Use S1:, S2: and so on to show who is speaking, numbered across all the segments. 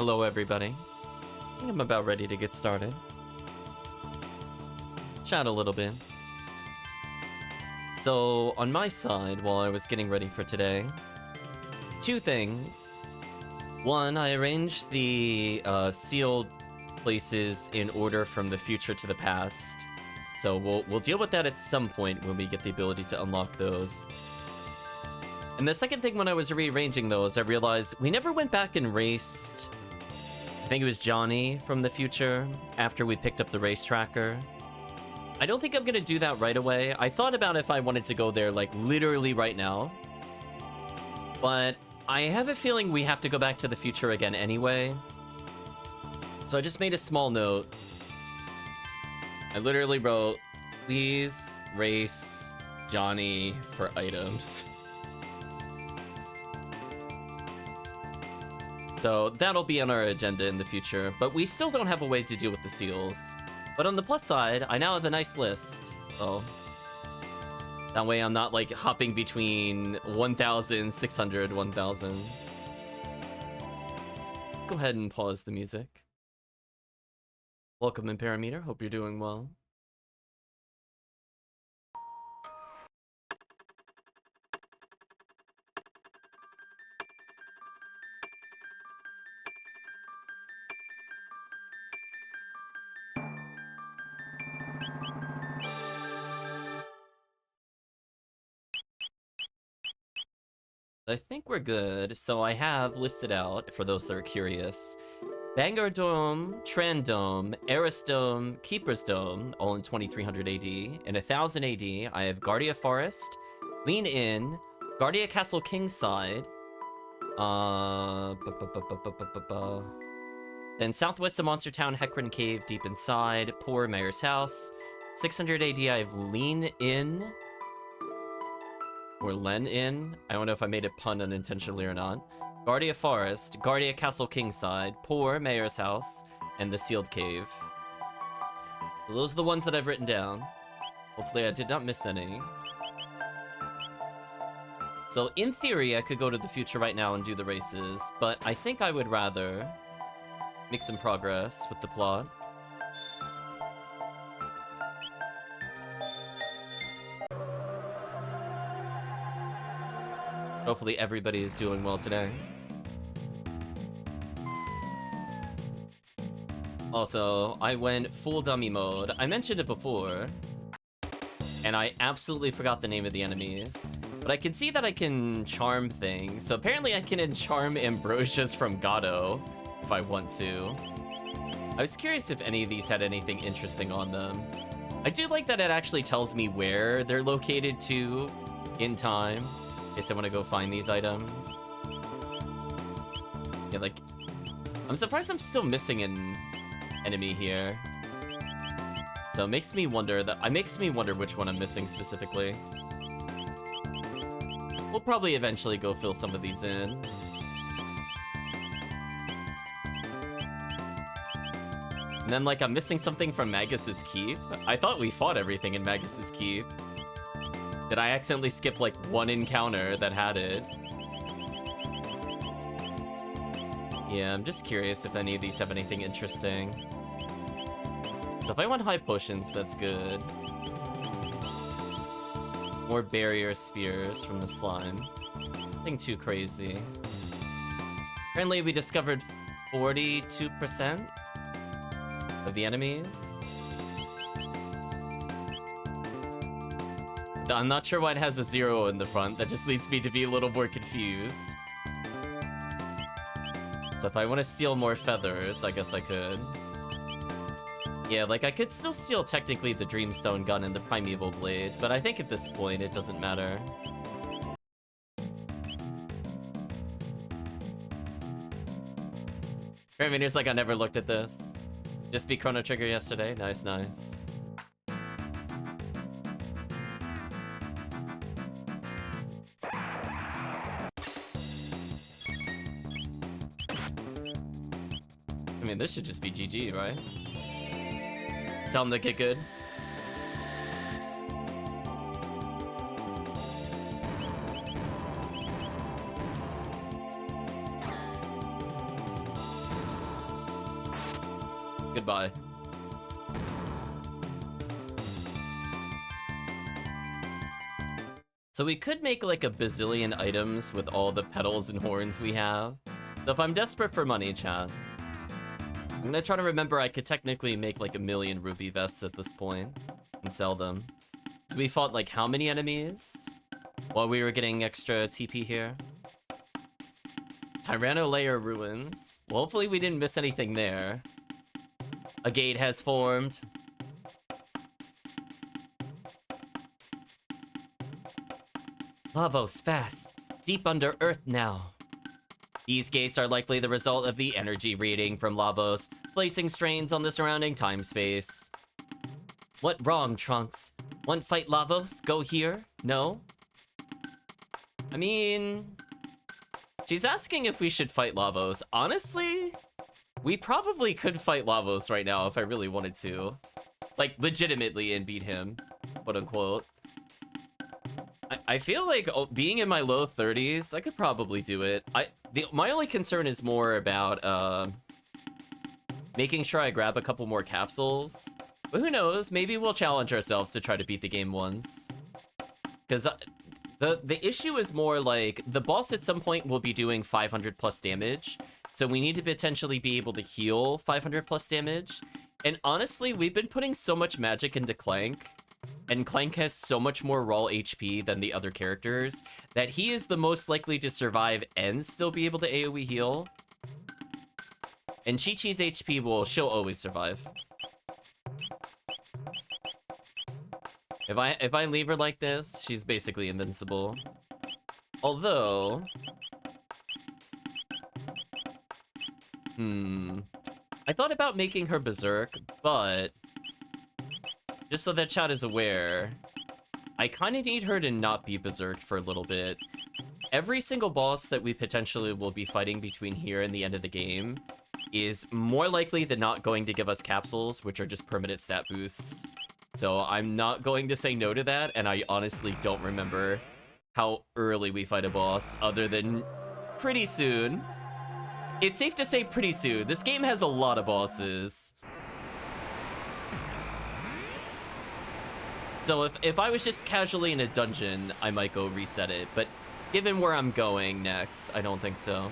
S1: Hello, everybody. I think I'm about ready to get started. Chat a little bit. So, on my side, while I was getting ready for today, two things. One, I arranged the sealed places in order from the future to the past. So we'll deal with that at some point when we get the ability to unlock those. And the second thing, when I was rearranging those, I realized we never went back and raced. I think it was Johnny from the future after we picked up the race tracker. I don't think I'm gonna do that right away. I thought about if I wanted to go there like literally right now, but I have a feeling we have to go back to the future again anyway. So I just made a small note. I literally wrote, please race Johnny for items. So that'll be on our agenda in the future, but we still don't have a way to deal with the seals. But on the plus side, I now have a nice list, so that way I'm not like hopping between 1,000, 600, 1,000. Go ahead and pause the music. Welcome in Parameter, hope you're doing well. I think we're good. So I have listed out, for those that are curious, Vanguard Dome, Tran Dome, Eris Dome, Keeper's Dome, all in 2300 AD. In 1000 AD, I have Guardia Forest, Lean In, Guardia Castle Kingside, then southwest of Monster Town, Hecarim Cave, deep inside, Poor Mayor's House. 600 AD, I have Lean In, or Len In. I don't know if I made a pun unintentionally or not. Guardia Forest, Guardia Castle Kingside, Poor Mayor's House, and the Sealed Cave. So those are the ones that I've written down. Hopefully I did not miss any. So in theory, I could go to the future right now and do the races, but I think I would rather make some progress with the plot. Hopefully everybody is doing well today. Also, I went full dummy mode. I mentioned it before, and I absolutely forgot the name of the enemies. But I can see that I can charm things. So apparently I can charm Ambrosias from Gato, if I want to. I was curious if any of these had anything interesting on them. I do like that it actually tells me where they're located to in time. In case I want to go find these items. Yeah, like, I'm surprised I'm still missing an enemy here. So it makes me wonder which one I'm missing specifically. We'll probably eventually go fill some of these in. And then, like, I'm missing something from Magus's Keep. I thought we fought everything in Magus's Keep. Did I accidentally skip, like, one encounter that had it? Yeah, I'm just curious if any of these have anything interesting. So if I want high potions, that's good. More barrier spheres from the slime. Nothing too crazy. Apparently we discovered 42% of the enemies. I'm not sure why it has a 0 in the front. That just leads me to be a little more confused. So if I want to steal more feathers, I guess I could. Yeah, like, I could still steal technically the Dreamstone gun and the Primeval Blade, but I think at this point it doesn't matter. Parameter's like, I never looked at this. Just beat Chrono Trigger yesterday. Nice, nice. I mean, this should just be GG, right? Tell them to get good. Goodbye. So we could make like a bazillion items with all the petals and horns we have. So if I'm desperate for money, chat, I'm gonna try to remember I could technically make like 1,000,000 rupee vests at this point and sell them. So we fought like how many enemies while we were getting extra TP here? Tyranno Layer Ruins. Well, hopefully we didn't miss anything there. A gate has formed. Lavos, fast. Deep under Earth now. These gates are likely the result of the energy reading from Lavos, placing strains on the surrounding time-space. What wrong, Trunks? Want fight Lavos? Go here? No? I mean... she's asking if we should fight Lavos. Honestly, we probably could fight Lavos right now if I really wanted to. Like, legitimately and beat him, quote-unquote. I feel like being in my low 30s, I could probably do it. My only concern is more about making sure I grab a couple more capsules. But who knows? Maybe we'll challenge ourselves to try to beat the game once. Because the issue is more like the boss at some point will be doing 500 plus damage. So we need to potentially be able to heal 500 plus damage. And honestly, we've been putting so much magic into Clank. And Clank has so much more raw HP than the other characters that he is the most likely to survive and still be able to AoE heal. And Chi-Chi's HP she'll always survive. If I leave her like this, she's basically invincible. Although... I thought about making her berserk, but... just so that chat is aware, I kind of need her to not be berserked for a little bit. Every single boss that we potentially will be fighting between here and the end of the game is more likely than not going to give us capsules, which are just permanent stat boosts. So I'm not going to say no to that, and I honestly don't remember how early we fight a boss, other than pretty soon. It's safe to say pretty soon. This game has a lot of bosses. So if I was just casually in a dungeon, I might go reset it. But given where I'm going next, I don't think so.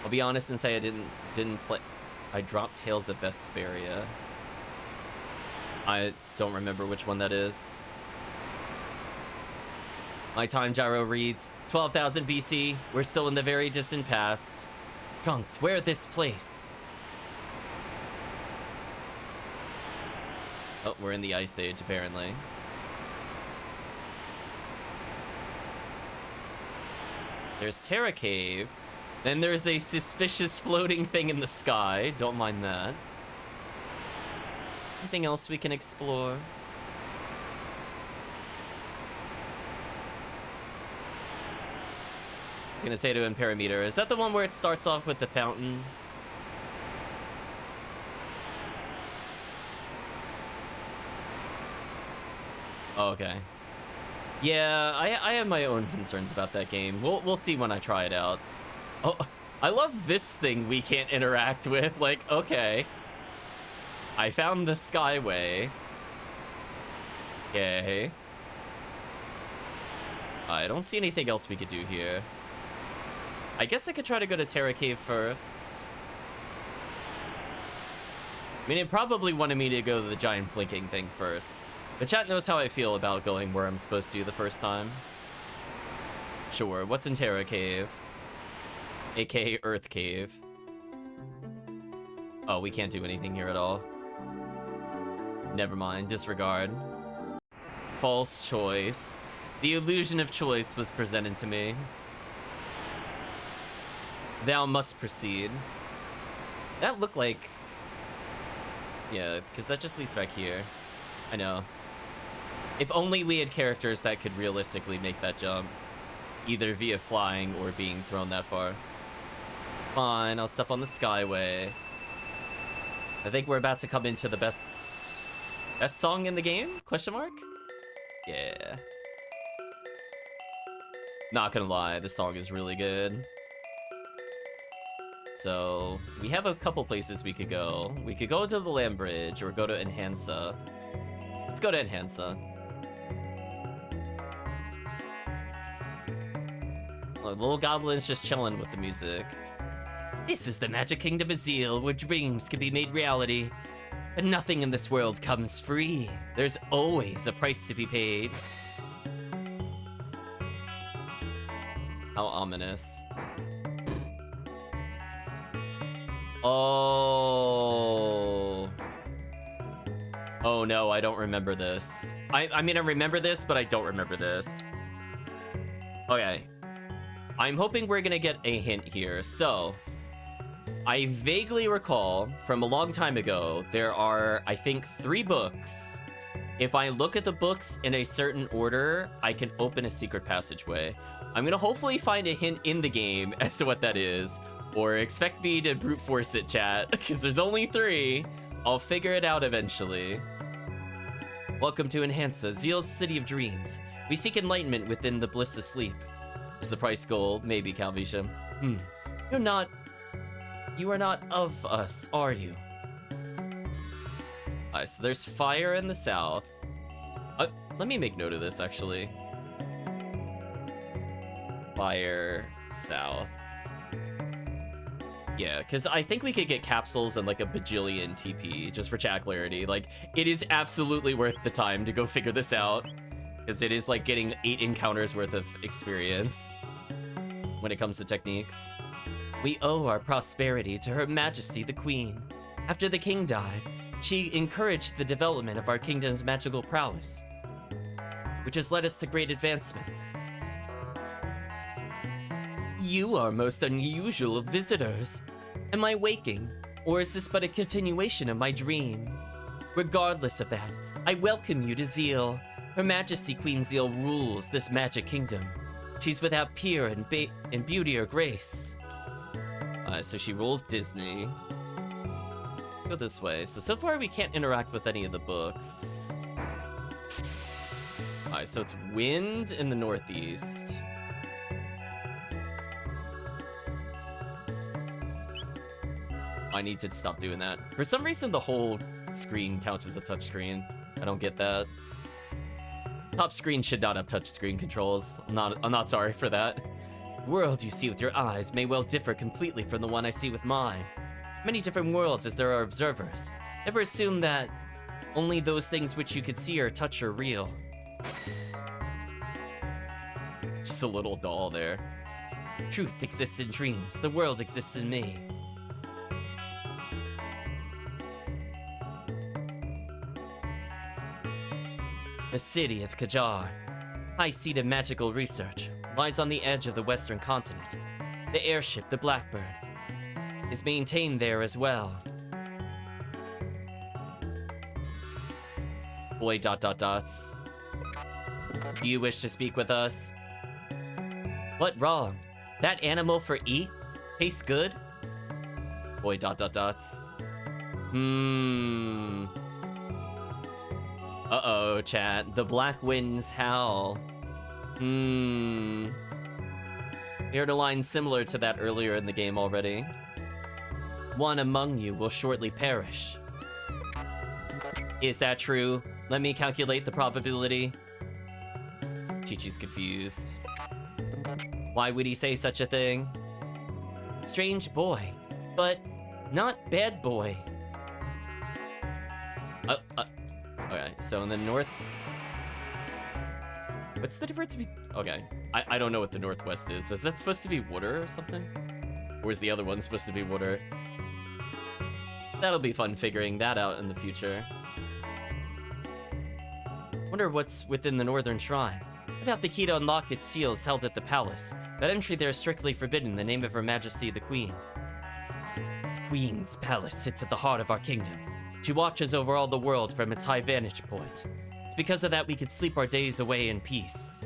S1: I'll be honest and say I didn't play... I dropped Tales of Vesperia. I don't remember which one that is. My time gyro reads 12,000 BC. We're still in the very distant past. Trunks, where this place? Oh, we're in the Ice Age, apparently. There's Terra Cave. Then there's a suspicious floating thing in the sky. Don't mind that. Anything else we can explore? I was gonna say to Imperameter, is that the one where it starts off with the fountain? Oh, okay. Yeah, I have my own concerns about that game. We'll see when I try it out. Oh, I love this thing we can't interact with. Like, okay. I found the Skyway. Okay. I don't see anything else we could do here. I guess I could try to go to Terra Cave first. I mean, it probably wanted me to go to the giant blinking thing first. But chat knows how I feel about going where I'm supposed to the first time. Sure, what's in Terra Cave? AKA Earth Cave. Oh, we can't do anything here at all. Never mind, disregard. False choice. The illusion of choice was presented to me. Thou must proceed. That looked like... yeah, because that just leads back here. I know. If only we had characters that could realistically make that jump. Either via flying or being thrown that far. Fine, I'll step on the Skyway. I think we're about to come into the best song in the game? Question mark? Yeah. Not gonna lie, this song is really good. So we have a couple places we could go. We could go to the land bridge or go to Enhansa. Let's go to Enhansa. Oh, the little goblin's just chilling with the music. This is the magic kingdom of Zeal, where dreams can be made reality. But nothing in this world comes free. There's always a price to be paid. How ominous. Oh. Oh no, I don't remember this. I mean, I remember this, but I don't remember this. Okay. I'm hoping we're gonna get a hint here. So, I vaguely recall from a long time ago, there are, I think, 3 books. If I look at the books in a certain order, I can open a secret passageway. I'm gonna hopefully find a hint in the game as to what that is, or expect me to brute force it, chat, because there's only 3. I'll figure it out eventually. Welcome to Enhansa, Zeal's City of Dreams. We seek enlightenment within the bliss of sleep. Is the price gold? Maybe, Calvisha. You are not of us, are you? Alright, so there's fire in the south. Let me make note of this, actually. Fire south. Yeah, because I think we could get capsules and like a bajillion TP, just for chat clarity. Like, it is absolutely worth the time to go figure this out, because it is like getting 8 encounters worth of experience when it comes to techniques. We owe our prosperity to Her Majesty the Queen. After the king died, she encouraged the development of our kingdom's magical prowess, which has led us to great advancements. You are most unusual of visitors. Am I waking, or is this but a continuation of my dream? Regardless of that, I welcome you to Zeal. Her Majesty Queen Zeal rules this magic kingdom. She's without peer in beauty or grace. So she rules Disney. Go this way. So far we can't interact with any of the books. Alright, so it's wind in the northeast. I need to stop doing that. For some reason, the whole screen counts as a touchscreen. I don't get that. Top screen should not have touchscreen controls. I'm not sorry for that. The world you see with your eyes may well differ completely from the one I see with mine. Many different worlds as there are observers. Never assume that only those things which you could see or touch are real. Just a little doll there. Truth exists in dreams. The world exists in me. The city of Kajar, high seat of magical research, lies on the edge of the western continent. The airship, the Blackbird, is maintained there as well. Boy ... Do you wish to speak with us? What wrong? That animal for eat? Tastes good? Boy ... Uh-oh, chat. The black winds howl. We heard a line similar to that earlier in the game already. One among you will shortly perish. Is that true? Let me calculate the probability. Chi-Chi's confused. Why would he say such a thing? Strange boy, but not bad boy. Okay, so in the north... What's the difference between... Okay, I don't know what the northwest is. Is that supposed to be water or something? Or is the other one supposed to be water? That'll be fun figuring that out in the future. Wonder what's within the northern shrine. Without the key to unlock its seals held at the palace, but entry there is strictly forbidden in the name of Her Majesty the Queen. The Queen's palace sits at the heart of our kingdom. She watches over all the world from its high vantage point. It's because of that we could sleep our days away in peace.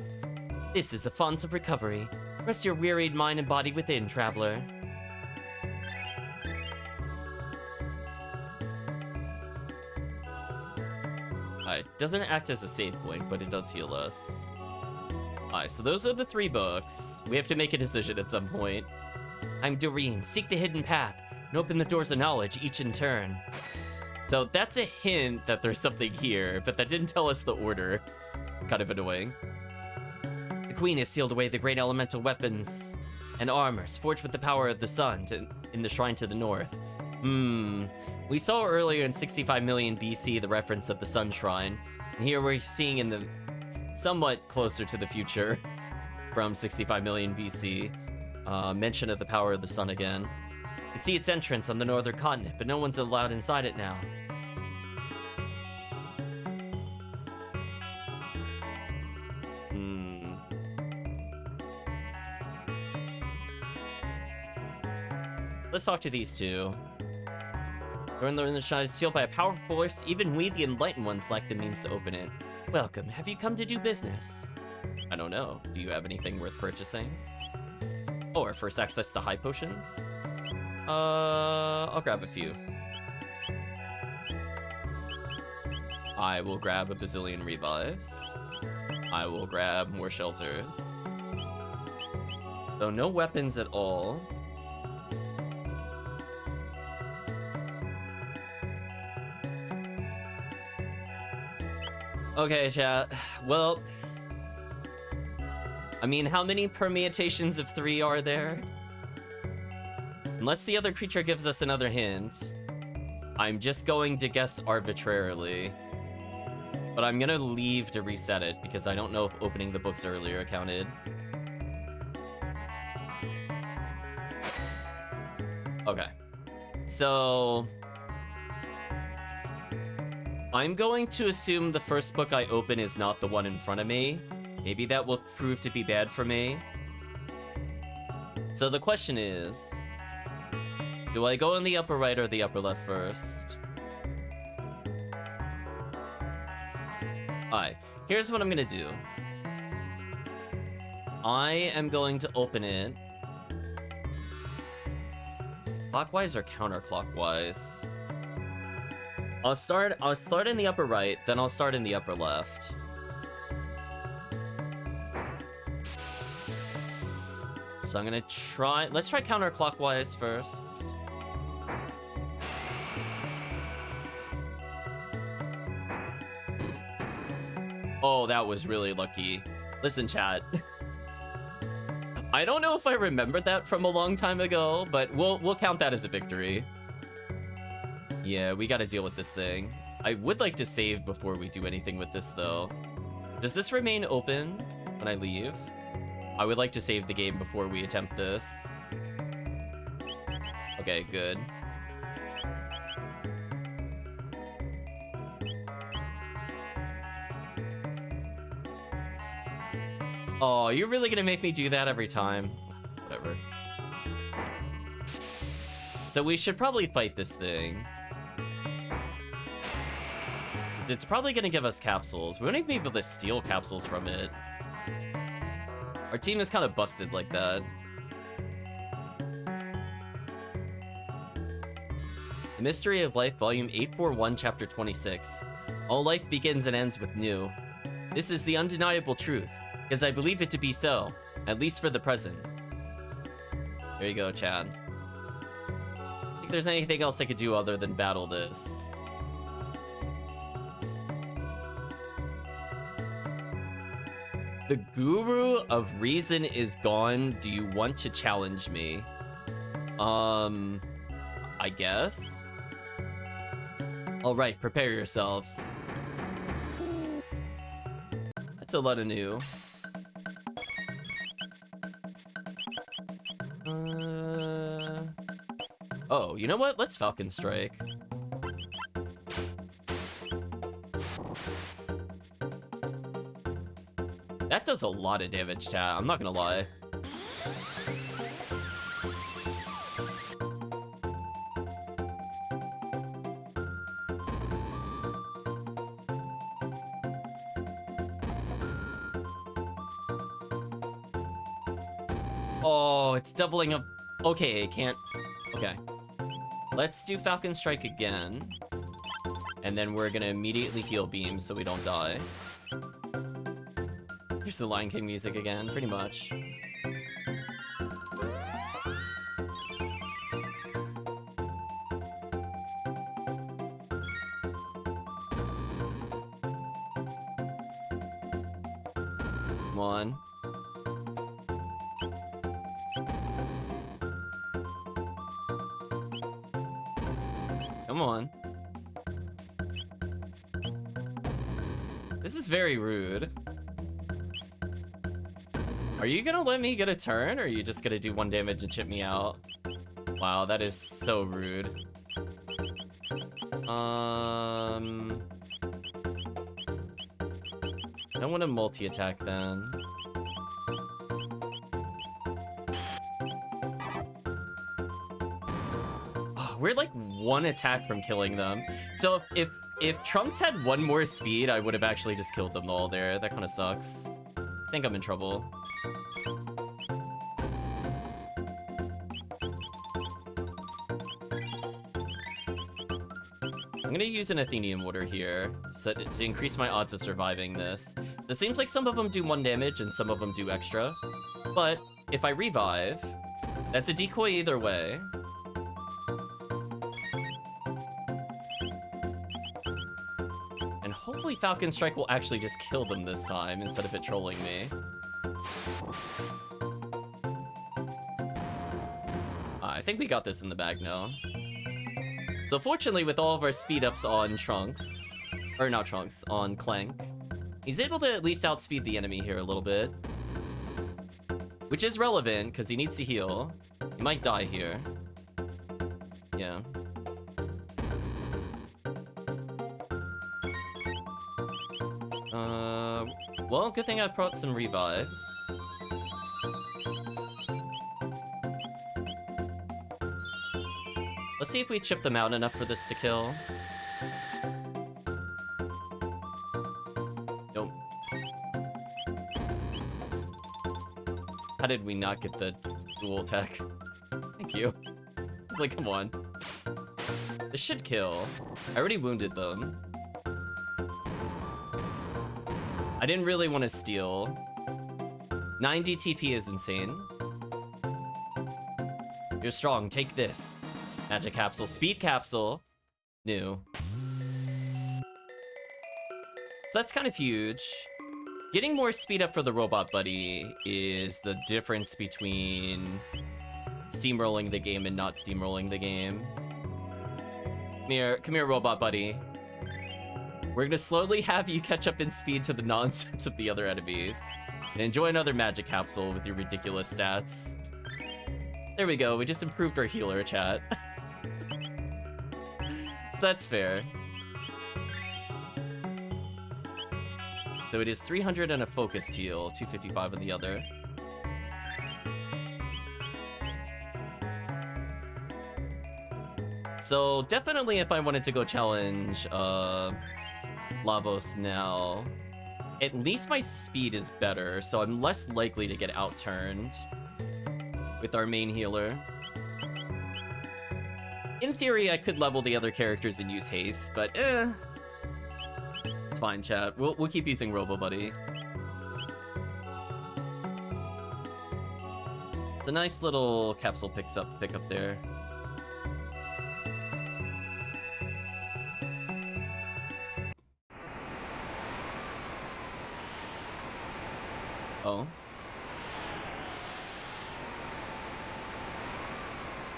S1: This is a font of recovery. Rest your wearied mind and body within, traveler. Alright, doesn't act as a save point, but it does heal us. Alright, so those are the 3 books. We have to make a decision at some point. I'm Doreen. Seek the hidden path and open the doors of knowledge, each in turn. So that's a hint that there's something here, but that didn't tell us the order. It's kind of annoying. The queen has sealed away the great elemental weapons and armors forged with the power of the sun in the shrine to the north. We saw earlier in 65 million BC the reference of the sun shrine, and here we're seeing in the somewhat closer to the future from 65 million BC mention of the power of the sun again. You can see its entrance on the northern continent, but no one's allowed inside it now. Let's talk to these two. During the shrine is sealed by a powerful force. Even we, the enlightened ones, lack the means to open it. Welcome. Have you come to do business? I don't know. Do you have anything worth purchasing? Or first access to high potions? I'll grab a few. I will grab a bazillion revives. I will grab more shelters. So no weapons at all. Okay, chat. Well, I mean, how many permutations of 3 are there? Unless the other creature gives us another hint, I'm just going to guess arbitrarily. But I'm gonna leave to reset it, because I don't know if opening the books earlier counted. Okay. So I'm going to assume the first book I open is not the one in front of me. Maybe that will prove to be bad for me. So the question is, do I go in the upper right or the upper left first? Alright, here's what I'm gonna do. I am going to open it clockwise or counterclockwise? I'll start in the upper right, then I'll start in the upper left. So I'm gonna try, let's try counterclockwise first. Oh, that was really lucky. Listen, chat. I don't know if I remembered that from a long time ago, but we'll count that as a victory. Yeah, we gotta deal with this thing. I would like to save before we do anything with this, though. Does this remain open when I leave? I would like to save the game before we attempt this. Okay, good. Oh, you're really gonna make me do that every time? Whatever. So we should probably fight this thing. It's probably gonna give us capsules. We won't even be able to steal capsules from it. Our team is kind of busted like that. The Mystery of Life, Volume 841, Chapter 26. All life begins and ends with new. This is the undeniable truth, because I believe it to be so, at least for the present. There you go, Chad. I think there's anything else I could do other than battle this. The Guru of Reason is gone. Do you want to challenge me? I guess. All right, prepare yourselves. That's a lot of new. Oh, you know what? Let's Falcon Strike. That does a lot of damage, chat. I'm not gonna lie. Oh, it's doubling up. Okay, it can't. Okay. Let's do Falcon Strike again. And then we're gonna immediately heal Beam so we don't die. Here's the Lion King music again, pretty much. on. Come on. This is very rude. Are you gonna let me get a turn, or are you just gonna do 1 damage and chip me out? Wow, that is so rude. I don't want to multi-attack then. Oh, we're like 1 attack from killing them. So if Trunks had 1 more speed, I would have actually just killed them all there. That kind of sucks. I think I'm in trouble. I'm gonna use an Athenium Water here so to increase my odds of surviving this. It seems like some of them do 1 damage and some of them do extra. But if I revive, that's a decoy either way. And hopefully Falcon Strike will actually just kill them this time instead of it trolling me. I think we got this in the bag now. So fortunately, with all of our speed ups on Trunks, or not Trunks, on Clank, he's able to at least outspeed the enemy here a little bit. Which is relevant, because he needs to heal. He might die here. Yeah. Well, good thing I brought some revives. Let's see if we chip them out enough for this to kill. Nope. How did we not get the dual attack? Thank you. It's like, come on. This should kill. I already wounded them. I didn't really want to steal. 90 TP is insane. You're strong, take this. Magic Capsule, Speed Capsule. New. So that's kind of huge. Getting more speed up for the Robot Buddy is the difference between steamrolling the game and not steamrolling the game. Come here, Robot Buddy. We're gonna slowly have you catch up in speed to the nonsense of the other enemies. And enjoy another Magic Capsule with your ridiculous stats. There we go, we just improved our healer, chat. So that's fair. So it is 300 and a focused heal, 255 on the other. So definitely if I wanted to go challenge Lavos now, at least my speed is better, so I'm less likely to get outturned with our main healer. In theory, I could level the other characters and use haste, but it's fine, chat. We'll keep using Robo Buddy. It's a nice little capsule pickup there. Oh.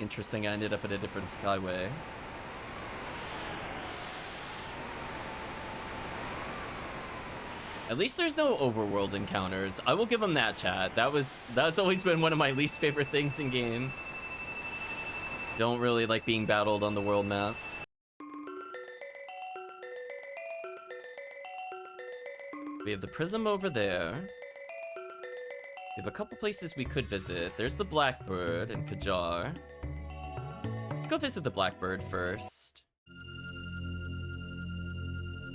S1: Interesting, I ended up at a different skyway. At least there's no overworld encounters. I will give them that, chat. That's always been one of my least favorite things in games. Don't really like being battled on the world map. We have the prism over there. We have a couple places we could visit. There's the Blackbird and Kajar. Let's go visit the Blackbird first.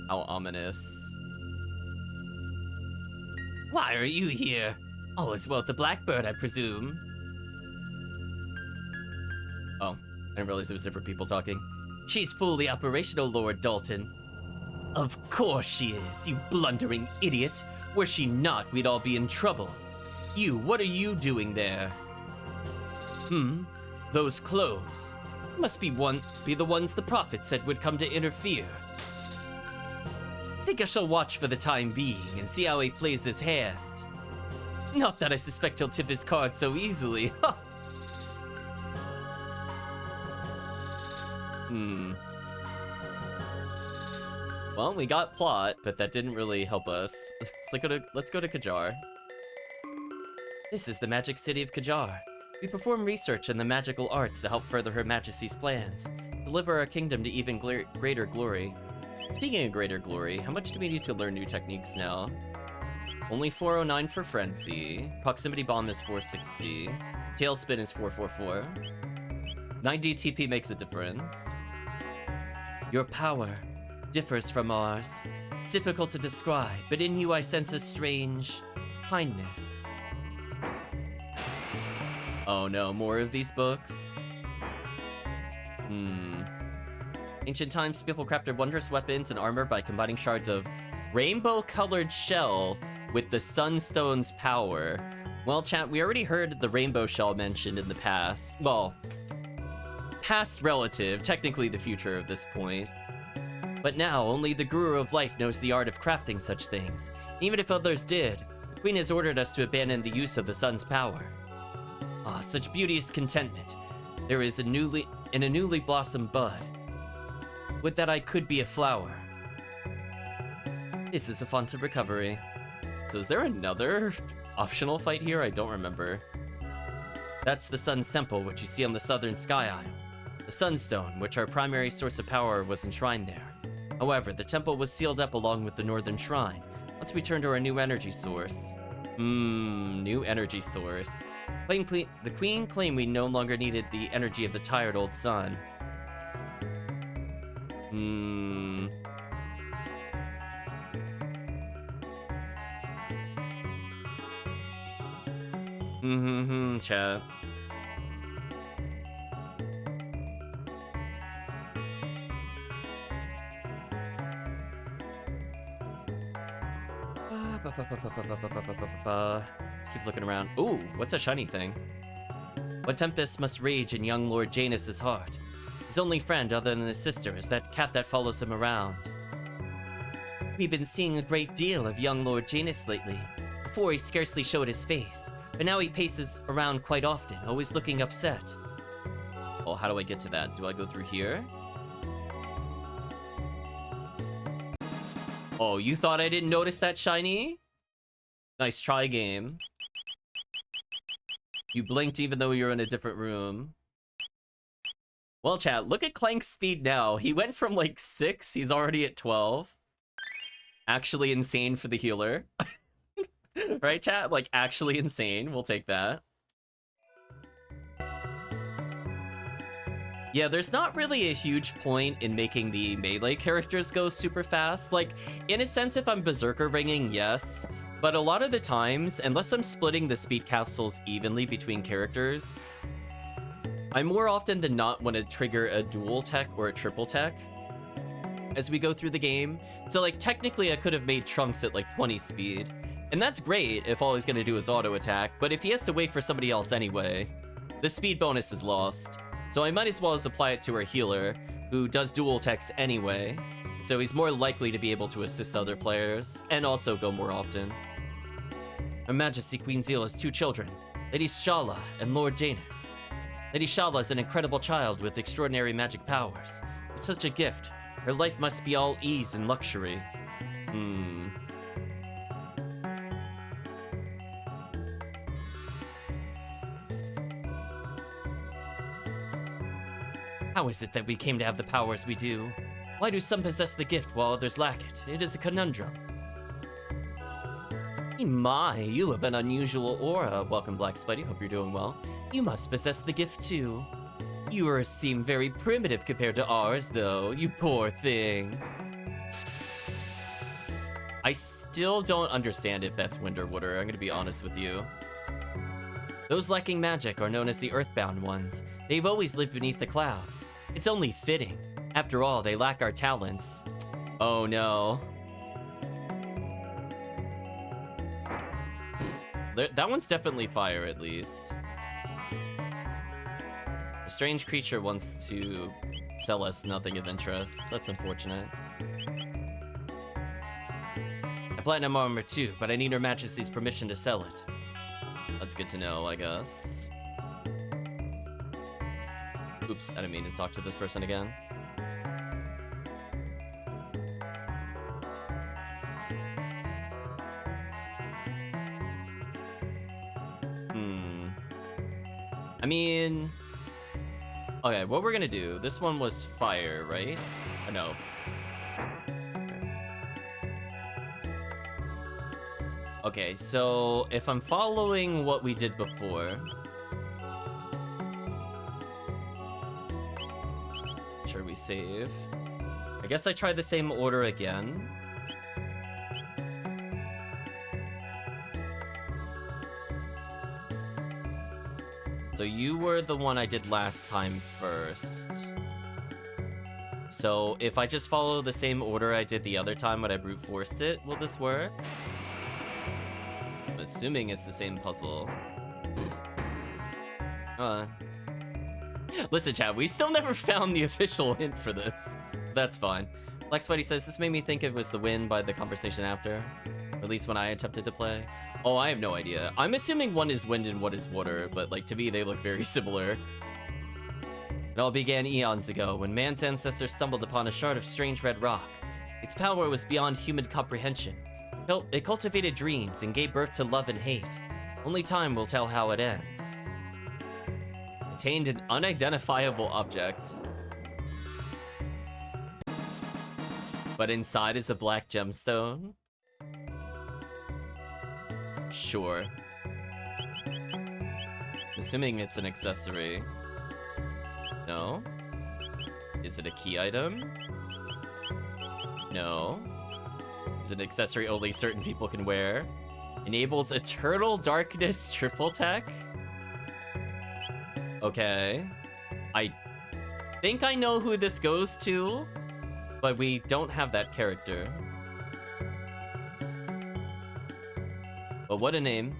S1: How ominous. Why are you here? All is well with the Blackbird, I presume. Oh, I didn't realize it was different people talking. She's fully operational, Lord Dalton. Of course she is, you blundering idiot. Were she not, we'd all be in trouble. You, what are you doing there? Those clothes. Must be the ones the Prophet said would come to interfere. Think I shall watch for the time being and see how he plays his hand. Not that I suspect he'll tip his card so easily. Well, we got plot, but that didn't really help us. Let's go to Kajar. This is the magic city of Kajar. We perform research in the magical arts to help further Her Majesty's plans, deliver our kingdom to even greater glory. Speaking of greater glory, how much do we need to learn new techniques now? Only 409 for Frenzy. Proximity Bomb is 460. Tailspin is 444. 9D TP makes a difference. Your power differs from ours. It's difficult to describe, but in you I sense a strange kindness. Oh no, more of these books? Ancient times, people crafted wondrous weapons and armor by combining shards of rainbow-colored shell with the Sunstone's power. Well, chat, we already heard the rainbow shell mentioned in the past. Well, past relative, technically the future at this point. But now, only the Guru of Life knows the art of crafting such things. Even if others did, the Queen has ordered us to abandon the use of the sun's power. Ah, such beauteous contentment. There is in a newly blossomed bud. Would that I could be a flower. This is a font of recovery. So is there another optional fight here? I don't remember. That's the Sun's Temple, which you see on the southern sky isle. The Sunstone, which our primary source of power, was enshrined there. However, the temple was sealed up along with the northern shrine. Once we turn to our new energy source. New energy source. The Queen claimed we no longer needed the energy of the tired old sun. Chat. Let's keep looking around. Ooh, what's a shiny thing? What tempest must rage in young Lord Janus's heart? His only friend other than his sister is that cat that follows him around. We've been seeing a great deal of young Lord Janus lately. Before he scarcely showed his face, but now he paces around quite often, always looking upset. Oh, how do I get to that? Do I go through here? Oh, you thought I didn't notice that shiny? Nice try, game. You blinked even though you're in a different room. Well, chat, look at Clank's speed now. He went from like 6, he's already at 12. Actually insane for the healer. Right, chat? Like, actually insane. We'll take that. Yeah, there's not really a huge point in making the melee characters go super fast. Like, in a sense, if I'm Berserker ringing, yes. But a lot of the times, unless I'm splitting the speed capsules evenly between characters, I more often than not want to trigger a dual tech or a triple tech as we go through the game. So, like, technically I could have made Trunks at, like, 20 speed. And that's great if all he's going to do is auto attack. But if he has to wait for somebody else anyway, the speed bonus is lost. So I might as well as apply it to our healer, who does dual attacks anyway. So he's more likely to be able to assist other players, and also go more often. Her Majesty Queen Zeal has 2 children, Lady Shala and Lord Janus. Lady Shala is an incredible child with extraordinary magic powers. With such a gift, her life must be all ease and luxury. How is it that we came to have the powers we do? Why do some possess the gift while others lack it? It is a conundrum. My, you have an unusual aura. Welcome, Black Spidey. Hope you're doing well. You must possess the gift too. Yours seem very primitive compared to ours, though. You poor thing. I still don't understand if that's wind or water. I'm gonna be honest with you. Those lacking magic are known as the Earthbound ones. They've always lived beneath the clouds. It's only fitting. After all, they lack our talents. Oh no. That one's definitely fire, at least. A strange creature wants to sell us nothing of interest. That's unfortunate. A platinum armor too, but I need Her Majesty's permission to sell it. That's good to know, I guess. Oops, I didn't mean to talk to this person again. I mean... Okay, what we're gonna do... This one was fire, right? No. Okay, so if I'm following what we did before... Sure, we save. I guess I try the same order again. So you were the one I did last time first. So if I just follow the same order I did the other time when I brute forced it, will this work? I'm assuming it's the same puzzle. Listen, chat, we still never found the official hint for this. That's fine. Black Spidey says, this made me think it was the wind by the conversation after. Or at least when I attempted to play. Oh, I have no idea. I'm assuming one is wind and one is water, but like to me they look very similar. It all began eons ago when man's ancestors stumbled upon a shard of strange red rock. Its power was beyond human comprehension. It cultivated dreams and gave birth to love and hate. Only time will tell how it ends. Attained an unidentifiable object. But inside is a black gemstone. Sure. Assuming it's an accessory. No. Is it a key item? No. Is it an accessory only certain people can wear? Enables Eternal Darkness triple tech? Okay. I think I know who this goes to, but we don't have that character. But what a name.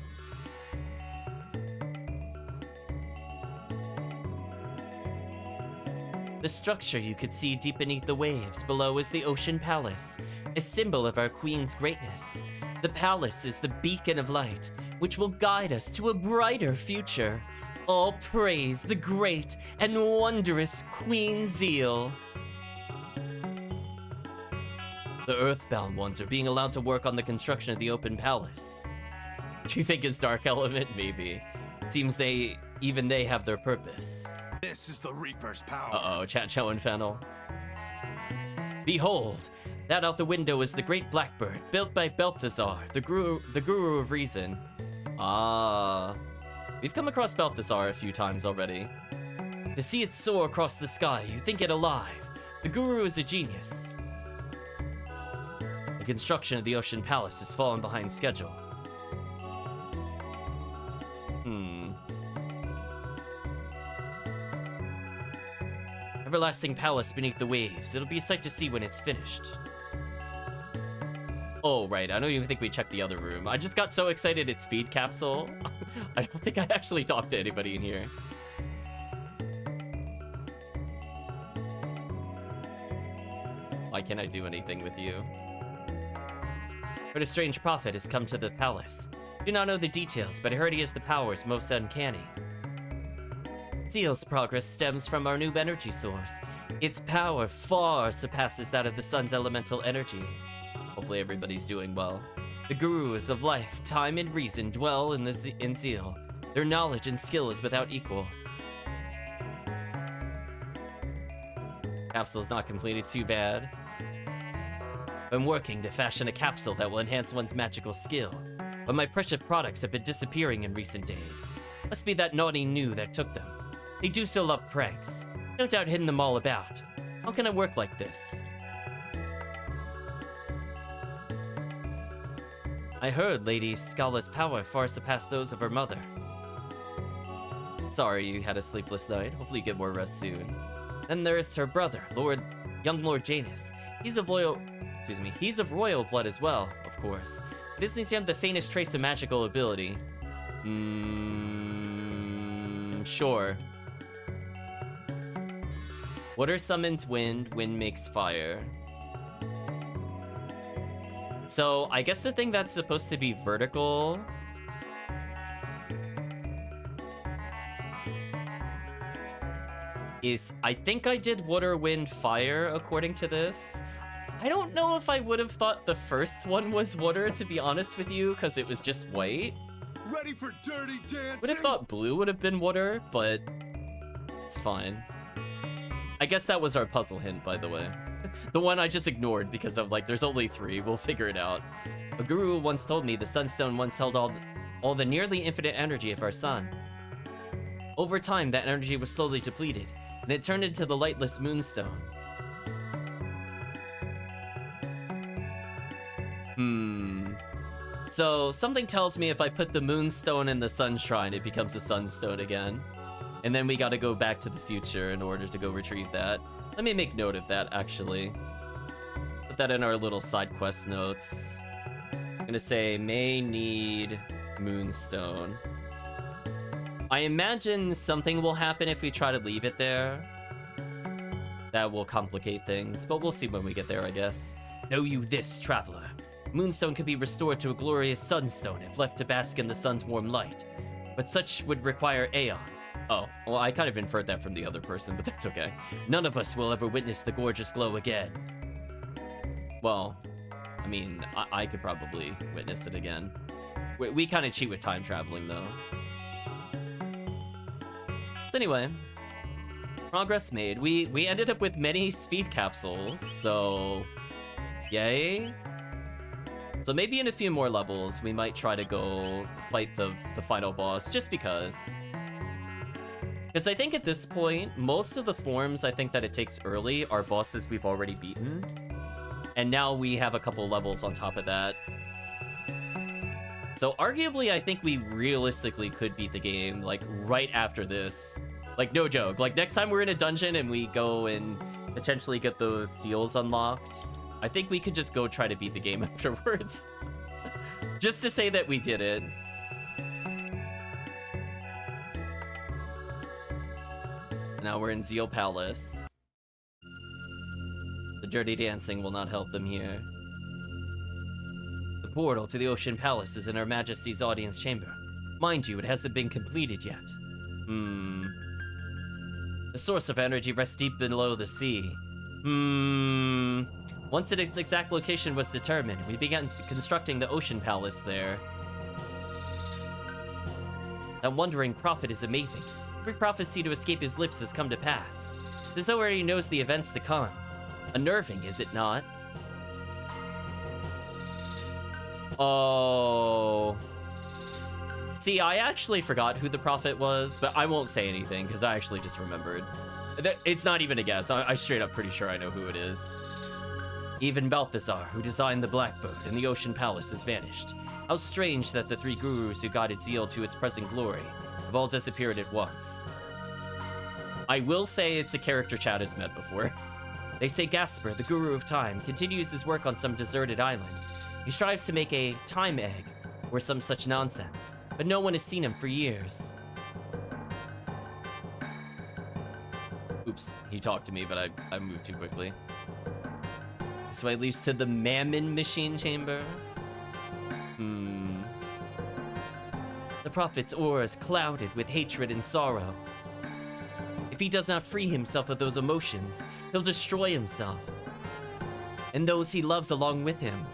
S1: The structure you could see deep beneath the waves below is the Ocean Palace, a symbol of our queen's greatness. The palace is the beacon of light, which will guide us to a brighter future. All praise the great and wondrous Queen Zeal. The Earthbound ones are being allowed to work on the construction of the open palace. Do you think it's Dark Element? Maybe. It seems even they have their purpose.
S2: This is the Reaper's power.
S1: Uh-oh, chat show and fennel. Behold, that out the window is the great blackbird, built by Balthazar, the guru of reason. Ah. We've come across Balthazar a few times already. To see it soar across the sky, you think it alive. The guru is a genius. The construction of the Ocean Palace has fallen behind schedule. Everlasting palace beneath the waves. It'll be a sight to see when it's finished. Oh, right. I don't even think we checked the other room. I just got so excited it's Speed Capsule. I don't think I actually talked to anybody in here. Why can't I do anything with you? But a strange prophet has come to the palace. Do not know the details, but I heard he has the powers most uncanny. Zeal's progress stems from our new energy source. Its power far surpasses that of the sun's elemental energy. Hopefully everybody's doing well. The gurus of life, time, and reason dwell in Zeal. Their knowledge and skill is without equal. Capsule's not completed, too bad. I'm working to fashion a capsule that will enhance one's magical skill, but my precious products have been disappearing in recent days. Must be that naughty new that took them. They do so love pranks. No doubt hidden them all about. How can I work like this? I heard Lady Scala's power far surpassed those of her mother. Sorry you had a sleepless night. Hopefully you get more rest soon. Then there is her brother, young Lord Janus. He's of royal blood as well, of course. He doesn't seem to have the faintest trace of magical ability. Sure. Water summons wind, wind makes fire. So, I guess the thing that's supposed to be vertical is I think I did water, wind, fire according to this. I don't know if I would have thought the first one was water, to be honest with you, because it was just white.
S2: Ready for dirty dancing?
S1: Would have thought blue would have been water, but it's fine. I guess that was our puzzle hint, by the way. The one I just ignored because of, like, there's only 3. We'll figure it out. A guru once told me the sunstone once held all the nearly infinite energy of our sun. Over time, that energy was slowly depleted, and it turned into the lightless moonstone. So, something tells me if I put the moonstone in the sun shrine, it becomes a sunstone again. And then we gotta go back to the future in order to go retrieve that. Let me make note of that, actually. Put that in our little side quest notes. I'm gonna say, may need moonstone. I imagine something will happen if we try to leave it there. That will complicate things, but we'll see when we get there, I guess. Know you this, traveler. Moonstone can be restored to a glorious sunstone if left to bask in the sun's warm light. But such would require aeons. Oh, well, I kind of inferred that from the other person, but that's okay. None of us will ever witness the gorgeous glow again. Well, I mean, I could probably witness it again. We kind of cheat with time traveling, though. So anyway, progress made. We ended up with many speed capsules, so yay. So maybe in a few more levels, we might try to go fight the final boss, just because. Because I think at this point, most of the forms I think that it takes early are bosses we've already beaten. And now we have a couple levels on top of that. So arguably, I think we realistically could beat the game, like, right after this. Like, no joke. Like, next time we're in a dungeon and we go and potentially get those seals unlocked, I think we could just go try to beat the game afterwards. Just to say that we did it. Now we're in Zeal Palace. The dirty dancing will not help them here. The portal to the Ocean Palace is in Her Majesty's audience chamber. Mind you, it hasn't been completed yet. The source of energy rests deep below the sea. Once its exact location was determined, we began constructing the Ocean Palace there. That wandering prophet is amazing. Every prophecy to escape his lips has come to pass. It's as though he knows the events to come. Unnerving, is it not? Oh. See, I actually forgot who the prophet was, but I won't say anything because I actually just remembered. It's not even a guess. I straight up pretty sure I know who it is. Even Balthazar, who designed the Blackbird and the Ocean Palace, has vanished. How strange that the 3 gurus who guided Zeal to its present glory have all disappeared at once. I will say it's a character Chad has met before. They say Gasper, the guru of time, continues his work on some deserted island. He strives to make a time egg, or some such nonsense, but no one has seen him for years. Oops, he talked to me, but I moved too quickly. This way leads to the Mammon Machine Chamber. The prophet's aura is clouded with hatred and sorrow. If he does not free himself of those emotions, he'll destroy himself. And those he loves along with him.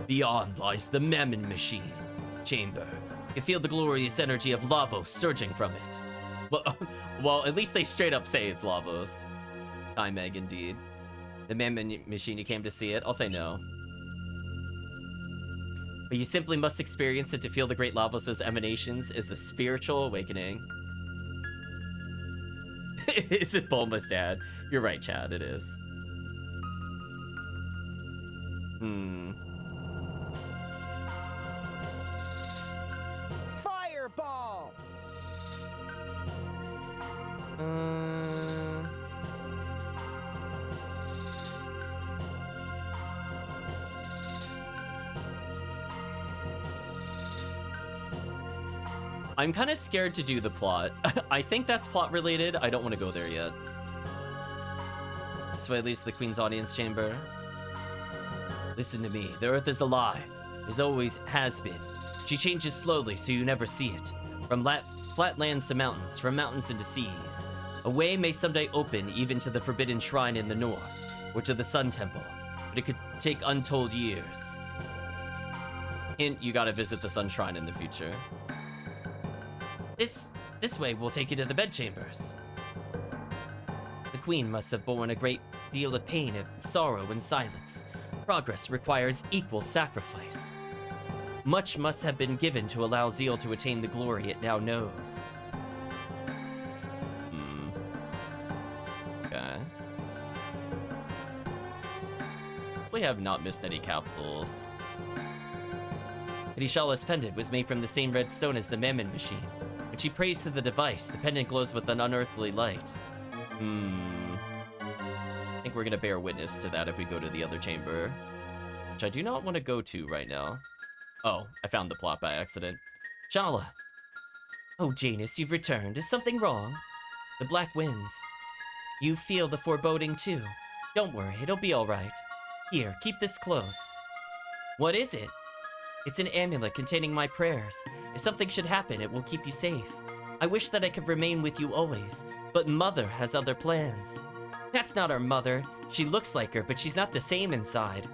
S1: Beyond lies the Mammon Machine Chamber. You feel the glorious energy of Lavos surging from it. Well, at least they straight up say it's Lavos. Time egg, indeed. The Mammon Machine, you came to see it? I'll say no. But you simply must experience it to feel the great Lavos' emanations is a spiritual awakening. Is it Bulma's dad? You're right, Chad, it is.
S3: Fireball!
S1: I'm kind of scared to do the plot. I think that's plot related. I don't want to go there yet. This way leads to the Queen's audience chamber. Listen to me. The Earth is alive. As always has been. She changes slowly, so you never see it. flatlands to mountains, from mountains into seas. A way may someday open even to the Forbidden Shrine in the north, or to the Sun Temple, but it could take untold years. Hint, you gotta visit the Sun Shrine in the future. This way will take you to the bedchambers. The Queen must have borne a great deal of pain and sorrow in silence. Progress requires equal sacrifice. Much must have been given to allow Zeal to attain the glory it now knows. Okay. Hopefully I have not missed any capsules. Idishala's pendant was made from the same red stone as the Mammon machine. When she prays to the device, the pendant glows with an unearthly light. I think we're gonna bear witness to that if we go to the other chamber. Which I do not want to go to right now. Oh, I found the plot by accident. Shala! Oh, Janus, you've returned. Is something wrong? The black winds. You feel the foreboding too. Don't worry, it'll be alright. Here, keep this close. What is it? It's an amulet containing my prayers. If something should happen, it will keep you safe. I wish that I could remain with you always, but Mother has other plans. That's not our mother. She looks like her, but she's not the same inside.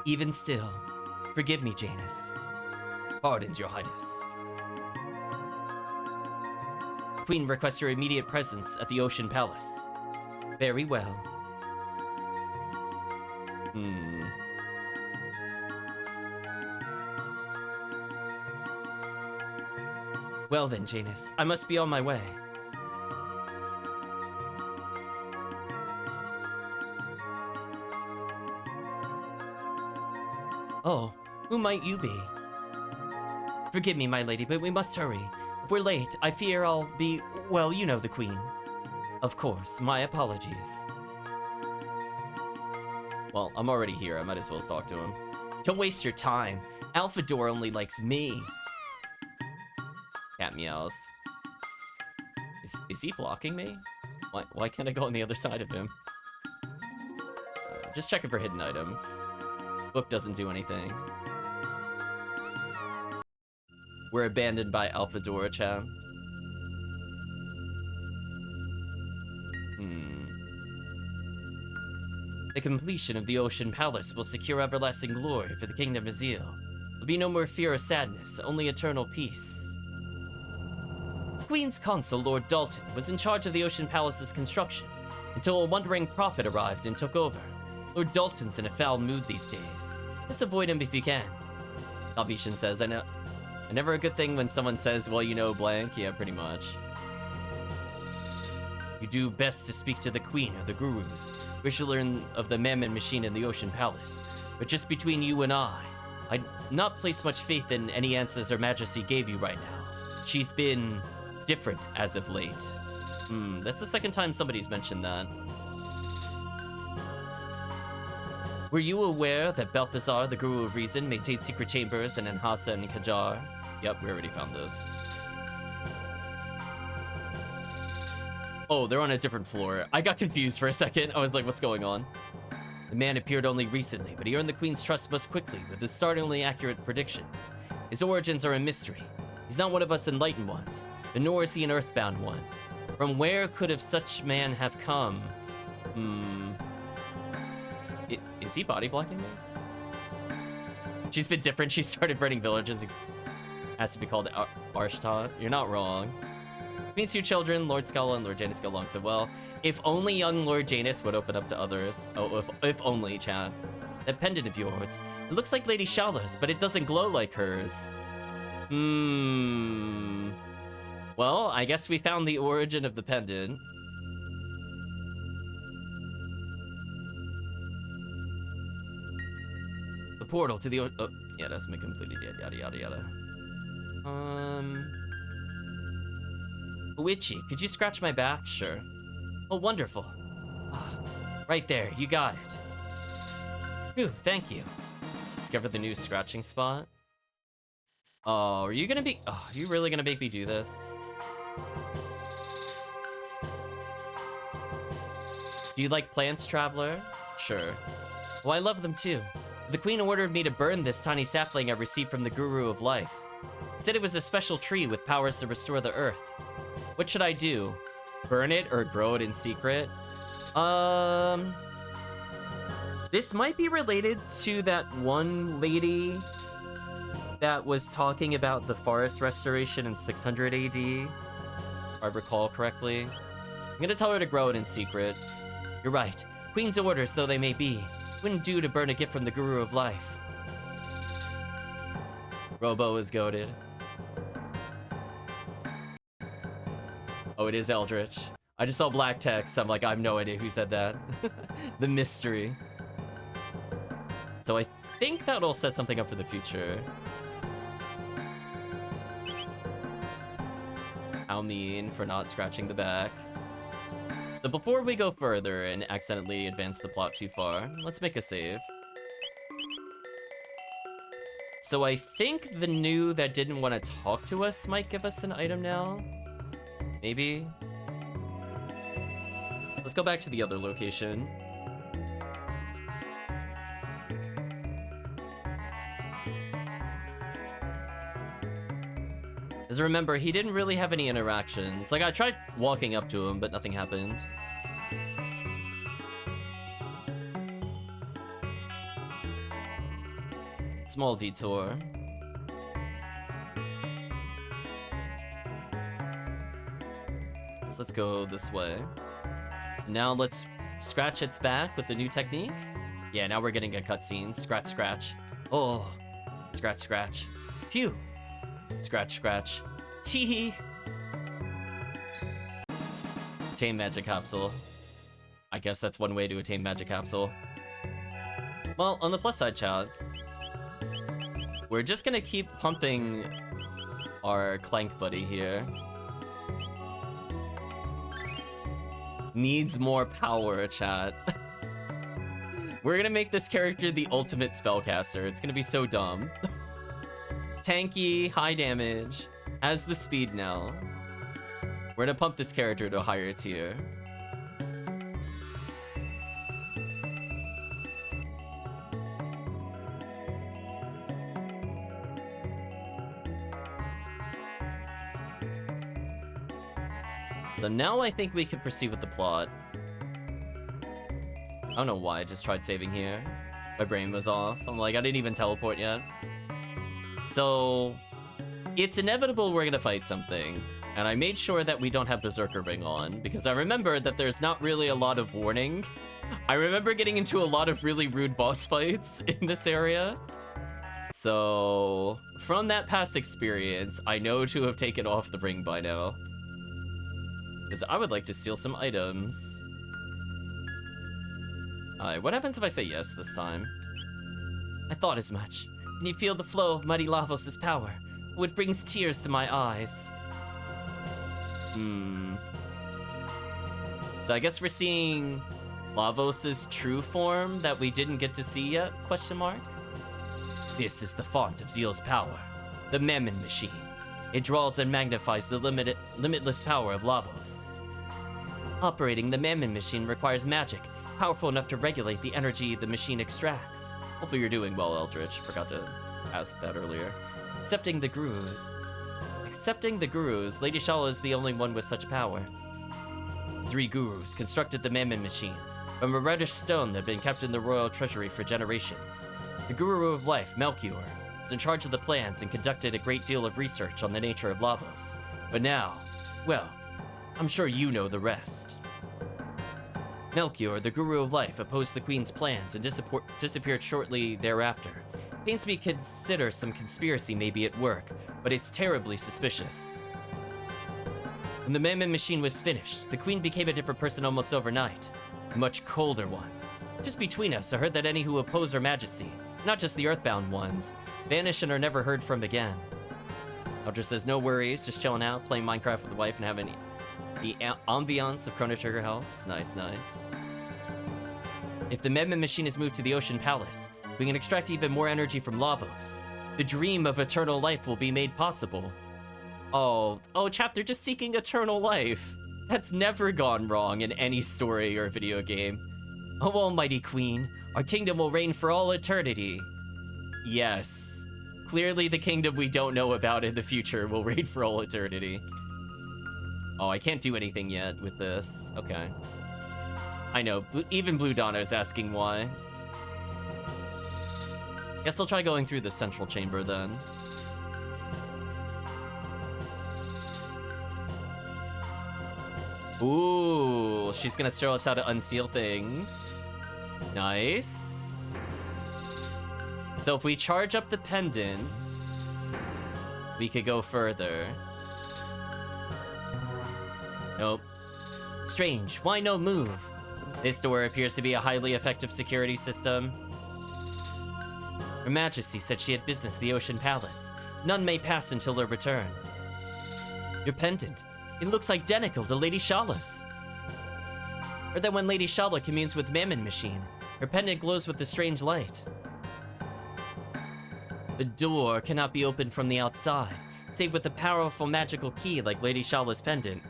S1: Even still, forgive me, Janus. Pardons, your highness. Queen requests your immediate presence at the Ocean Palace. Very well. Well then, Janus, I must be on my way. Oh, who might you be? Forgive me, my lady, but we must hurry. If we're late, I fear I'll be... well, you know the Queen. Of course, my apologies. Well, I'm already here. I might as well talk to him. Don't waste your time. Alphador only likes me. Cat meows. Is he blocking me? Why can't I go on the other side of him? Just checking for hidden items. Book doesn't do anything. We're abandoned by Alphadora, chat. The completion of the Ocean Palace will secure everlasting glory for the Kingdom of Zeal. There'll be no more fear or sadness, only eternal peace. Queen's consul, Lord Dalton, was in charge of the Ocean Palace's construction until a wandering prophet arrived and took over. Lord Dalton's in a foul mood these days. Just avoid him if you can. Salvation says, I know. Never a good thing when someone says, well, you know, blank. Yeah, pretty much. You do best to speak to the Queen or the Gurus. Wish to learn of the Mammon machine in the Ocean Palace. But just between you and I'd not place much faith in any answers Her Majesty gave you right now. She's been different as of late. That's the second time somebody's mentioned that. Were you aware that Balthazar, the Guru of Reason, maintained secret chambers in Anhasa and Kajar? Yep, we already found those. Oh, they're on a different floor. I got confused for a second. I was like, what's going on? The man appeared only recently, but he earned the Queen's trust most quickly with his startlingly accurate predictions. His origins are a mystery. He's not one of us enlightened ones, but nor is he an earthbound one. From where could have such man have come? Is he body blocking me? She's been different. She started burning villages. It has to be called Arshta. You're not wrong. Means two children, Lord Scala and Lord Janus, go along so well. If only young Lord Janus would open up to others. Oh, if only, chat. That pendant of yours. It looks like Lady Shala's, but it doesn't glow like hers. Well, I guess we found the origin of the pendant. The portal to the... Oh, yeah, that's been completed yet. Yada, yada, yada. Witchy, could you scratch my back? Sure. Oh, wonderful. Right there, you got it. Phew, thank you. Discover the new scratching spot. Oh, are you gonna be... Oh, are you really gonna make me do this? Do you like plants, Traveler? Sure. Well, I love them too. The Queen ordered me to burn this tiny sapling I received from the Guru of Life. He said it was a special tree with powers to restore the earth. What should I do? Burn it or grow it in secret? This might be related to that one lady that was talking about the forest restoration in 600 AD, if I recall correctly. I'm gonna tell her to grow it in secret. You're right. Queen's orders, though they may be, wouldn't do to burn a gift from the Guru of Life. Robo is goated. Oh, it is Eldritch. I just saw black text. I'm like, I have no idea who said that. The mystery. So I think that'll set something up for the future. How mean for not scratching the back. But before we go further and accidentally advance the plot too far, let's make a save. So I think the new that didn't want to talk to us might give us an item now. Maybe. Let's go back to the other location. As I remember, he didn't really have any interactions. Like, I tried walking up to him, but nothing happened. Small detour. So let's go this way. Now let's scratch its back with the new technique. Yeah, now we're getting a cutscene. Scratch, scratch. Oh, scratch, scratch. Phew. Scratch, scratch. Tee. Attain magic capsule. I guess that's one way to attain magic capsule. Well, on the plus side, chat, we're just gonna keep pumping our Clank buddy here. Needs more power, chat. We're gonna make this character the ultimate spellcaster. It's gonna be so dumb. Tanky, high damage, has the speed now. We're gonna pump this character to a higher tier. So now I think we can proceed with the plot. I don't know why I just tried saving here. My brain was off. I'm like, I didn't even teleport yet. So, it's inevitable we're gonna fight something. And I made sure that we don't have Berserker Ring on, because I remember that there's not really a lot of warning. I remember getting into a lot of really rude boss fights in this area. So, from that past experience, I know to have taken off the ring by now. Because I would like to steal some items. Alright, what happens if I say yes this time? I thought as much. When you feel the flow of Mighty Lavos' power, it brings tears to my eyes. So I guess we're seeing Lavos' true form that we didn't get to see yet, question mark? This is the font of Zeal's power, the Mammon Machine. It draws and magnifies the limitless power of Lavos. Operating the Mammon Machine requires magic, powerful enough to regulate the energy the machine extracts. Hopefully you're doing well, Eldritch. Forgot to ask that earlier. Accepting the Gurus, Lady Shala is the only one with such power. 3 Gurus constructed the Mammon Machine from a reddish stone that had been kept in the royal treasury for generations. The Guru of Life, Melchior, was in charge of the plans and conducted a great deal of research on the nature of Lavos. But now, well, I'm sure you know the rest. Melchior, the Guru of Life, opposed the Queen's plans and disappeared shortly thereafter. Pains me to consider some conspiracy may be at work, but it's terribly suspicious. When the Mammon Machine was finished, the Queen became a different person almost overnight. A much colder one. Just between us, I heard that any who oppose Her Majesty, not just the Earthbound ones, vanish and are never heard from again. Eldra says, no worries, just chilling out, playing Minecraft with the wife and having the ambiance of Chrono Trigger helps. Nice, nice. If the Mammon Machine is moved to the Ocean Palace, we can extract even more energy from Lavos. The dream of eternal life will be made possible. Oh, chap, they're just seeking eternal life. That's never gone wrong in any story or video game. Oh, almighty Queen, our kingdom will reign for all eternity. Yes. Clearly the kingdom we don't know about in the future will reign for all eternity. Oh, I can't do anything yet with this. Okay. I know. Even Blue Donna is asking why. Guess I'll try going through the central chamber then. Ooh, she's gonna show us how to unseal things. Nice. So if we charge up the pendant, we could go further. Nope. Strange, why no move? This door appears to be a highly effective security system. Her Majesty said she had business at the Ocean Palace. None may pass until her return. Your pendant. It looks identical to Lady Shala's. Or that when Lady Shala communes with Mammon Machine, her pendant glows with a strange light. The door cannot be opened from the outside, save with a powerful magical key like Lady Shala's pendant.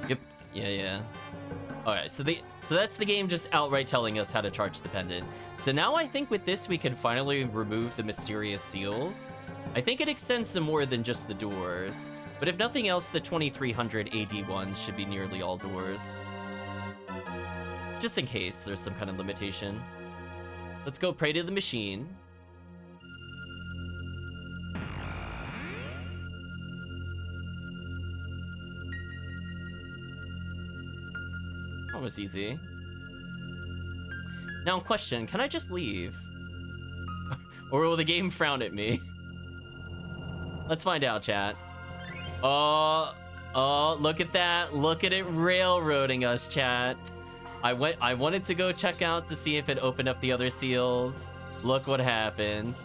S1: Yep. Yeah. Alright, so that's the game just outright telling us how to charge the pendant. So now I think with this we can finally remove the mysterious seals. I think it extends to more than just the doors. But if nothing else, the 2300 AD ones should be nearly all doors. Just in case there's some kind of limitation. Let's go pray to the machine. That was easy. Now, question, can I just leave? Or will the game frown at me? Let's find out, chat. Oh, look at that. Look at it railroading us, chat. I wanted to go check out to see if it opened up the other seals. Look what happened.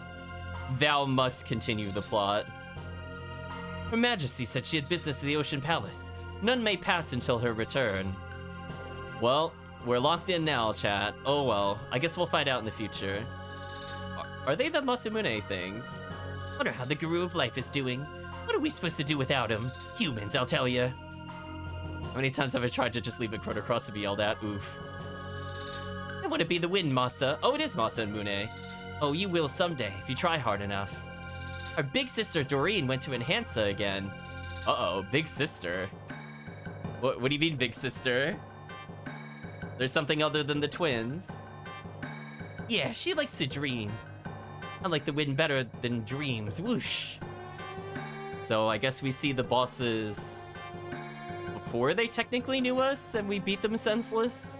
S1: Thou must continue the plot. Her Majesty said she had business at the Ocean Palace. None may pass until her return. Well, we're locked in now, chat. Oh well, I guess we'll find out in the future. Are they the Masamune things? Wonder how the Guru of Life is doing. What are we supposed to do without him? Humans, I'll tell you. How many times have I tried to just leave a Chrono Cross to be yelled at? Oof. I want to be the wind, Masa. Oh, it is Masa and Mune. Oh, you will someday, if you try hard enough. Our big sister Doreen went to Enhansa again. Uh-oh, big sister. What do you mean, big sister? There's something other than the twins. Yeah, she likes to dream. I like the wind better than dreams. Whoosh. So I guess we see the bosses before they technically knew us and we beat them senseless.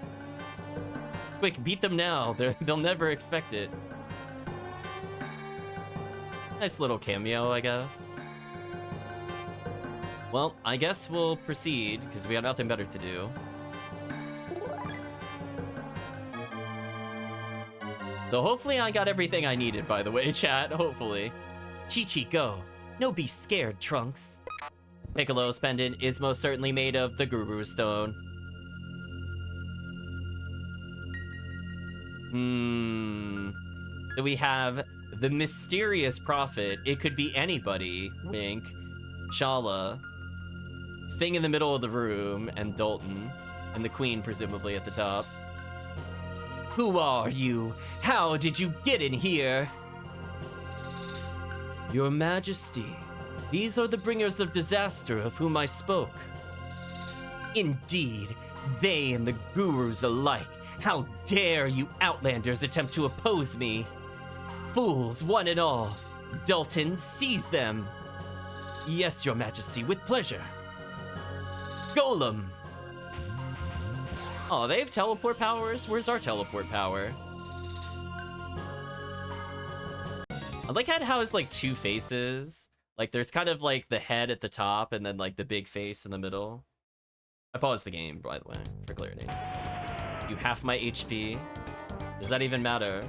S1: Quick, beat them now. They'll never expect it. Nice little cameo, I guess. Well, I guess we'll proceed because we have nothing better to do. So hopefully I got everything I needed, by the way, chat. Hopefully. Chi-Chi, go. No be scared, Trunks. Piccolo's pendant is most certainly made of the Guru Stone. So we have the mysterious prophet. It could be anybody. Wink. Shala. Thing in the middle of the room. And Dalton. And the queen, presumably, at the top. Who are you? How did you get in here? Your Majesty, these are the bringers of disaster of whom I spoke. Indeed, they and the gurus alike. How dare you outlanders attempt to oppose me? Fools, one and all. Dalton, seize them. Yes, Your Majesty, with pleasure. Golem. Oh, they have teleport powers? Where's our teleport power? I like how it's like two faces. Like there's kind of like the head at the top and then like the big face in the middle. I paused the game, by the way, for clarity. You half my HP. Does that even matter?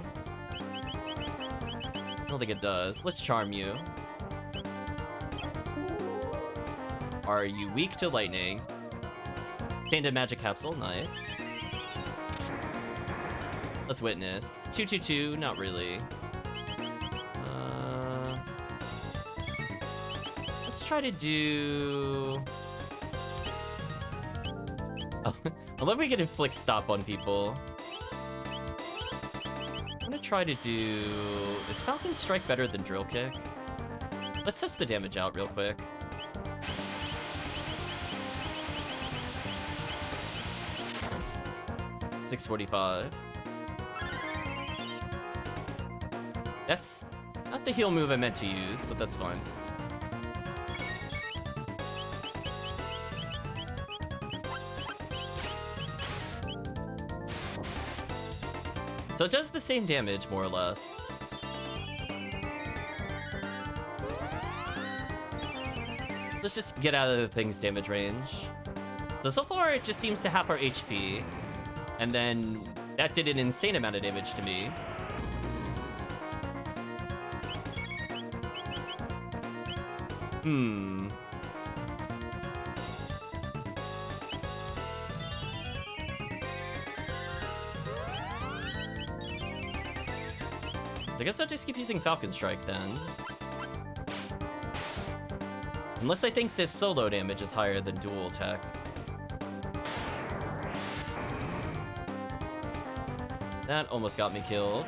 S1: I don't think it does. Let's charm you. Are you weak to lightning? Obtained a magic capsule, nice. Let's witness. 222, not really. Let's try to do I love we can inflict stop on people. I'm gonna try to do... Is Falcon Strike better than Drill Kick? Let's test the damage out real quick. $645. That's not the heal move I meant to use, but that's fine. So it does the same damage, more or less. Let's just get out of the thing's damage range. So far, it just seems to half our HP. And then that did an insane amount of damage to me. I guess I'll just keep using Falcon Strike then. Unless I think this solo damage is higher than dual attack. That almost got me killed.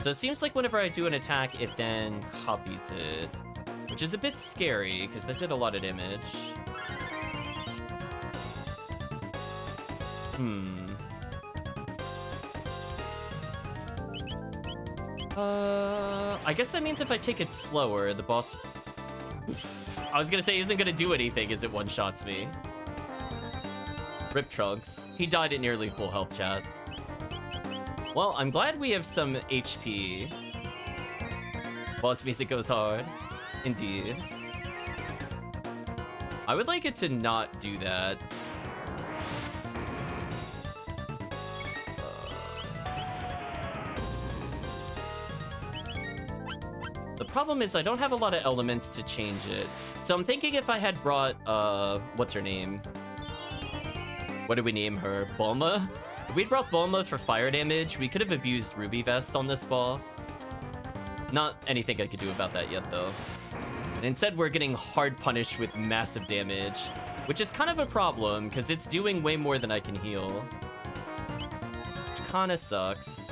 S1: So it seems like whenever I do an attack, it then copies it. Which is a bit scary, because that did a lot of damage. I guess that means if I take it slower, the boss... I was gonna say, isn't gonna do anything as it one-shots me. Rip Trunks. He died at nearly full health, chat. Well, I'm glad we have some HP. Boss music goes hard. Indeed. I would like it to not do that. The problem is I don't have a lot of elements to change it. So I'm thinking if I had brought, what's her name? What did we name her? Bulma? If we'd brought Bulma for fire damage, we could have abused Ruby Vest on this boss. Not anything I could do about that yet, though. And instead, we're getting hard punished with massive damage, which is kind of a problem, because it's doing way more than I can heal. Which kinda sucks.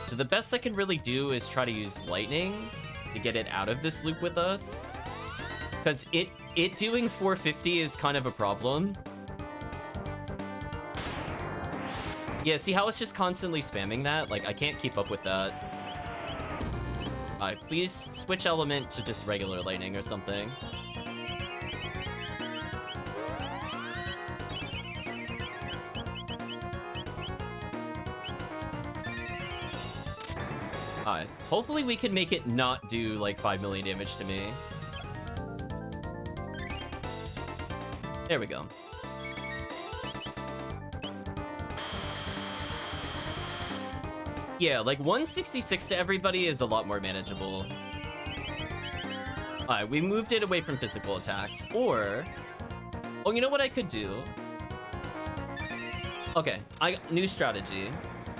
S1: So the best I can really do is try to use lightning to get it out of this loop with us. Because it doing 450 is kind of a problem. Yeah, see how it's just constantly spamming that? Like, I can't keep up with that. Alright, please switch element to just regular lightning or something. Alright, hopefully we can make it not do, like, 5 million damage to me. There we go. Yeah, like 166 to everybody is a lot more manageable. Alright, we moved it away from physical attacks. Or... Oh, you know what I could do? Okay, new strategy.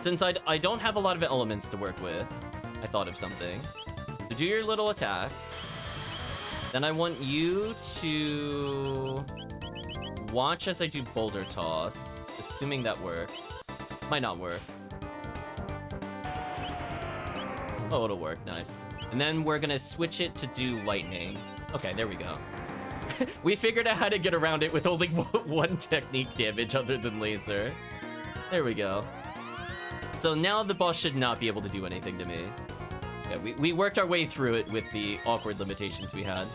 S1: Since I don't have a lot of elements to work with, I thought of something. To do your little attack, then I want you to watch as I do Boulder Toss, assuming that works. Might not work. Oh, it'll work. Nice. And then we're gonna switch it to do lightning. Okay, there we go. We figured out how to get around it with only one technique damage other than laser. There we go. So now the boss should not be able to do anything to me. Yeah, we worked our way through it with the awkward limitations we had.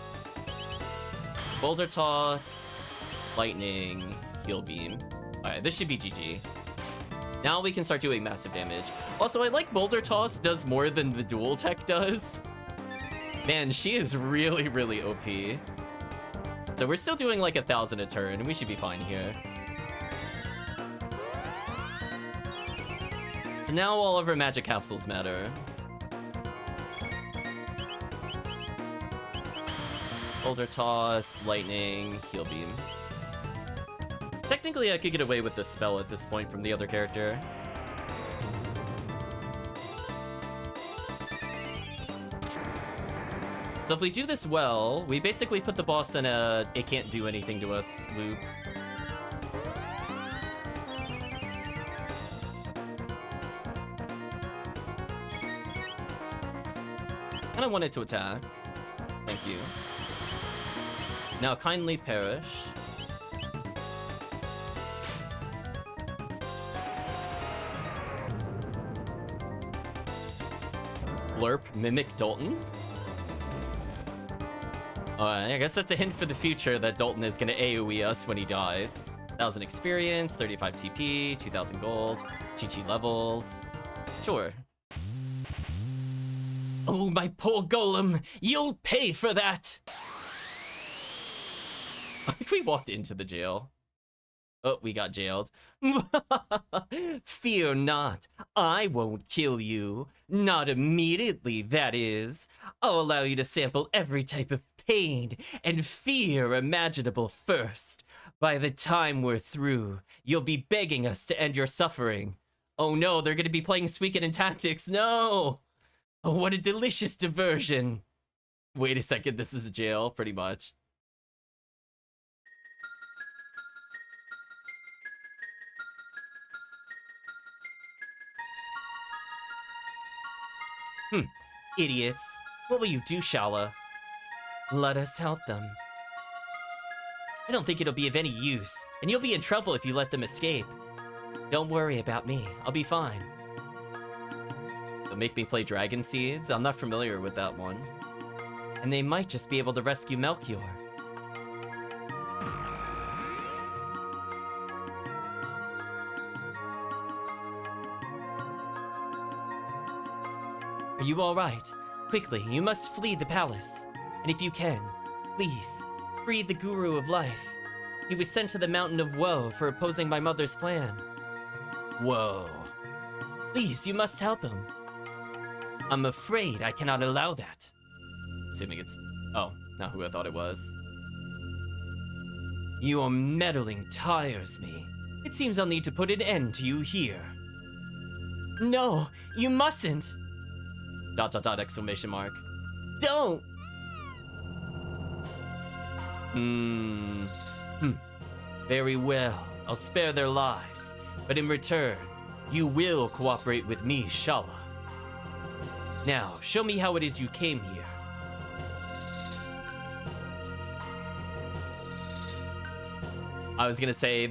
S1: Boulder Toss, lightning, heal beam. Alright, this should be GG. Now we can start doing massive damage. Also, I like Boulder Toss does more than the dual tech does. Man, she is really, really OP. So we're still doing like 1,000 a turn, and we should be fine here. So now all of our magic capsules matter. Boulder Toss, lightning, heal beam. Technically, I could get away with this spell at this point from the other character. So if we do this well, we basically put the boss in a it can't do anything to us loop. And I wanted to attack. Thank you. Now kindly perish. Blurp mimic Dalton. Alright, I guess that's a hint for the future that Dalton is gonna AoE us when he dies. 1,000 experience, 35 TP, 2,000 gold, Chi leveled. Sure. Oh, my poor golem! You'll pay for that! I think we walked into the jail. Oh, we got jailed. Fear not, I won't kill you. Not immediately, that is. I'll allow you to sample every type of pain and fear imaginable first. By the time we're through, you'll be begging us to end your suffering. Oh no, they're gonna be playing Suikoden Tactics, no! Oh, what a delicious diversion. Wait a second, this is a jail, pretty much. Idiots. What will you do, Shala? Let us help them. I don't think it'll be of any use, and you'll be in trouble if you let them escape. Don't worry about me. I'll be fine. They'll make me play Dragon Seeds? I'm not familiar with that one. And they might just be able to rescue Melchior. Are you alright? Quickly, you must flee the palace. And if you can, please, free the Guru of Life. He was sent to the Mountain of Woe for opposing my mother's plan. Whoa. Please, you must help him. I'm afraid I cannot allow that. Assuming it's... oh, not who I thought it was. Your meddling tires me. It seems I'll need to put an end to you here. No, you mustn't! ... exclamation mark. Don't! Very well. I'll spare their lives. But in return, you will cooperate with me, Shala. Now, show me how it is you came here. I was gonna say,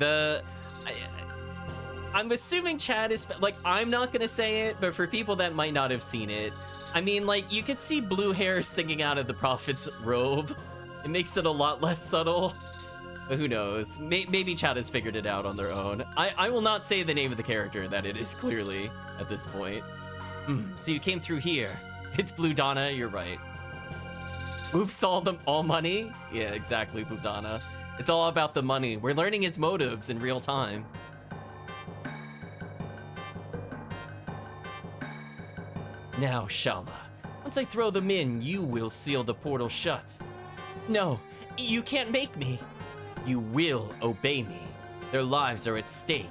S1: I'm assuming Chad is... like, I'm not gonna say it, but for people that might not have seen it, I mean, like, you could see blue hair sticking out of the prophet's robe. It makes it a lot less subtle. But who knows? Maybe Chad has figured it out on their own. I will not say the name of the character that it is clearly at this point. So you came through here. It's Blue Donna, you're right. Oops, all money? Yeah, exactly, Blue Donna. It's all about the money. We're learning his motives in real time. Now, Shala, once I throw them in, you will seal the portal shut. No, you can't make me. You will obey me. Their lives are at stake.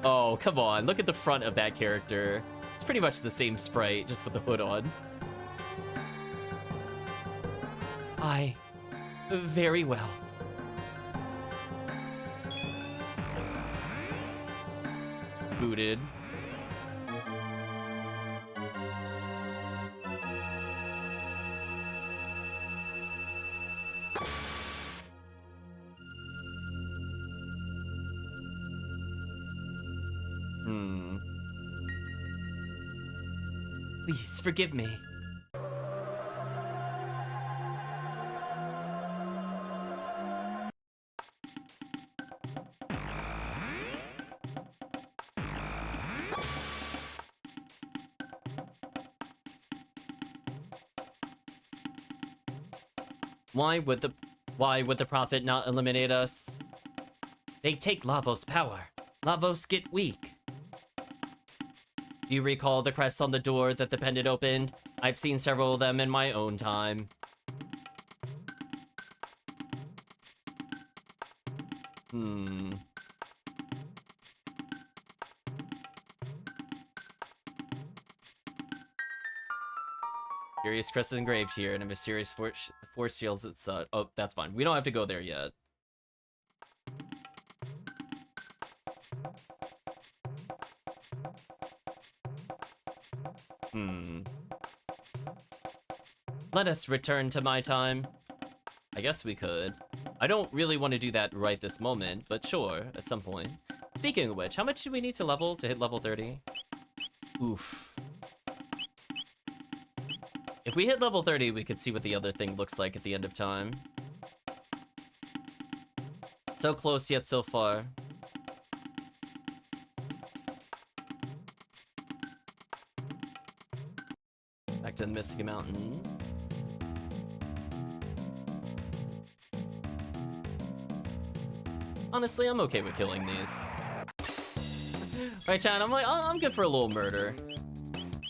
S1: Oh, come on, look at the front of that character. It's pretty much the same sprite, just with the hood on. Very well. Booted. Please, forgive me. Why would the prophet not eliminate us? They take Lavos' power. Lavos get weak. Do you recall the crest on the door that the pendant opened? I've seen several of them in my own time. Mysterious crest is engraved here, and a mysterious force shields its... oh, that's fine. We don't have to go there yet. Let us return to my time. I guess we could. I don't really want to do that right this moment, but sure, at some point. Speaking of which, how much do we need to level to hit level 30? Oof. If we hit level 30, we could see what the other thing looks like at the end of time. So close yet so far. Back to the Mystic Mountains. Honestly, I'm okay with killing these. Right, chat? I'm good for a little murder.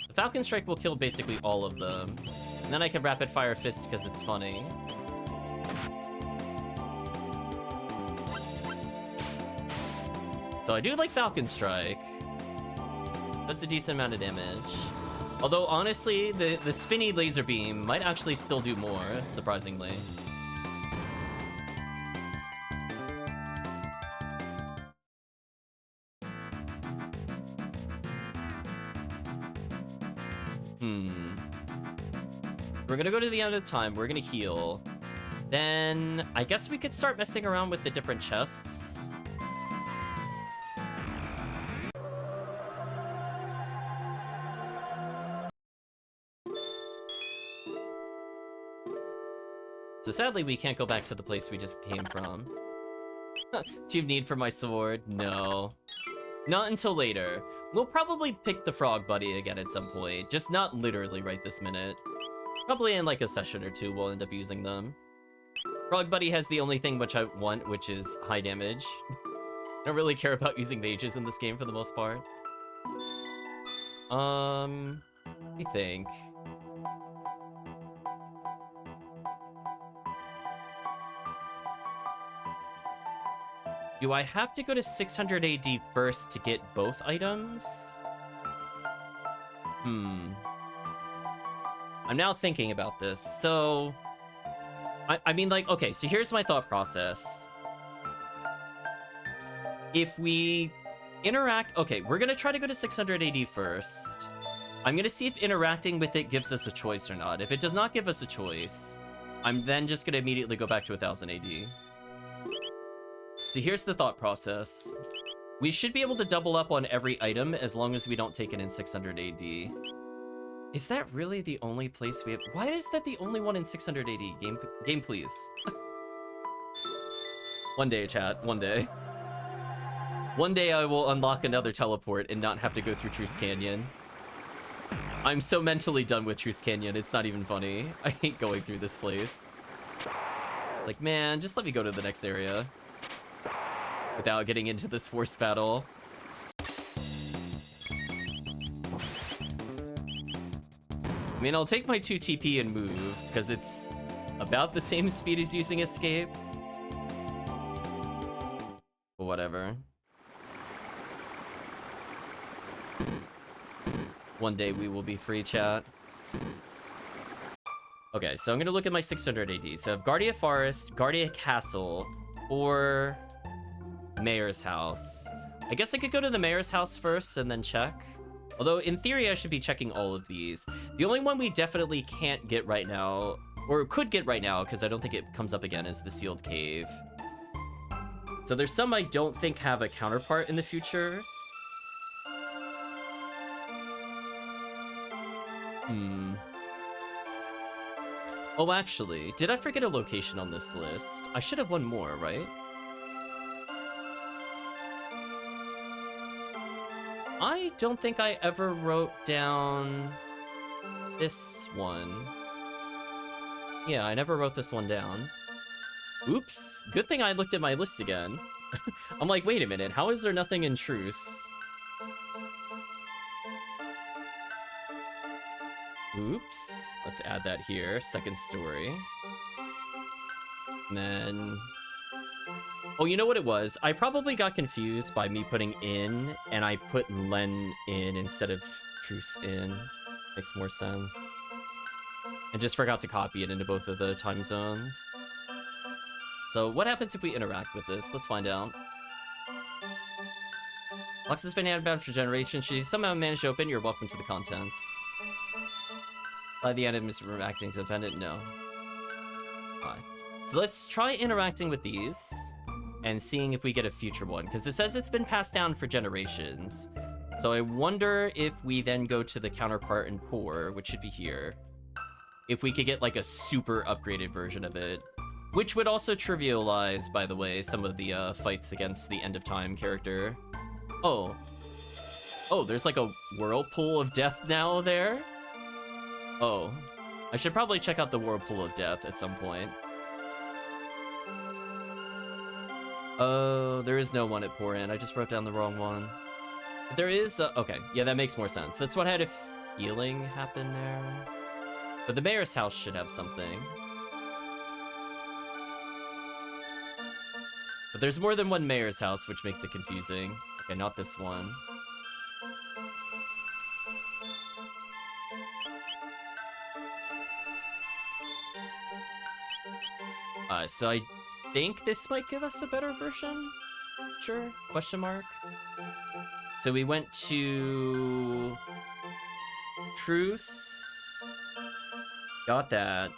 S1: The Falcon Strike will kill basically all of them. And then I can Rapid Fire Fist because it's funny. So I do like Falcon Strike. That's a decent amount of damage. Although, honestly, the spinny laser beam might actually still do more, surprisingly. We're gonna go to the end of time. We're gonna heal. Then, I guess we could start messing around with the different chests. So sadly, we can't go back to the place we just came from. Do you have need for my sword? No. Not until later. We'll probably pick the frog buddy again at some point, just not literally right this minute. Probably in like a session or two, we'll end up using them. Frog buddy has the only thing which I want, which is high damage. I don't really care about using mages in this game for the most part. Let me think. Do I have to go to 600 AD first to get both items? I'm now thinking about this. So, I mean, like, okay, so here's my thought process. If we interact... Okay, we're going to try to go to 600 AD first. I'm going to see if interacting with it gives us a choice or not. If it does not give us a choice, I'm then just going to immediately go back to 1000 AD. So here's the thought process. We should be able to double up on every item as long as we don't take it in 600 AD. Is that really the only place we have? Why is that the only one in 600 AD? Game, please. One day, chat. One day. One day I will unlock another teleport and not have to go through Truce Canyon. I'm so mentally done with Truce Canyon, it's not even funny. I hate going through this place. It's like, man, just let me go to the next area. Without getting into this forced battle. I mean, I'll take my 2 TP and move, because it's about the same speed as using escape. But whatever. One day we will be free, chat. Okay, so I'm gonna look at my 600 AD. So I have Guardia Forest, Guardia Castle, or Mayor's House. I guess I could go to the Mayor's House first and then check. Although, in theory, I should be checking all of these. The only one we definitely can't get right now, or could get right now, because I don't think it comes up again, is the Sealed Cave. So there's some I don't think have a counterpart in the future. Oh, actually, did I forget a location on this list? I should have one more, right? I don't think I ever wrote down this one. Yeah, I never wrote this one down. Oops. Good thing I looked at my list again. I'm like, wait a minute, how is there nothing in Truce? Oops. Let's add that here. Second story. And then... Oh, you know what it was? I probably got confused by me putting in, and I put Len in instead of Truce in. Makes more sense. And just forgot to copy it into both of the time zones. So what happens if we interact with this? Let's find out. Lux has been handbound for generations. She somehow managed to open. You're welcome to the contents. The item is reacting to the pendant? No. Alright. So let's try interacting with these and seeing if we get a future one, because it says it's been passed down for generations. So I wonder if we then go to the counterpart in poor, which should be here, if we could get like a super upgraded version of it, which would also trivialize, by the way, some of the fights against the end of time character. Oh, there's like a whirlpool of death now there? Oh, I should probably check out the whirlpool of death at some point. Oh, there is no one at poor end. I just wrote down the wrong one. But there is, okay, yeah, that makes more sense. That's what had a feeling happen there. But the mayor's house should have something. But there's more than one mayor's house, which makes it confusing. Okay, not this one. So I think this might give us a better version? Sure, question mark. So we went to Truce. Got that.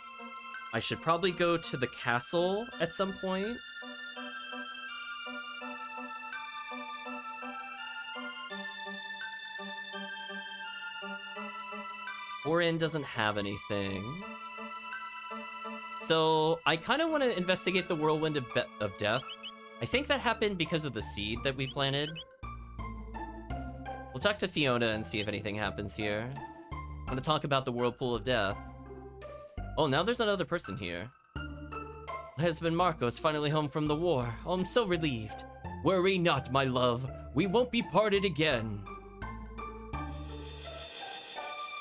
S1: I should probably go to the castle at some point. Orin doesn't have anything. So I kind of want to investigate the Whirlwind of Death. I think that happened because of the seed that we planted. We'll talk to Fiona and see if anything happens here. I want to talk about the Whirlpool of Death. Oh, now there's another person here. My husband Marco is finally home from the war. Oh, I'm so relieved. Worry not, my love. We won't be parted again.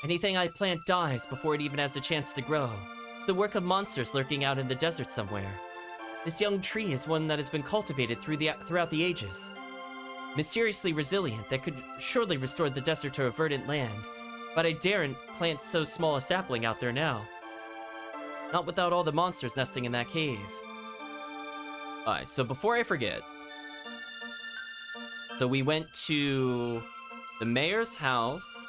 S1: Anything I plant dies before it even has a chance to grow. It's the work of monsters lurking out in the desert somewhere. This young tree is one that has been cultivated throughout the ages. Mysteriously resilient that could surely restore the desert to a verdant land. But I daren't plant so small a sapling out there now. Not without all the monsters nesting in that cave. Alright, so before I forget. So we went to the mayor's house.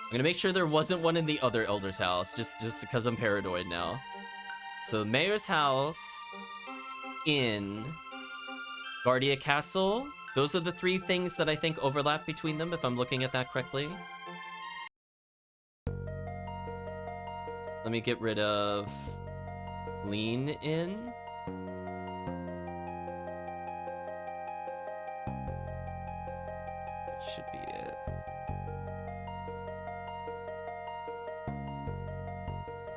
S1: I'm gonna make sure there wasn't one in the other elder's house, just because I'm paranoid now. So the mayor's house, inn, Guardia Castle. Those are the three things that I think overlap between them, if I'm looking at that correctly. Let me get rid of Lean In. That should be it.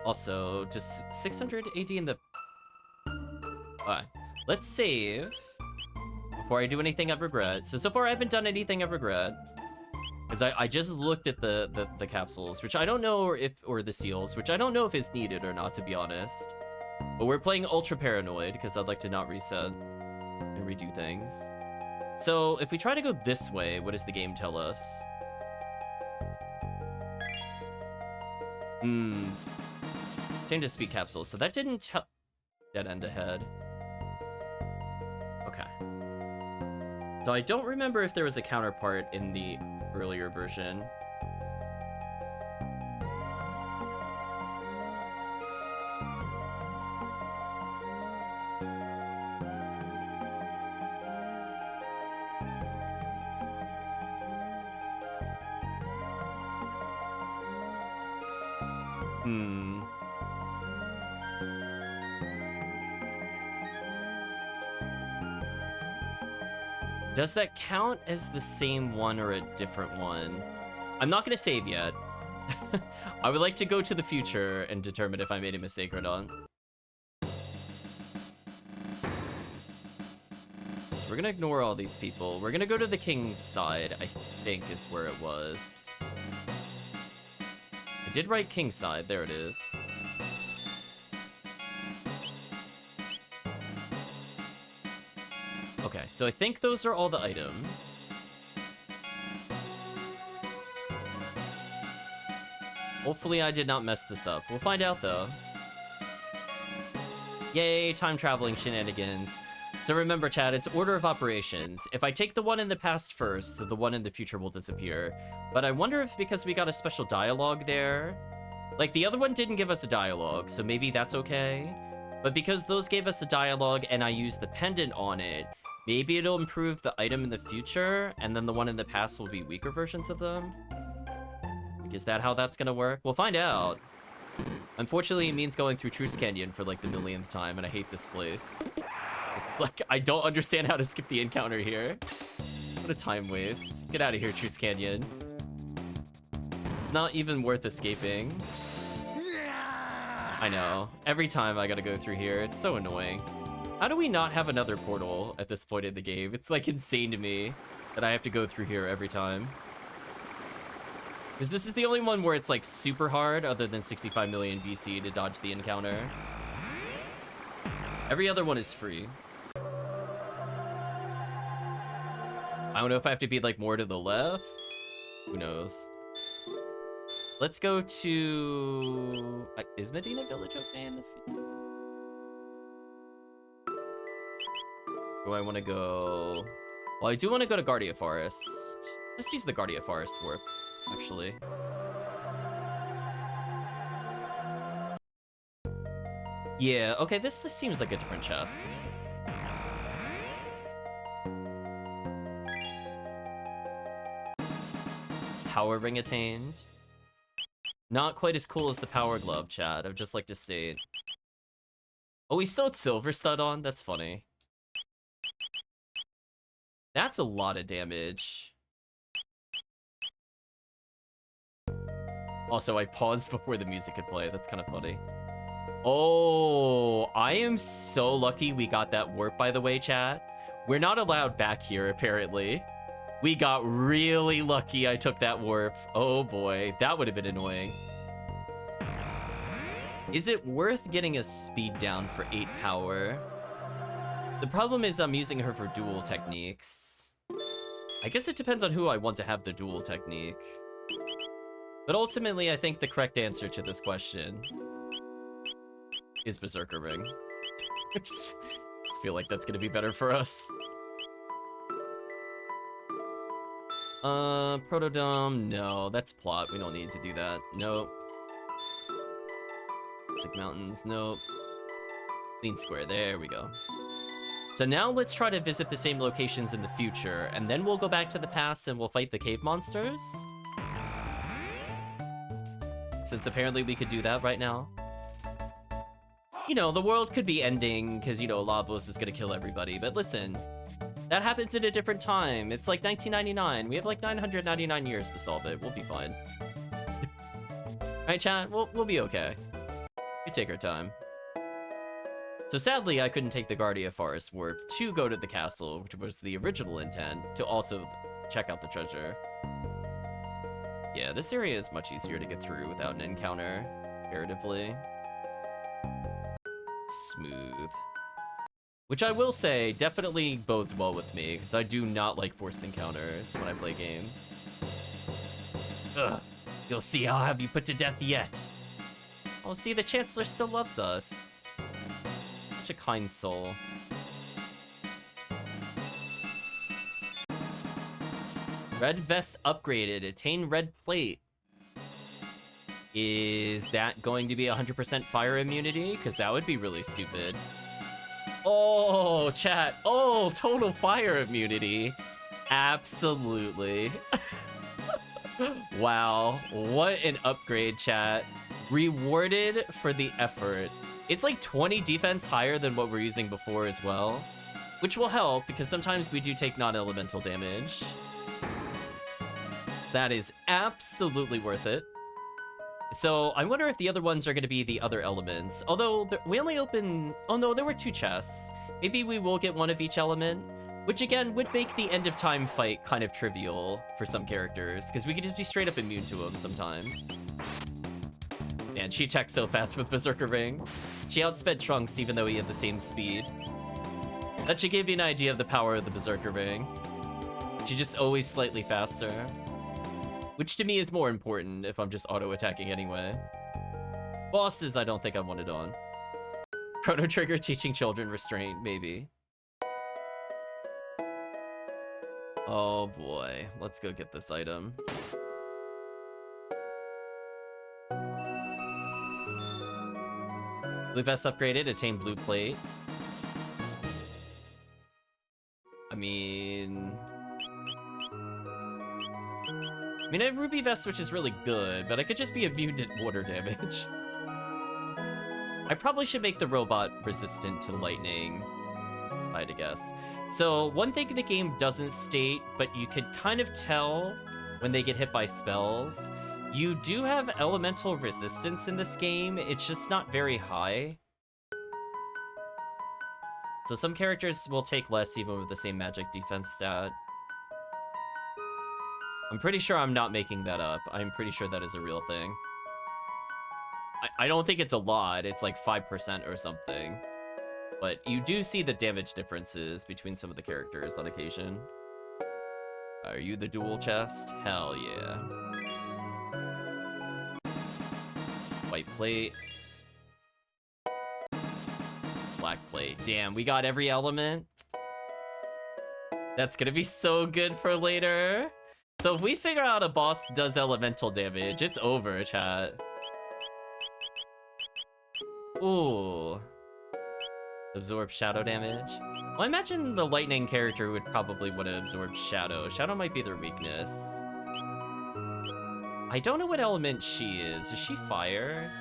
S1: Also, just 600 AD in the... Alright, let's save before I do anything I regret. So far I haven't done anything I regret. Because I just looked at the capsules, which I don't know or the seals, which I don't know if it's needed or not, to be honest. But we're playing Ultra Paranoid, because I'd like to not reset and redo things. So, if we try to go this way, what does the game tell us? Change to speed capsule. So that didn't tell... Dead end ahead. Okay. So I don't remember if there was a counterpart in the earlier version. Does that count as the same one or a different one? I'm not gonna save yet. I would like to go to the future and determine if I made a mistake or not. So we're gonna ignore all these people. We're gonna go to the king's side, I think is where it was. I did write king's side, there it is. Okay, so I think those are all the items. Hopefully I did not mess this up. We'll find out, though. Yay, time traveling shenanigans. So remember, chat, it's order of operations. If I take the one in the past first, the one in the future will disappear. But I wonder if because we got a special dialogue there... Like, the other one didn't give us a dialogue, so maybe that's okay. But because those gave us a dialogue and I used the pendant on it, maybe it'll improve the item in the future, and then the one in the past will be weaker versions of them? Like, is that how that's gonna work? We'll find out. Unfortunately, it means going through Truce Canyon for, like, the millionth time, and I hate this place. It's like, I don't understand how to skip the encounter here. What a time waste. Get out of here, Truce Canyon. It's not even worth escaping. I know. Every time I gotta go through here, it's so annoying. How do we not have another portal at this point in the game? It's, like, insane to me that I have to go through here every time. Because this is the only one where it's, like, super hard, other than 65 million BC, to dodge the encounter. Every other one is free. I don't know if I have to be, like, more to the left. Who knows? Let's go to... is Medina Village okay in the future? Do I want to go... Well, I do want to go to Guardia Forest. Let's use the Guardia Forest warp, actually. Yeah, okay, this seems like a different chest. Power ring attained. Not quite as cool as the power glove, chat. I'd just like to state. Oh, we still had silver stud on? That's funny. That's a lot of damage. Also, I paused before the music could play. That's kind of funny. Oh, I am so lucky we got that warp, by the way, chat. We're not allowed back here, apparently. We got really lucky I took that warp. Oh boy, that would have been annoying. Is it worth getting a speed down for 8 power? The problem is I'm using her for dual techniques. I guess it depends on who I want to have the dual technique. But ultimately, I think the correct answer to this question is Berserker Ring. I just feel like that's gonna be better for us. Protodome, no, that's plot. We don't need to do that. Nope. Sick Mountains, nope. Clean Square, there we go. So now let's try to visit the same locations in the future, and then we'll go back to the past and we'll fight the cave monsters. Since apparently we could do that right now. You know, the world could be ending, because, you know, Lavos is gonna kill everybody, but listen. That happens at a different time. It's like 1999. We have like 999 years to solve it. We'll be fine. Right, chat? We'll be okay. We take our time. So sadly, I couldn't take the Guardia Forest warp to go to the castle, which was the original intent, to also check out the treasure. Yeah, this area is much easier to get through without an encounter, comparatively. Smooth. Which I will say definitely bodes well with me, because I do not like forced encounters when I play games. Ugh, you'll see I'll have you put to death yet. Oh, see, the Chancellor still loves us. Such a kind soul. Red vest upgraded, attain red plate. Is that going to be 100% fire immunity? Because that would be really stupid. Oh, chat. Oh, total fire immunity. Absolutely. Wow. What an upgrade, chat. Rewarded for the effort. It's like 20 defense higher than what we're using before as well. Which will help, because sometimes we do take non-elemental damage. So that is absolutely worth it. So I wonder if the other ones are going to be the other elements. Although we only open... Oh no, there were 2 chests. Maybe we will get one of each element. Which again would make the end of time fight kind of trivial for some characters. Because we could just be straight up immune to them sometimes. Man, she attacks so fast with Berserker Ring. She outsped Trunks even though he had the same speed. That should give you an idea of the power of the Berserker Ring. She's just always slightly faster. Which to me is more important if I'm just auto-attacking anyway. Bosses, I don't think I want it on. Chrono Trigger teaching children restraint, maybe. Oh boy, let's go get this item. Blue vest upgraded, attain blue plate. I mean, I have ruby vest, which is really good, but I could just be immune to water damage. I probably should make the robot resistant to lightning, if I had to guess. So one thing the game doesn't state, but you could kind of tell when they get hit by spells, you do have elemental resistance in this game. It's just not very high. So some characters will take less even with the same magic defense stat. I'm pretty sure I'm not making that up. I'm pretty sure that is a real thing. I don't think it's a lot. It's like 5% or something. But you do see the damage differences between some of the characters on occasion. Are you the dual chest? Hell yeah. White plate. Black plate. Damn, we got every element. That's gonna be so good for later. So if we figure out a boss does elemental damage, it's over, chat. Ooh. Absorb shadow damage. Well, I imagine the lightning character would probably want to absorb shadow. Shadow might be their weakness. I don't know what element she is. Is she fire?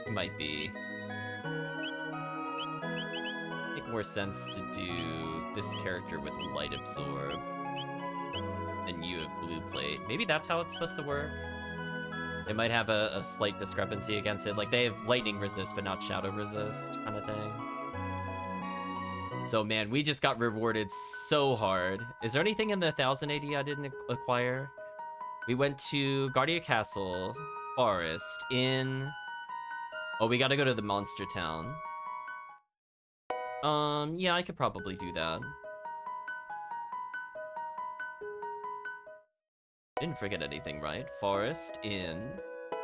S1: It might be. Make more sense to do this character with light absorb. And you have blue plate. Maybe that's how it's supposed to work. It might have a slight discrepancy against it. Like, they have lightning resist, but not shadow resist, kind of thing. So, man, we just got rewarded so hard. Is there anything in the 1000 AD I didn't acquire? We went to Guardia Castle, Forest, Inn. Oh, we gotta go to the Monster Town. Yeah, I could probably do that. Didn't forget anything, right? Forest, Inn,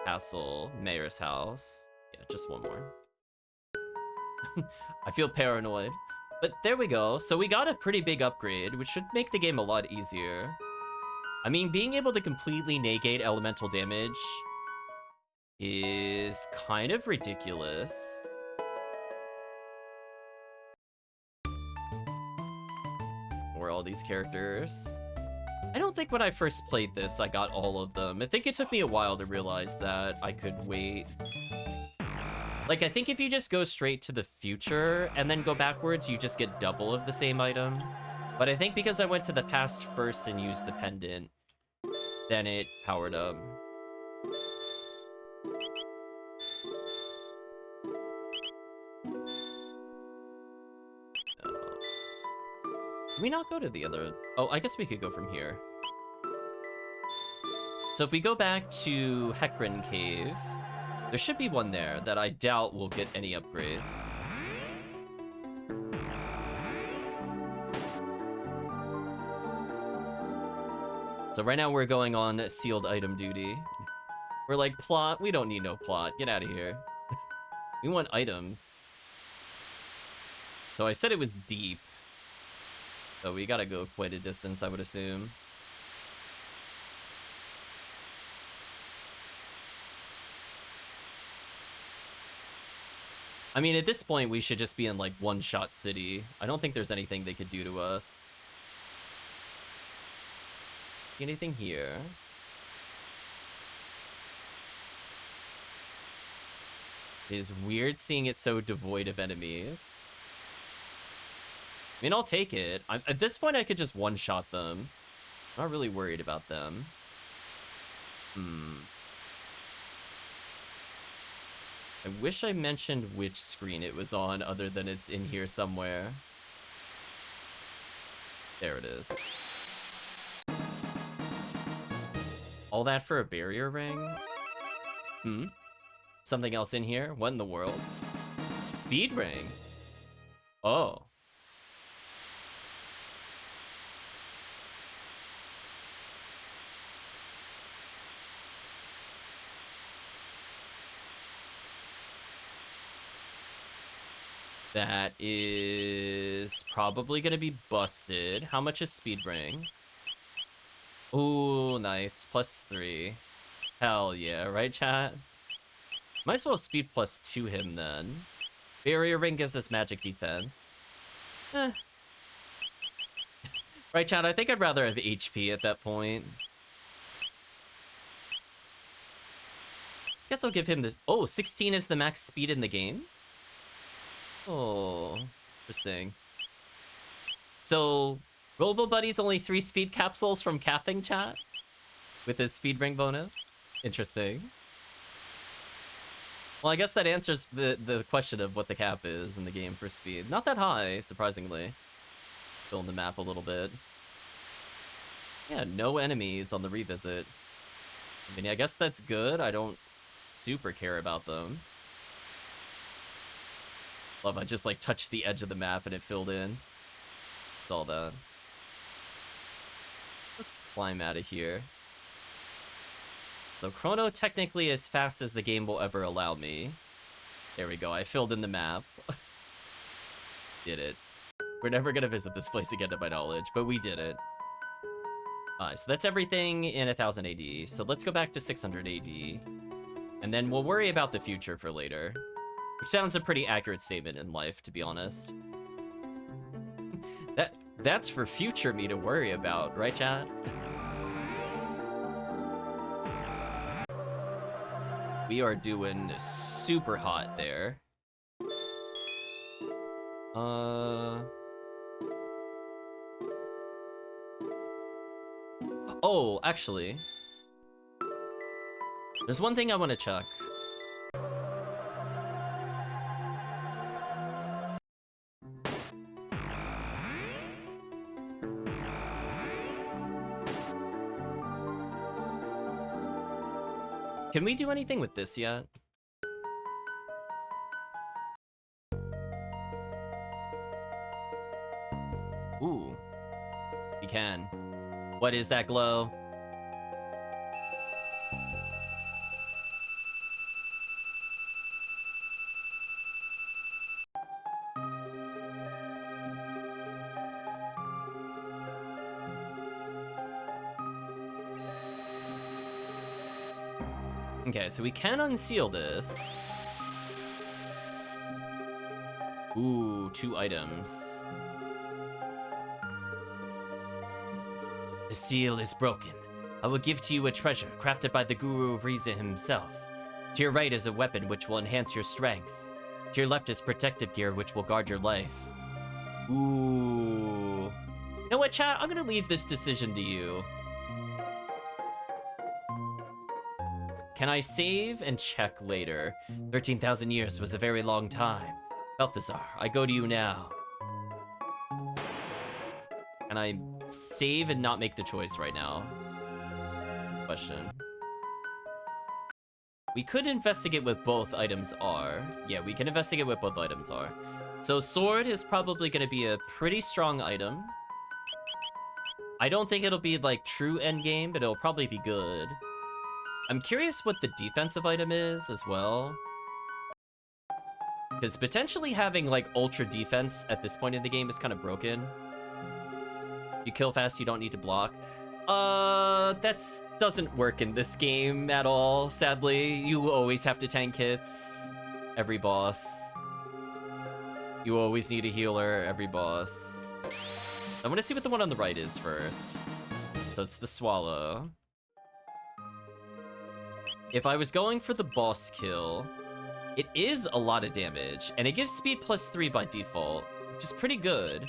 S1: Castle, Mayor's House. Yeah, just one more. I feel paranoid. But there we go. So we got a pretty big upgrade, which should make the game a lot easier. I mean, being able to completely negate elemental damage is kind of ridiculous. Or all these characters. I don't think when I first played this, I got all of them. I think it took me a while to realize that I could wait. Like, I think if you just go straight to the future and then go backwards, you just get double of the same item. But I think because I went to the past first and used the pendant, then it powered up. Can we not go to the other? Oh, I guess we could go from here. So if we go back to Hecarim Cave, there should be one there that I doubt will get any upgrades. So right now we're going on sealed item duty. We're like, plot? We don't need no plot. Get out of here. We want items. So I said it was deep. So we gotta go quite a distance, I would assume. I mean, at this point, we should just be in, like, one-shot city. I don't think there's anything they could do to us. See anything here? It is weird seeing it so devoid of enemies. I mean, I'll take it. At this point, I could just one-shot them. I'm not really worried about them. I wish I mentioned which screen it was on, other than it's in here somewhere. There it is. All that for a barrier ring? Something else in here? What in the world? Speed ring? Oh. That is probably gonna be busted. How much is speed ring? Ooh, nice. +3. Hell yeah, right, chat? Might as well speed +2 him then. Barrier ring gives us magic defense. Eh. Right, chat? I think I'd rather have HP at that point. Guess I'll give him this. Oh, 16 is the max speed in the game? Oh, interesting. So, Robo Buddy's only 3 speed capsules from capping, chat? With his speed ring bonus? Interesting. Well, I guess that answers the question of what the cap is in the game for speed. Not that high, surprisingly. Filling the map a little bit. Yeah, no enemies on the revisit. I mean, I guess that's good. I don't super care about them. Love, I just like touched the edge of the map and it filled in. It's all that. Let's climb out of here. So Chrono technically as fast as the game will ever allow me. There we go, I filled in the map. Did it. We're never gonna visit this place again to my knowledge, but we did it. Alright, so that's everything in 1000 AD. So let's go back to 600 AD. And then we'll worry about the future for later. Which sounds a pretty accurate statement in life, to be honest. That's for future me to worry about, right, chat? We are doing super hot there. Oh, actually. There's one thing I want to check. Can we do anything with this yet? Ooh. We can. What is that glow? Okay, so we can unseal this. Ooh, 2 items. The seal is broken. I will give to you a treasure crafted by the Guru Riza himself. To your right is a weapon which will enhance your strength. To your left is protective gear which will guard your life. Ooh. You know what, chat? I'm gonna leave this decision to you. Can I save and check later? 13,000 years was a very long time. Balthazar, I go to you now. Can I save and not make the choice right now? Question. We could investigate what both items are. Yeah, we can investigate what both items are. So sword is probably going to be a pretty strong item. I don't think it'll be like true endgame, but it'll probably be good. I'm curious what the defensive item is as well. Because potentially having like ultra defense at this point in the game is kind of broken. You kill fast, you don't need to block. That doesn't work in this game at all, sadly. You always have to tank hits. Every boss. You always need a healer, every boss. I want to see what the one on the right is first. So it's the swallow. If I was going for the boss kill, it is a lot of damage, and it gives speed +3 by default, which is pretty good.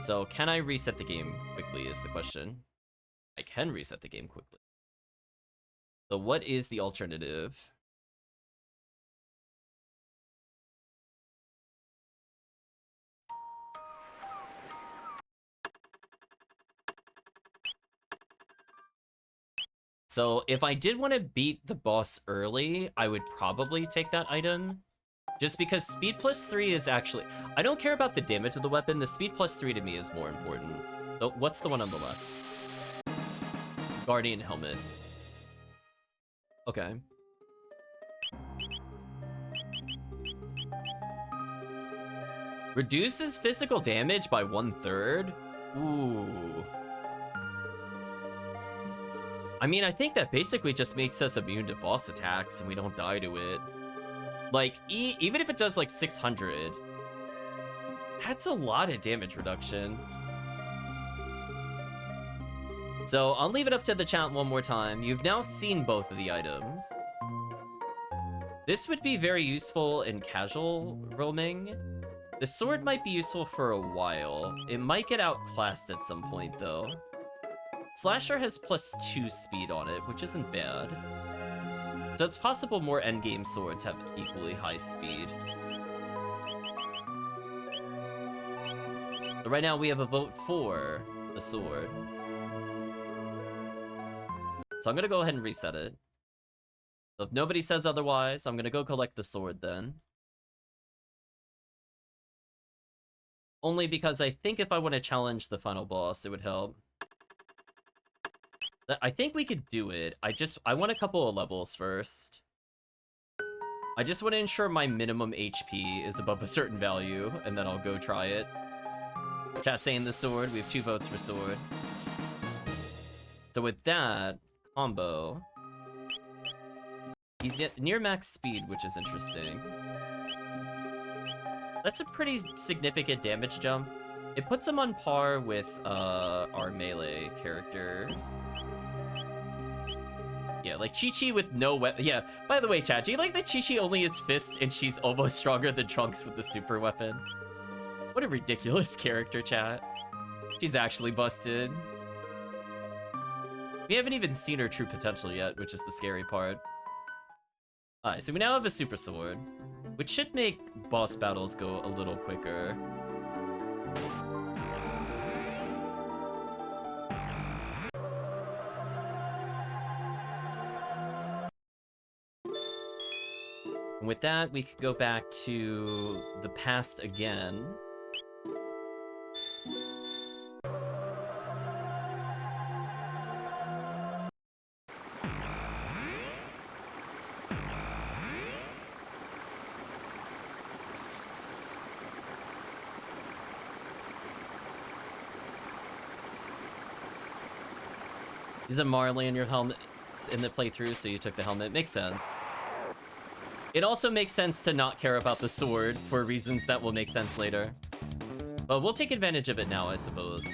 S1: So can I reset the game quickly is the question. I can reset the game quickly. So what is the alternative? So if I did want to beat the boss early, I would probably take that item. Just because speed +3 is actually... I don't care about the damage of the weapon. The speed +3 to me is more important. So what's the one on the left? Guardian helmet. Okay. Reduces physical damage by 1/3? Ooh. I mean, I think that basically just makes us immune to boss attacks and we don't die to it. Like, even if it does like 600, that's a lot of damage reduction. So I'll leave it up to the chat one more time. You've now seen both of the items. This would be very useful in casual roaming. The sword might be useful for a while. It might get outclassed at some point, though. Slasher has +2 speed on it, which isn't bad. So it's possible more endgame swords have equally high speed. But right now we have a vote for the sword. So I'm gonna go ahead and reset it. So if nobody says otherwise, I'm gonna go collect the sword then. Only because I think if I want to challenge the final boss, it would help. I think we could do it. I want a couple of levels first. I just want to ensure my minimum HP is above a certain value, and then I'll go try it. Chat saying the sword. We have 2 votes for sword. So with that combo, he's near max speed, which is interesting. That's a pretty significant damage jump. It puts him on par with our melee characters. Yeah, like Chi-Chi with no weapon. Yeah, by the way, chat, do you like that Chi-Chi only has fists and she's almost stronger than Trunks with the super weapon? What a ridiculous character, chat. She's actually busted. We haven't even seen her true potential yet, which is the scary part. Alright, so we now have a super sword, which should make boss battles go a little quicker. And with that, we could go back to the past again. Is a Marley in your helmet in the playthrough, so you took the helmet? Makes sense. It also makes sense to not care about the sword for reasons that will make sense later. But we'll take advantage of it now, I suppose.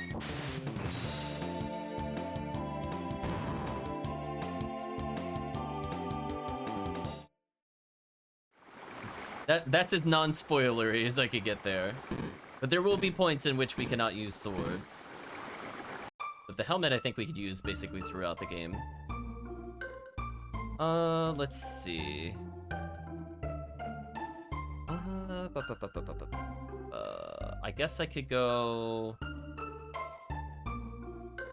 S1: That's as non-spoilery as I could get there. But there will be points in which we cannot use swords. But the helmet I think we could use basically throughout the game. Let's see. I guess I could go...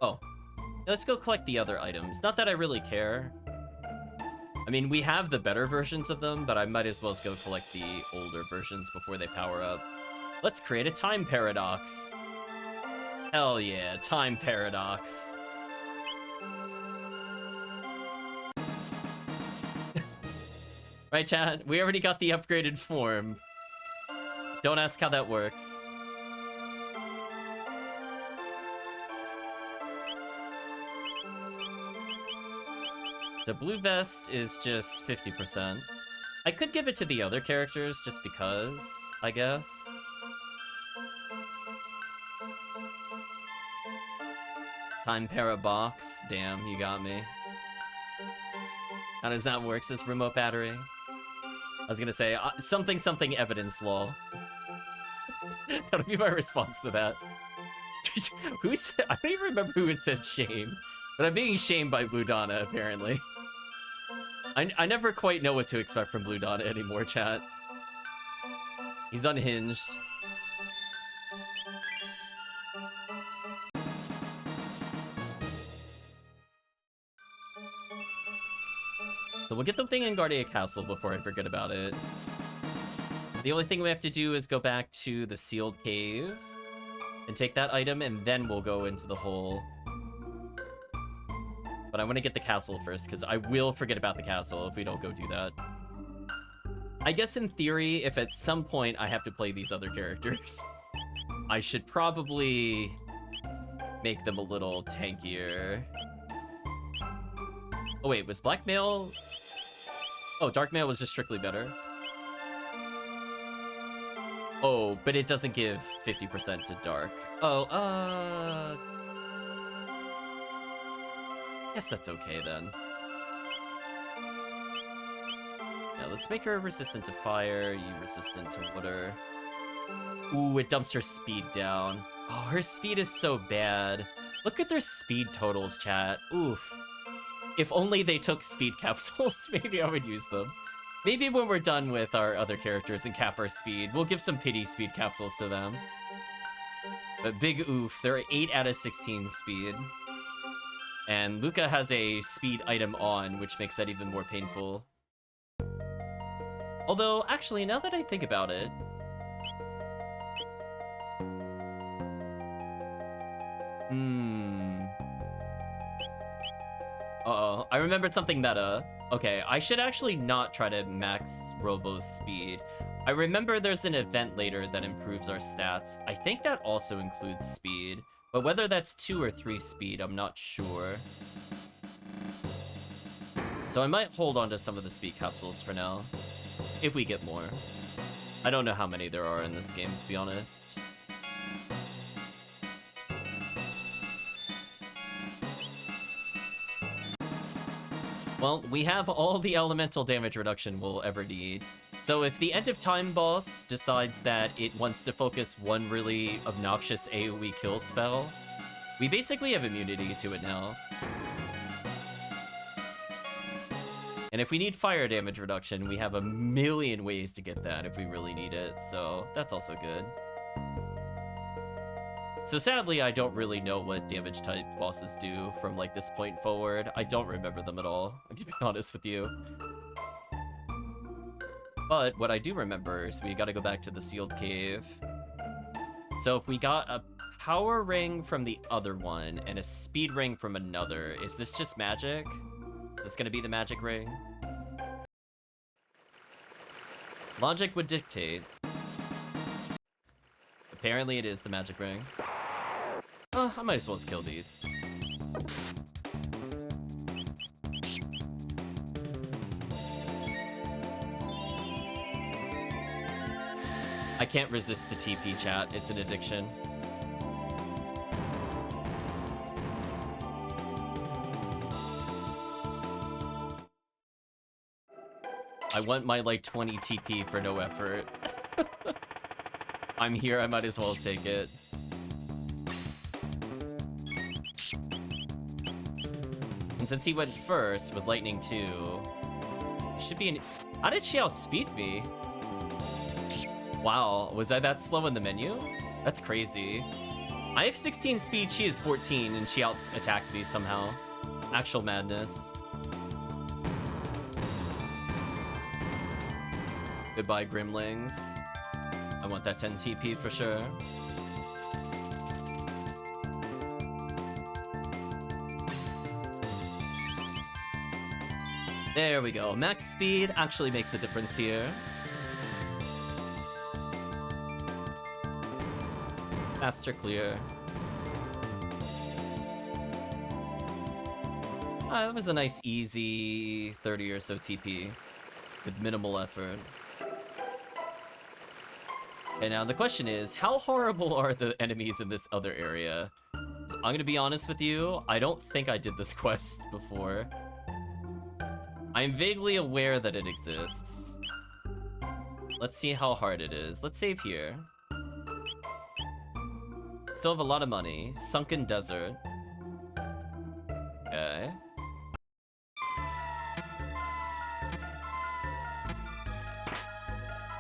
S1: Oh. Let's go collect the other items. Not that I really care. I mean, we have the better versions of them, but I might as well just go collect the older versions before they power up. Let's create a time paradox. Hell yeah, time paradox. Right, chat? We already got the upgraded form. Don't ask how that works. The blue vest is just 50%. I could give it to the other characters just because, I guess. Time para box. Damn, you got me. How does that work? This remote battery? I was gonna say, something evidence law. That'll be my response to that. Who said, I don't even remember who said shame, but I'm being shamed by Blue Donna, apparently. I never quite know what to expect from Blue Donna anymore, chat. He's unhinged. So we'll get the thing in Guardia Castle before I forget about it. The only thing we have to do is go back to the sealed cave and take that item, and then we'll go into the hole. But I want to get the castle first, because I will forget about the castle if we don't go do that. I guess in theory, if at some point I have to play these other characters, I should probably make them a little tankier. Oh wait, was Blackmail... Oh, Darkmail was just strictly better. Oh, but it doesn't give 50% to Dark. Oh, guess that's okay then. Yeah, let's make her resistant to fire, you resistant to water. Ooh, it dumps her speed down. Oh, her speed is so bad. Look at their speed totals, chat. Oof. If only they took speed capsules, maybe I would use them. Maybe when we're done with our other characters and cap our speed, we'll give some pity speed capsules to them. But big oof, they're 8 out of 16 speed. And Luca has a speed item on, which makes that even more painful. Although, actually, now that I think about it... Uh-oh, I remembered something meta. Okay, I should actually not try to max Robo's speed. I remember there's an event later that improves our stats. I think that also includes speed, but whether that's 2 or 3 speed, I'm not sure. So I might hold on to some of the speed capsules for now, if we get more. I don't know how many there are in this game, to be honest. Well, we have all the elemental damage reduction we'll ever need. So if the end of time boss decides that it wants to focus one really obnoxious AoE kill spell, we basically have immunity to it now. And if we need fire damage reduction, we have a million ways to get that if we really need it, so that's also good. So sadly, I don't really know what damage type bosses do from like this point forward. I don't remember them at all, I'm just being honest with you. But what I do remember is we gotta go back to the sealed cave. So if we got a power ring from the other one and a speed ring from another, is this just magic? Is this gonna be the magic ring? Logic would dictate. Apparently it is the magic ring. Oh, I might as well just kill these. I can't resist the TP chat, it's an addiction. I want my like 20 TP for no effort. I'm here, I might as well take it. And since he went first with Lightning 2, should be an... How did she outspeed me? Wow, was I that slow in the menu? That's crazy. I have 16 speed, she has 14, and she out-attacked me somehow. Actual madness. Goodbye, Grimlings. I want that 10 TP for sure. There we go. Max speed actually makes a difference here. Faster clear. Ah, that was a nice, easy 30 or so TP with minimal effort. And now the question is, how horrible are the enemies in this other area? So I'm gonna be honest with you, I don't think I did this quest before. I'm vaguely aware that it exists. Let's see how hard it is. Let's save here. Still have a lot of money. Sunken Desert. Okay.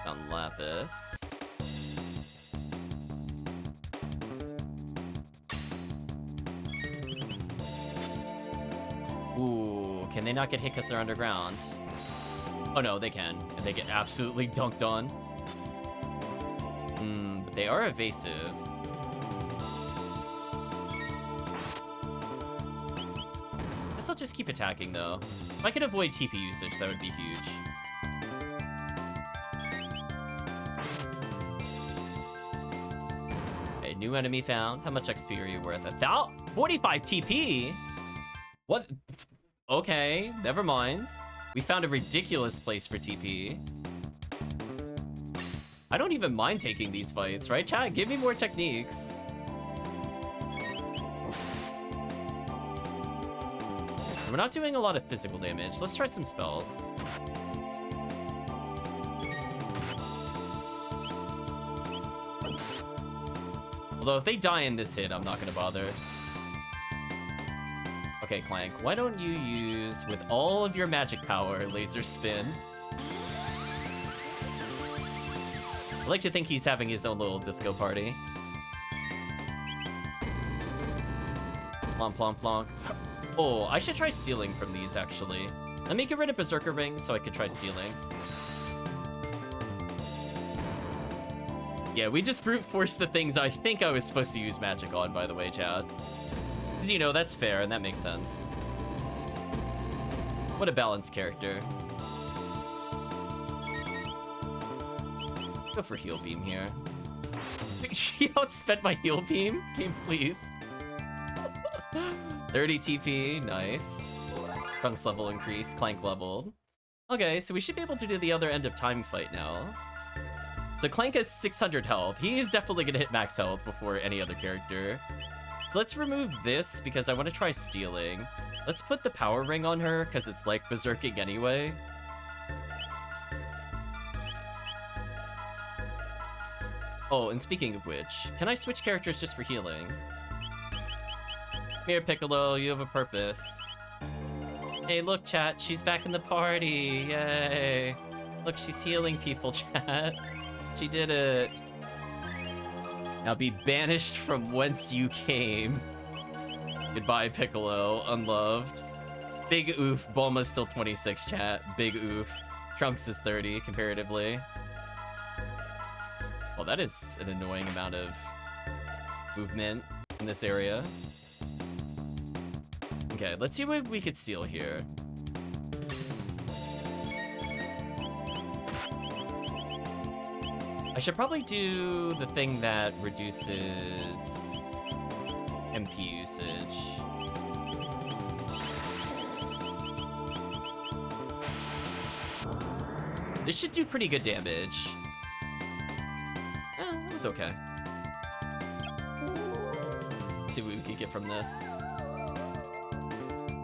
S1: Found Lapis. Ooh, can they not get hit because they're underground? Oh no, they can. And they get absolutely dunked on. But they are evasive. Guess I'll just keep attacking though. If I could avoid TP usage, that would be huge. Okay, new enemy found. How much XP are you worth? 45 TP? What? Okay, never mind. We found a ridiculous place for TP. I don't even mind taking these fights, right, chat? Give me more techniques. We're not doing a lot of physical damage. Let's try some spells. Although if they die in this hit, I'm not gonna bother. Okay, Clank, why don't you use, with all of your magic power, Laser Spin? I like to think he's having his own little disco party. Plonk, plonk, plonk. Oh, I should try stealing from these, actually. Let me get rid of Berserker Ring so I could try stealing. Yeah, we just brute forced the things I think I was supposed to use magic on, by the way, chat. Because, you know, that's fair, and that makes sense. What a balanced character. Go for Heal Beam here. She outspent my Heal Beam? Game, please. 30 TP, nice. Trunks level increase, Clank leveled. Okay, so we should be able to do the other end of time fight now. So Clank has 600 health. He is definitely gonna hit max health before any other character. So let's remove this because I want to try stealing. Let's put the power ring on her because it's like berserking anyway. Oh, and speaking of which, can I switch characters just for healing? Here, Piccolo, you have a purpose. Hey, look, chat, she's back in the party. Yay. Look, she's healing people, chat. She did it. Now be banished from whence you came. Goodbye, Piccolo. Unloved. Big oof. Bulma's still 26, chat. Big oof. Trunks is 30, comparatively. Well, that is an annoying amount of movement in this area. Okay, let's see what we could steal here. I should probably do the thing that reduces MP usage. This should do pretty good damage. It was okay. Let's see what we can get from this.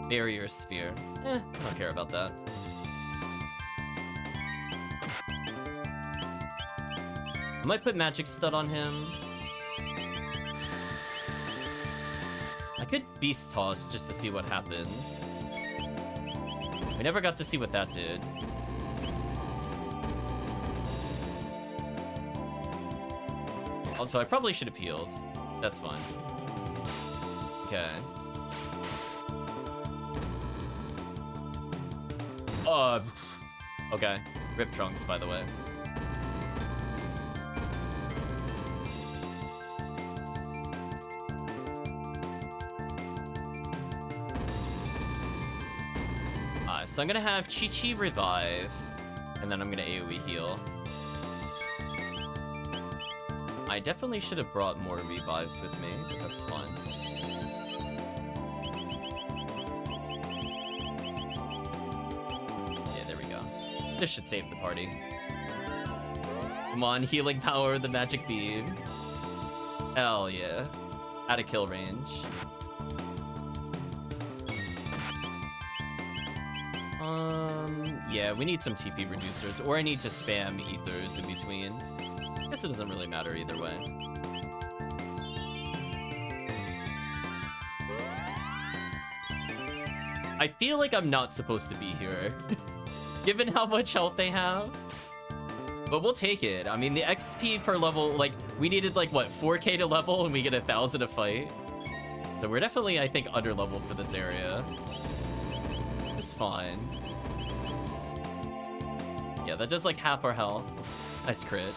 S1: Barrier Spear. I don't care about that. I might put Magic Stud on him. I could Beast Toss just to see what happens. We never got to see what that did. Also, I probably should have healed. That's fine. Okay. Okay. Rip Trunks, by the way. So I'm gonna have Chi-Chi revive, and then I'm gonna AoE heal. I definitely should have brought more revives with me, but that's fine. Yeah, there we go. This should save the party. Come on, healing power, the magic beam. Hell yeah. Out of kill range. Yeah, we need some TP reducers, or I need to spam ethers in between. I guess it doesn't really matter either way. I feel like I'm not supposed to be here, given how much health they have. But we'll take it. I mean, the XP per level, like, we needed, like, what, 4k to level, and we get 1,000 a fight? So we're definitely, I think, under-leveled for this area. It's fine. Yeah, that does, like, half our health. Nice crit.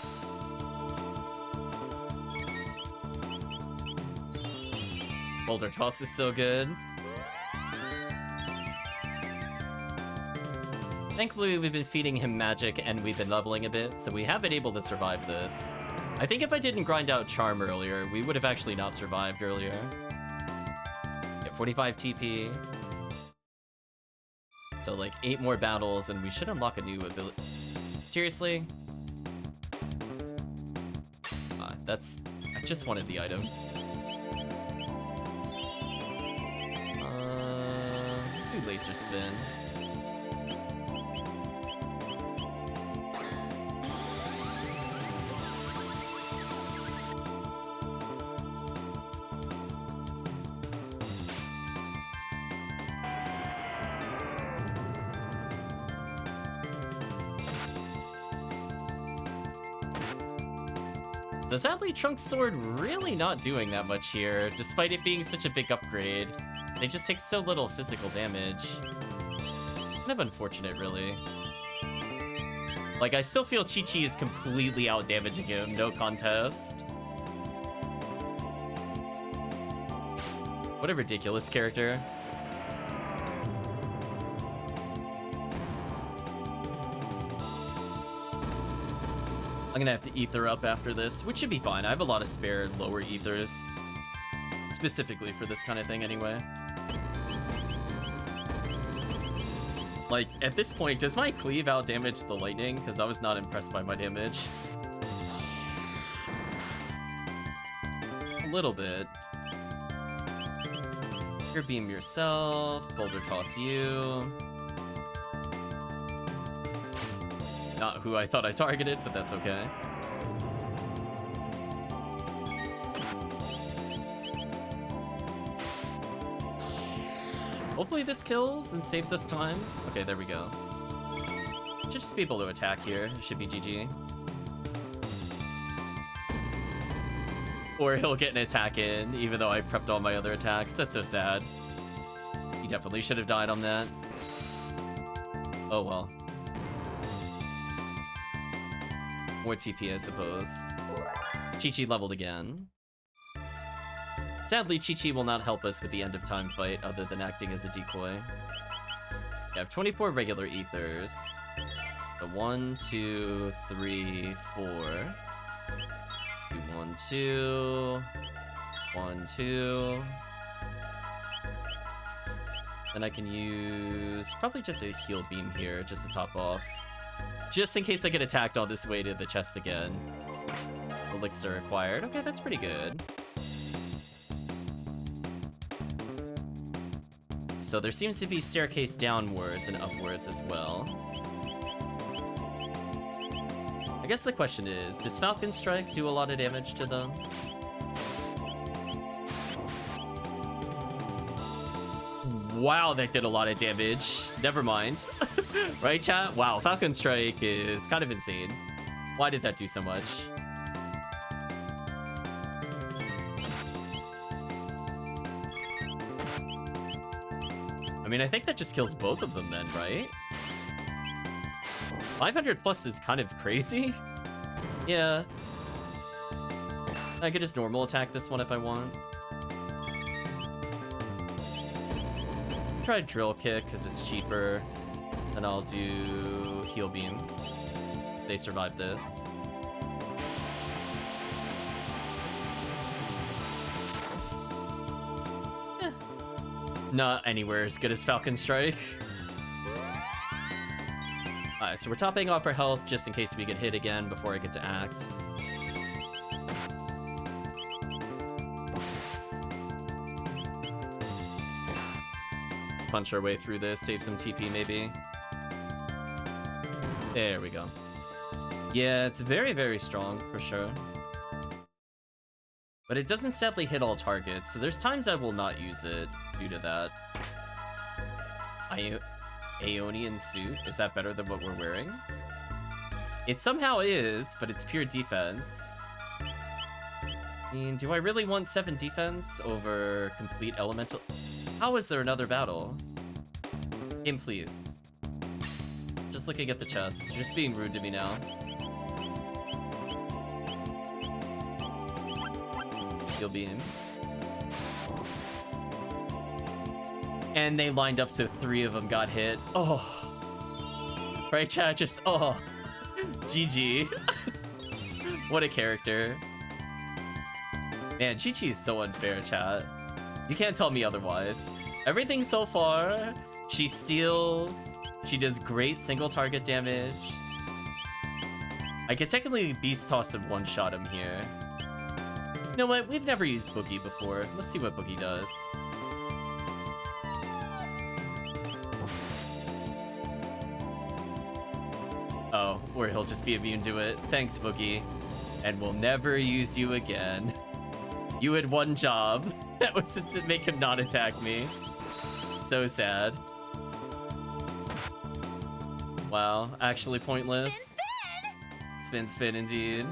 S1: Boulder Toss is so good. Thankfully, we've been feeding him magic and we've been leveling a bit, so we have been able to survive this. I think if I didn't grind out Charm earlier, we would have actually not survived earlier. Yeah, 45 TP. So like 8 more battles and we should unlock a new ability. Seriously? I just wanted the item. Do laser spin. So sadly, Trunks' sword really not doing that much here, despite it being such a big upgrade. They just take so little physical damage. Kind of unfortunate, really. Like, I still feel Chi-Chi is completely out-damaging him, no contest. What a ridiculous character. I'm gonna have to ether up after this, which should be fine. I have a lot of spare lower ethers. Specifically for this kind of thing anyway. Like, at this point, does my cleave out damage the lightning? Because I was not impressed by my damage. A little bit. Your beam yourself, boulder toss you. Not who I thought I targeted, but that's okay. Hopefully this kills and saves us time. Okay, there we go. Should just be able to attack here. Should be GG. Or he'll get an attack in, even though I prepped all my other attacks. That's so sad. He definitely should have died on that. Oh well. More TP, I suppose. Chi-Chi leveled again. Sadly, Chi-Chi will not help us with the end of time fight other than acting as a decoy. I have 24 regular ethers. So 1, 2, 3, 4. 2, 1, 2. 1, 2. Then I can use probably just a heal beam here, just to top off. Just in case I get attacked on this way to the chest again. Elixir acquired. Okay, that's pretty good. So there seems to be staircase downwards and upwards as well. I guess the question is, does Falcon Strike do a lot of damage to them? Wow, that did a lot of damage. Never mind. Right, chat? Wow, Falcon Strike is kind of insane. Why did that do so much? I mean, I think that just kills both of them then, right? 500 plus is kind of crazy. Yeah. I could just normal attack this one if I want. Try drill kick because it's cheaper. And I'll do heal beam. If they survive this. Eh. Not anywhere as good as Falcon Strike. Alright, so we're topping off our health just in case we get hit again before I get to act. Let's punch our way through this, save some TP maybe. There we go. Yeah, it's very, very strong, for sure. But it doesn't sadly hit all targets, so there's times I will not use it due to that. Aeonian suit? Is that better than what we're wearing? It somehow is, but it's pure defense. I mean, do I really want 7 defense over complete elemental? How is there another battle? Game, please. Just looking at the chest. You're just being rude to me now. Heal beam. And they lined up so 3 of them got hit. Oh. Right, chat? Just, oh. GG. What a character. Man, Chi-Chi is so unfair, chat. You can't tell me otherwise. Everything so far, she steals, She does great single target damage. I could technically Beast Toss and one-shot him here. You know what? We've never used Boogie before. Let's see what Boogie does. Oh, or he'll just be immune to it. Thanks, Boogie. And we'll never use you again. You had one job. That was to make him not attack me. So sad. Wow, actually pointless. Spin, spin, indeed.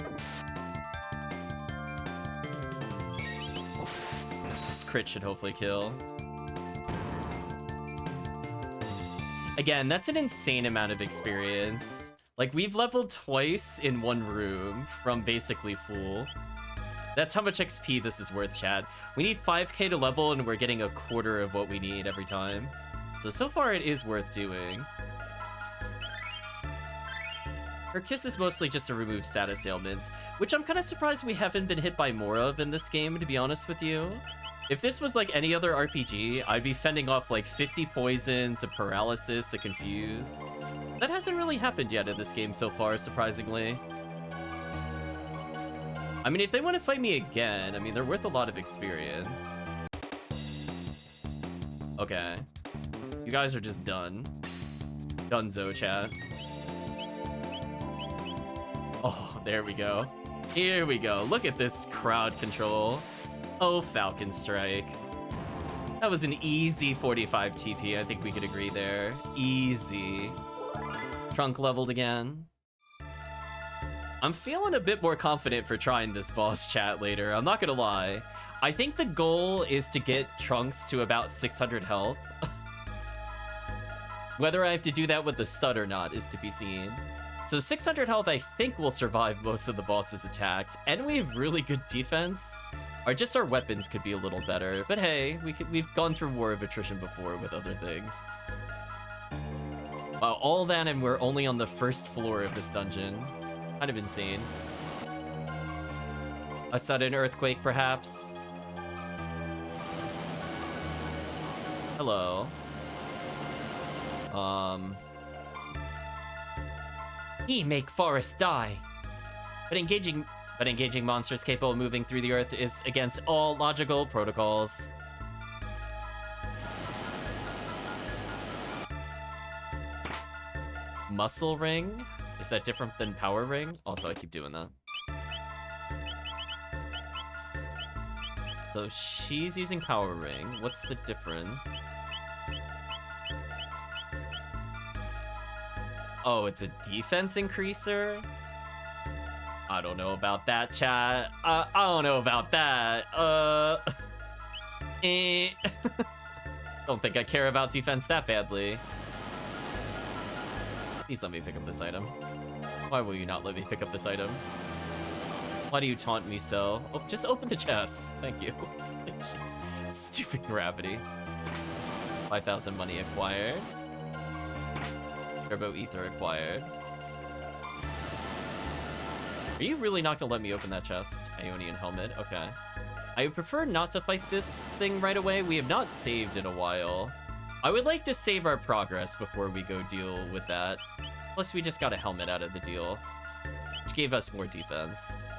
S1: This crit should hopefully kill. Again, that's an insane amount of experience. Like, we've leveled twice in one room from basically full. That's how much XP this is worth, chat. We need 5k to level, and we're getting a quarter of what we need every time. So far it is worth doing. Her kiss is mostly just to remove status ailments, which I'm kind of surprised we haven't been hit by more of in this game, to be honest with you. If this was like any other RPG, I'd be fending off like 50 poisons, a paralysis, a confuse. That hasn't really happened yet in this game so far, surprisingly. I mean, if they want to fight me again, I mean, they're worth a lot of experience. Okay. You guys are just done. Dunzo, chat. Oh, there we go. Here we go. Look at this crowd control. Oh, Falcon Strike. That was an easy 45 TP. I think we could agree there. Easy. Trunk leveled again. I'm feeling a bit more confident for trying this boss, chat, later. I'm not gonna lie. I think the goal is to get Trunks to about 600 health. Whether I have to do that with the stud or not is to be seen. So 600 health, I think, will survive most of the boss's attacks, and we have really good defense. Or just our weapons could be a little better, but hey, we've gone through war of attrition before with other things. Wow, all that, and we're only on the first floor of this dungeon. Kind of insane. A sudden earthquake, perhaps. Hello. He make forests die. But engaging monsters capable of moving through the earth is against all logical protocols. Muscle ring? Is that different than power ring? Also, I keep doing that. So she's using power ring. What's the difference? Oh, it's a defense increaser? I don't know about that, chat. I don't know about that. Don't think I care about defense that badly. Please let me pick up this item. Why will you not let me pick up this item? Why do you taunt me so? Oh, just open the chest. Thank you. Jeez. Stupid gravity. 5,000 money acquired. Turbo ether acquired. Are you really not gonna let me open that chest? Ionian helmet, okay. I would prefer not to fight this thing right away. We have not saved in a while. I would like to save our progress before we go deal with that. Plus, we just got a helmet out of the deal, which gave us more defense.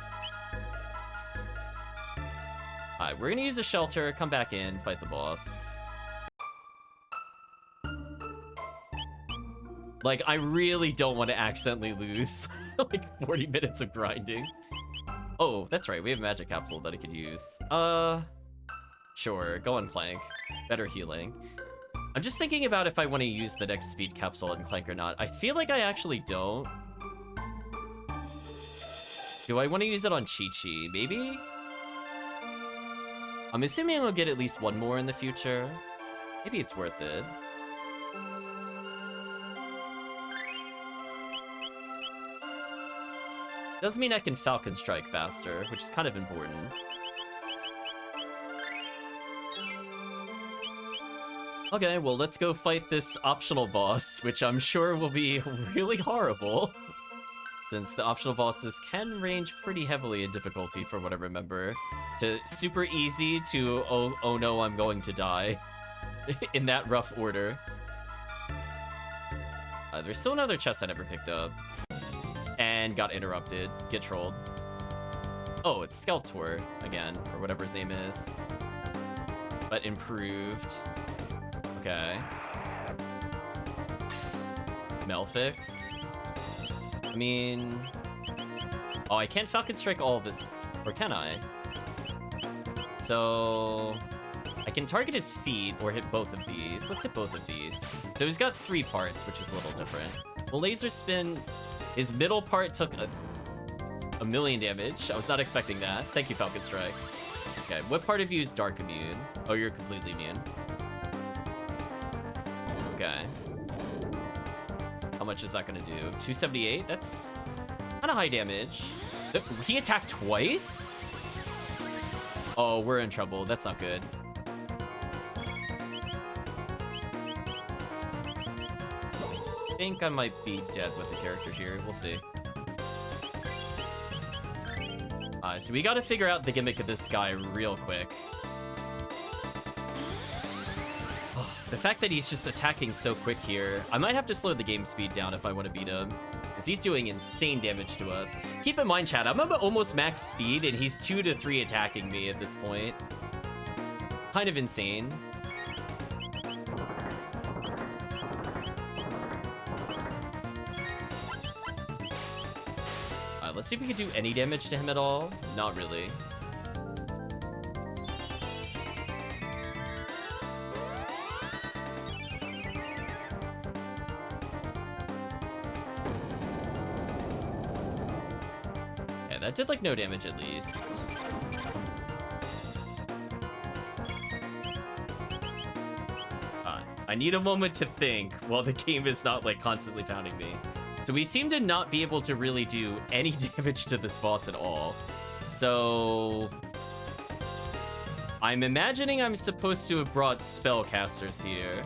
S1: Alright, we're gonna use a shelter, come back in, fight the boss. Like, I really don't want to accidentally lose like 40 minutes of grinding. Oh, that's right, we have a magic capsule that I could use. Sure, go on Clank. Better healing. I'm just thinking about if I want to use the next speed capsule on Clank or not. I feel like I actually don't. Do I want to use it on Chi-Chi? Maybe? I'm assuming I'll get at least one more in the future. Maybe it's worth it. Doesn't mean I can Falcon Strike faster, which is kind of important. Okay, well, let's go fight this optional boss, which I'm sure will be really horrible, since the optional bosses can range pretty heavily in difficulty, from what I remember. To super easy to, oh no, I'm going to die, in that rough order. There's still another chest I never picked up. And got interrupted. Get trolled. Oh, it's Skeletor again, or whatever his name is. But improved. Okay. Melfix. I mean... Oh, I can't Falcon Strike all of his... Or can I? So... I can target his feet or hit both of these. Let's hit both of these. So he's got 3 parts, which is a little different. Well, Laser Spin... His middle part took a million damage. I was not expecting that. Thank you, Falcon Strike. Okay, what part of you is Dark Immune? Oh, you're completely immune. Okay. How much is that gonna do? 278? That's kind of high damage. He attacked twice? Oh, we're in trouble. That's not good. I think I might be dead with the character here. We'll see. So we gotta figure out the gimmick of this guy real quick. Oh, the fact that he's just attacking so quick here. I might have to slow the game speed down if I want to beat him. Because he's doing insane damage to us. Keep in mind, chat, I'm at almost max speed, and he's 2 to 3 attacking me at this point. Kind of insane. Let's see if we can do any damage to him at all. Not really. Okay, that did like no damage at least. I need a moment to think while the game is not like constantly pounding me. So we seem to not be able to really do any damage to this boss at all. So... I'm imagining I'm supposed to have brought spellcasters here.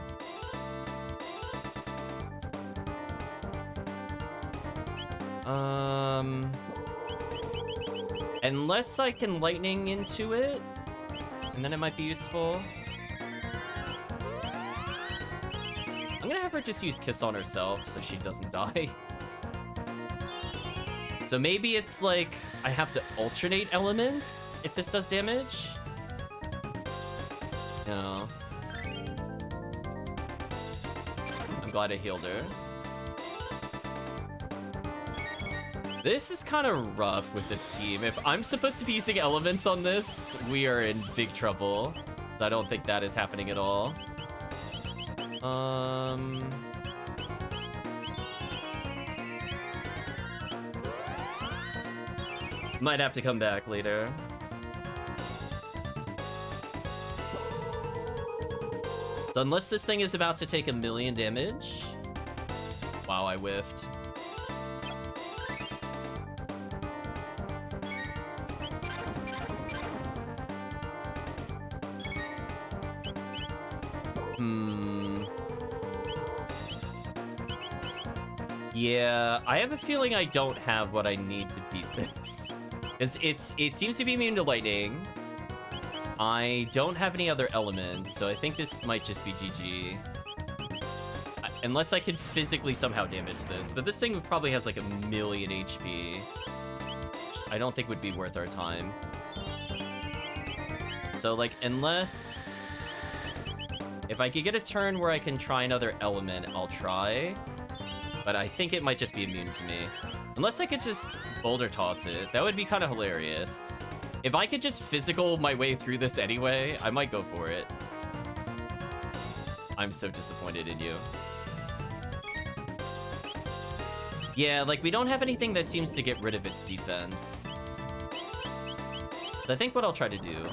S1: Unless I can lightning into it, and then it might be useful. I'm gonna have her just use Kiss on herself so she doesn't die. So maybe it's like I have to alternate elements if this does damage? No. I'm glad I healed her. This is kind of rough with this team. If I'm supposed to be using elements on this, we are in big trouble. I don't think that is happening at all. Might have to come back later. So unless this thing is about to take 1,000,000 damage... Wow, I whiffed. Yeah, I have a feeling I don't have what I need to beat this. Because it seems to be immune to lightning. I don't have any other elements, so I think this might just be GG. Unless I can physically somehow damage this. But this thing probably has like 1,000,000 HP. Which I don't think would be worth our time. So like, unless... If I could get a turn where I can try another element, I'll try. But I think it might just be immune to me. Unless I could just boulder toss it. That would be kind of hilarious. If I could just physical my way through this anyway, I might go for it. I'm so disappointed in you. Yeah, like, we don't have anything that seems to get rid of its defense. So I think what I'll try to do...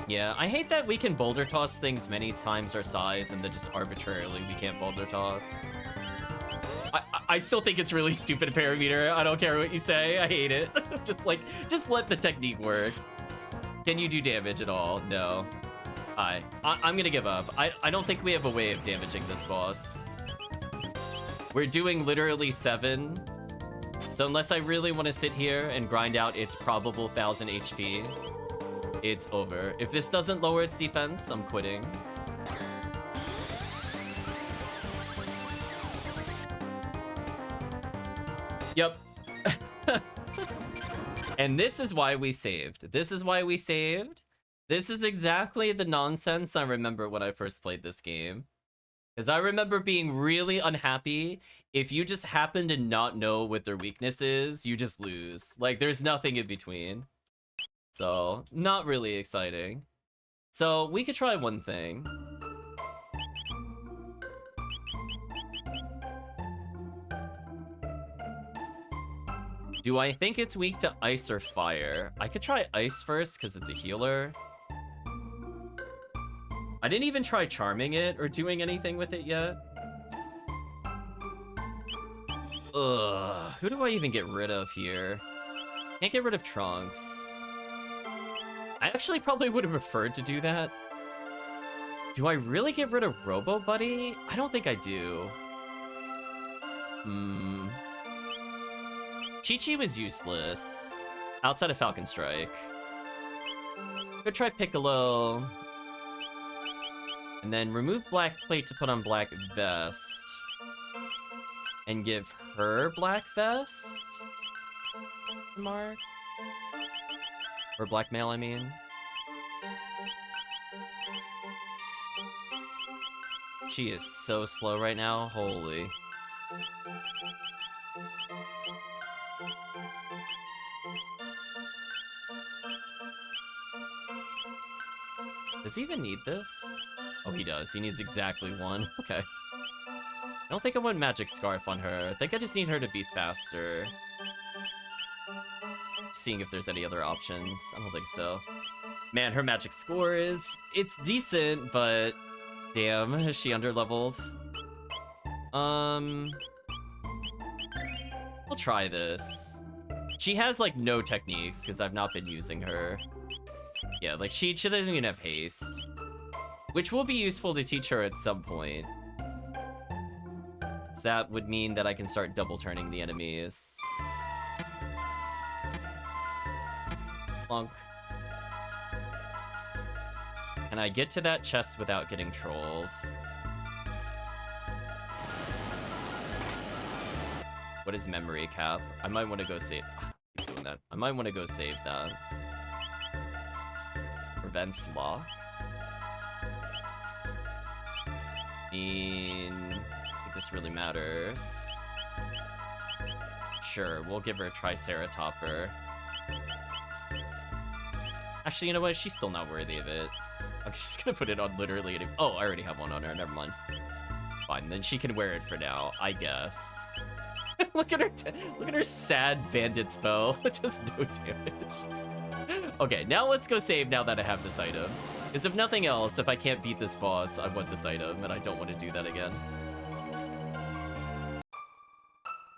S1: Yeah, I hate that we can boulder toss things many times our size and then just arbitrarily we can't boulder toss. I still think it's really stupid parameter. I don't care what you say. I hate it. just let the technique work. Can you do damage at all? No. I'm gonna give up. I don't think we have a way of damaging this boss. We're doing literally 7. So unless I really want to sit here and grind out its probable 1,000 HP, it's over. If this doesn't lower its defense, I'm quitting. Yep. And this is why we saved. This is why we saved. This is exactly the nonsense I remember when I first played this game. Because I remember being really unhappy. If you just happen to not know what their weakness is, you just lose. Like, there's nothing in between. So, not really exciting. So, we could try one thing. Do I think it's weak to ice or fire? I could try ice first because it's a healer. I didn't even try charming it or doing anything with it yet. Ugh, who do I even get rid of here? Can't get rid of Trunks. I actually probably would have preferred to do that. Do I really get rid of Robo Buddy? I don't think I do. Chi-Chi was useless. Outside of Falcon Strike. Could try Piccolo. And then remove Black Plate to put on Black Vest. And give her Black Vest? Mark? Or Blackmail, I mean. She is so slow right now. Holy. Does he even need this? Oh, he does. He needs exactly one. Okay. I don't think I want Magic Scarf on her. I think I just need her to be faster. Seeing if there's any other options. I don't think so. Man, her magic score is... It's decent, but... Damn, is she underleveled? We'll try this. She has, like, no techniques, because I've not been using her. Yeah, like, she doesn't even have haste. Which will be useful to teach her at some point. So that would mean that I can start double turning the enemies. Plunk. Can I get to that chest without getting trolled? What is memory cap? I might want to go save... Keep doing that. I might want to go save that. Prevents lock. I think this really matters. Sure, we'll give her a Triceratopper. Actually, you know what? She's still not worthy of it. I'm just gonna put it on literally any... Oh, I already have one on her. Never mind. Fine, then she can wear it for now, I guess. Look at her sad bandit's bow. Just no damage. Okay, now let's go save now that I have this item. Because if nothing else, if I can't beat this boss, I want this item, and I don't want to do that again.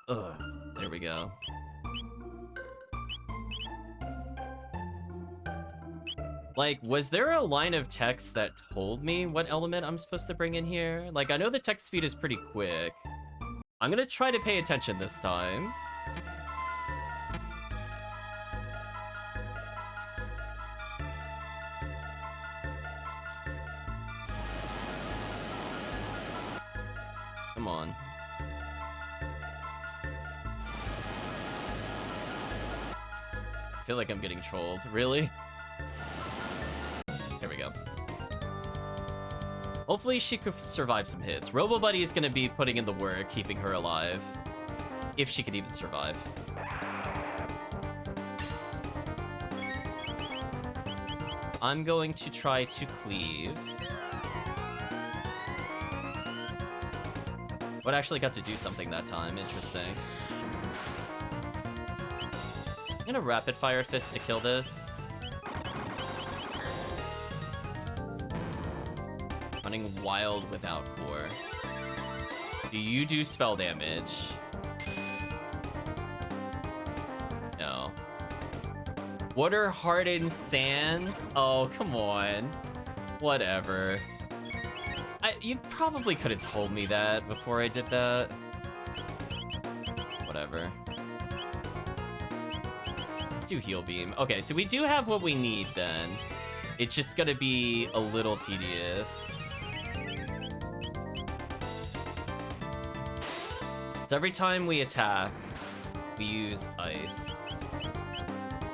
S1: Ugh, there we go. Like, was there a line of text that told me what element I'm supposed to bring in here? Like, I know the text speed is pretty quick. I'm gonna try to pay attention this time. Come on. I feel like I'm getting trolled. Really? There we go. Hopefully she could survive some hits. Robo Buddy is going to be putting in the work, keeping her alive. If she could even survive. I'm going to try to cleave. What actually got to do something that time? Interesting. I'm gonna rapid fire fist to kill this. Running wild without core. Do you do spell damage? No. Water hardened sand? Oh, come on. Whatever. You probably could have told me that before I did that. Whatever. Let's do heal beam. Okay, so we do have what we need then. It's just gonna be a little tedious. So every time we attack, We use ice.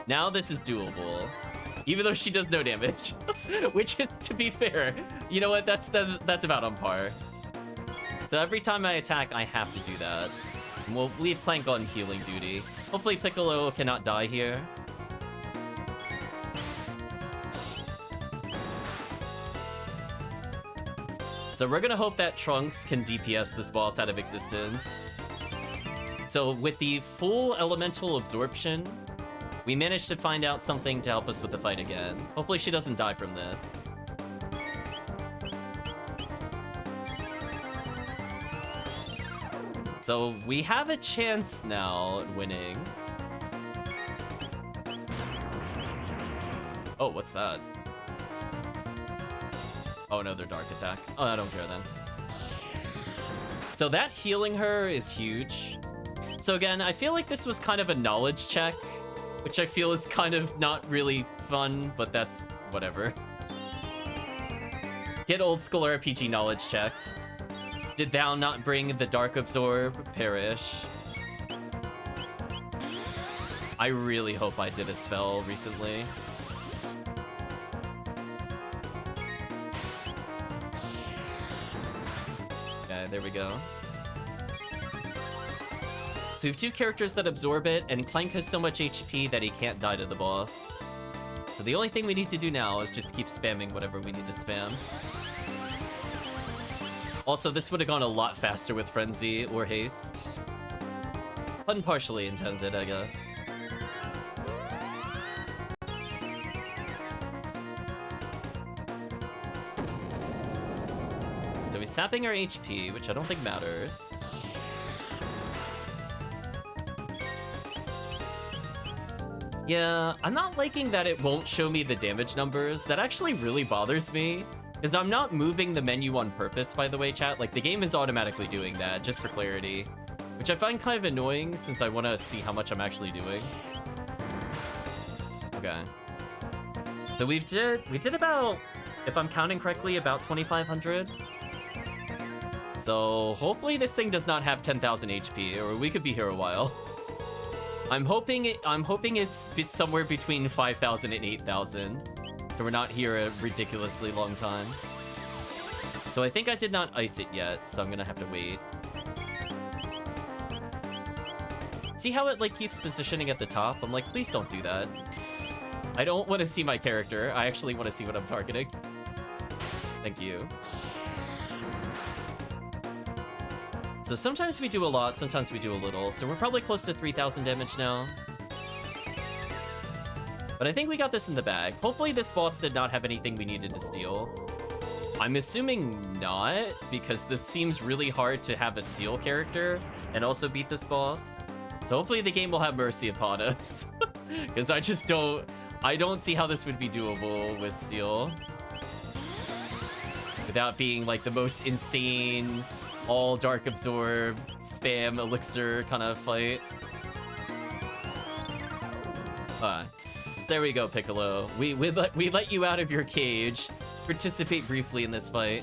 S1: Now this is doable. Even though she does no damage. Which is, to be fair, you know what? That's about on par. So every time I attack, I have to do that. And we'll leave Clank on healing duty. Hopefully Piccolo cannot die here. So we're gonna hope that Trunks can DPS this boss out of existence. So with the full elemental absorption, we managed to find out something to help us with the fight again. Hopefully she doesn't die from this. So we have a chance now at winning. Oh, what's that? Oh no, they're dark attack. Oh, I don't care then. So that healing her is huge. So again, I feel like this was kind of a knowledge check, which I feel is kind of not really fun, but that's whatever. Get old school RPG knowledge checked. Did thou not bring the dark absorb? Perish. I really hope I did a spell recently. Okay, there we go. So we have two characters that absorb it, and Clank has so much HP that he can't die to the boss. So the only thing we need to do now is just keep spamming whatever we need to spam. Also, this would have gone a lot faster with Frenzy or Haste. Pun partially intended, I guess. So he's sapping our HP, which I don't think matters. Yeah, I'm not liking that it won't show me the damage numbers. That actually really bothers me. Because I'm not moving the menu on purpose, by the way, chat. Like, the game is automatically doing that, just for clarity. Which I find kind of annoying, since I want to see how much I'm actually doing. Okay. So we did about, if I'm counting correctly, about 2,500. So hopefully this thing does not have 10,000 HP, or we could be here a while. I'm hoping it's somewhere between 5,000 and 8,000. So we're not here a ridiculously long time. So I think I did not ice it yet, so I'm gonna have to wait. See how it like keeps positioning at the top? I'm like, please don't do that. I don't want to see my character. I actually want to see what I'm targeting. Thank you. So sometimes we do a lot, sometimes we do a little. So we're probably close to 3,000 damage now. But I think we got this in the bag. Hopefully this boss did not have anything we needed to steal. I'm assuming not, because this seems really hard to have a steal character and also beat this boss. So hopefully the game will have mercy upon us. Because I don't see how this would be doable with steal. Without being like the most insane, all dark absorb, spam elixir kind of fight. There we go, Piccolo. We let you out of your cage. Participate briefly in this fight.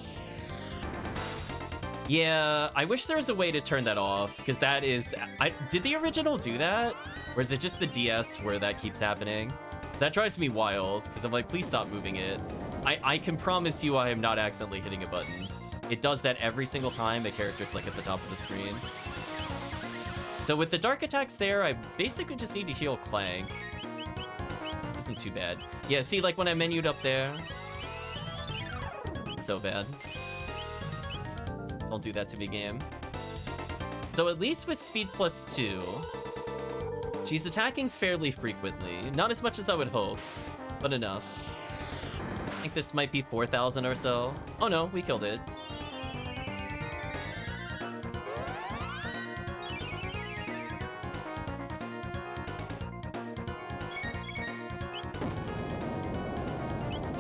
S1: Yeah, I wish there was a way to turn that off, because that is... did the original do that? Or is it just the DS where that keeps happening? That drives me wild, because I'm like, please stop moving it. I can promise you I am not accidentally hitting a button. It does that every single time a character's like at the top of the screen. So with the dark attacks there, I basically just need to heal Clank. Isn't too bad. Yeah, see, like when I menued up there. So bad. Don't do that to me, game. So at least with speed +2, she's attacking fairly frequently. Not as much as I would hope, but enough. I think this might be 4,000 or so. Oh no, we killed it.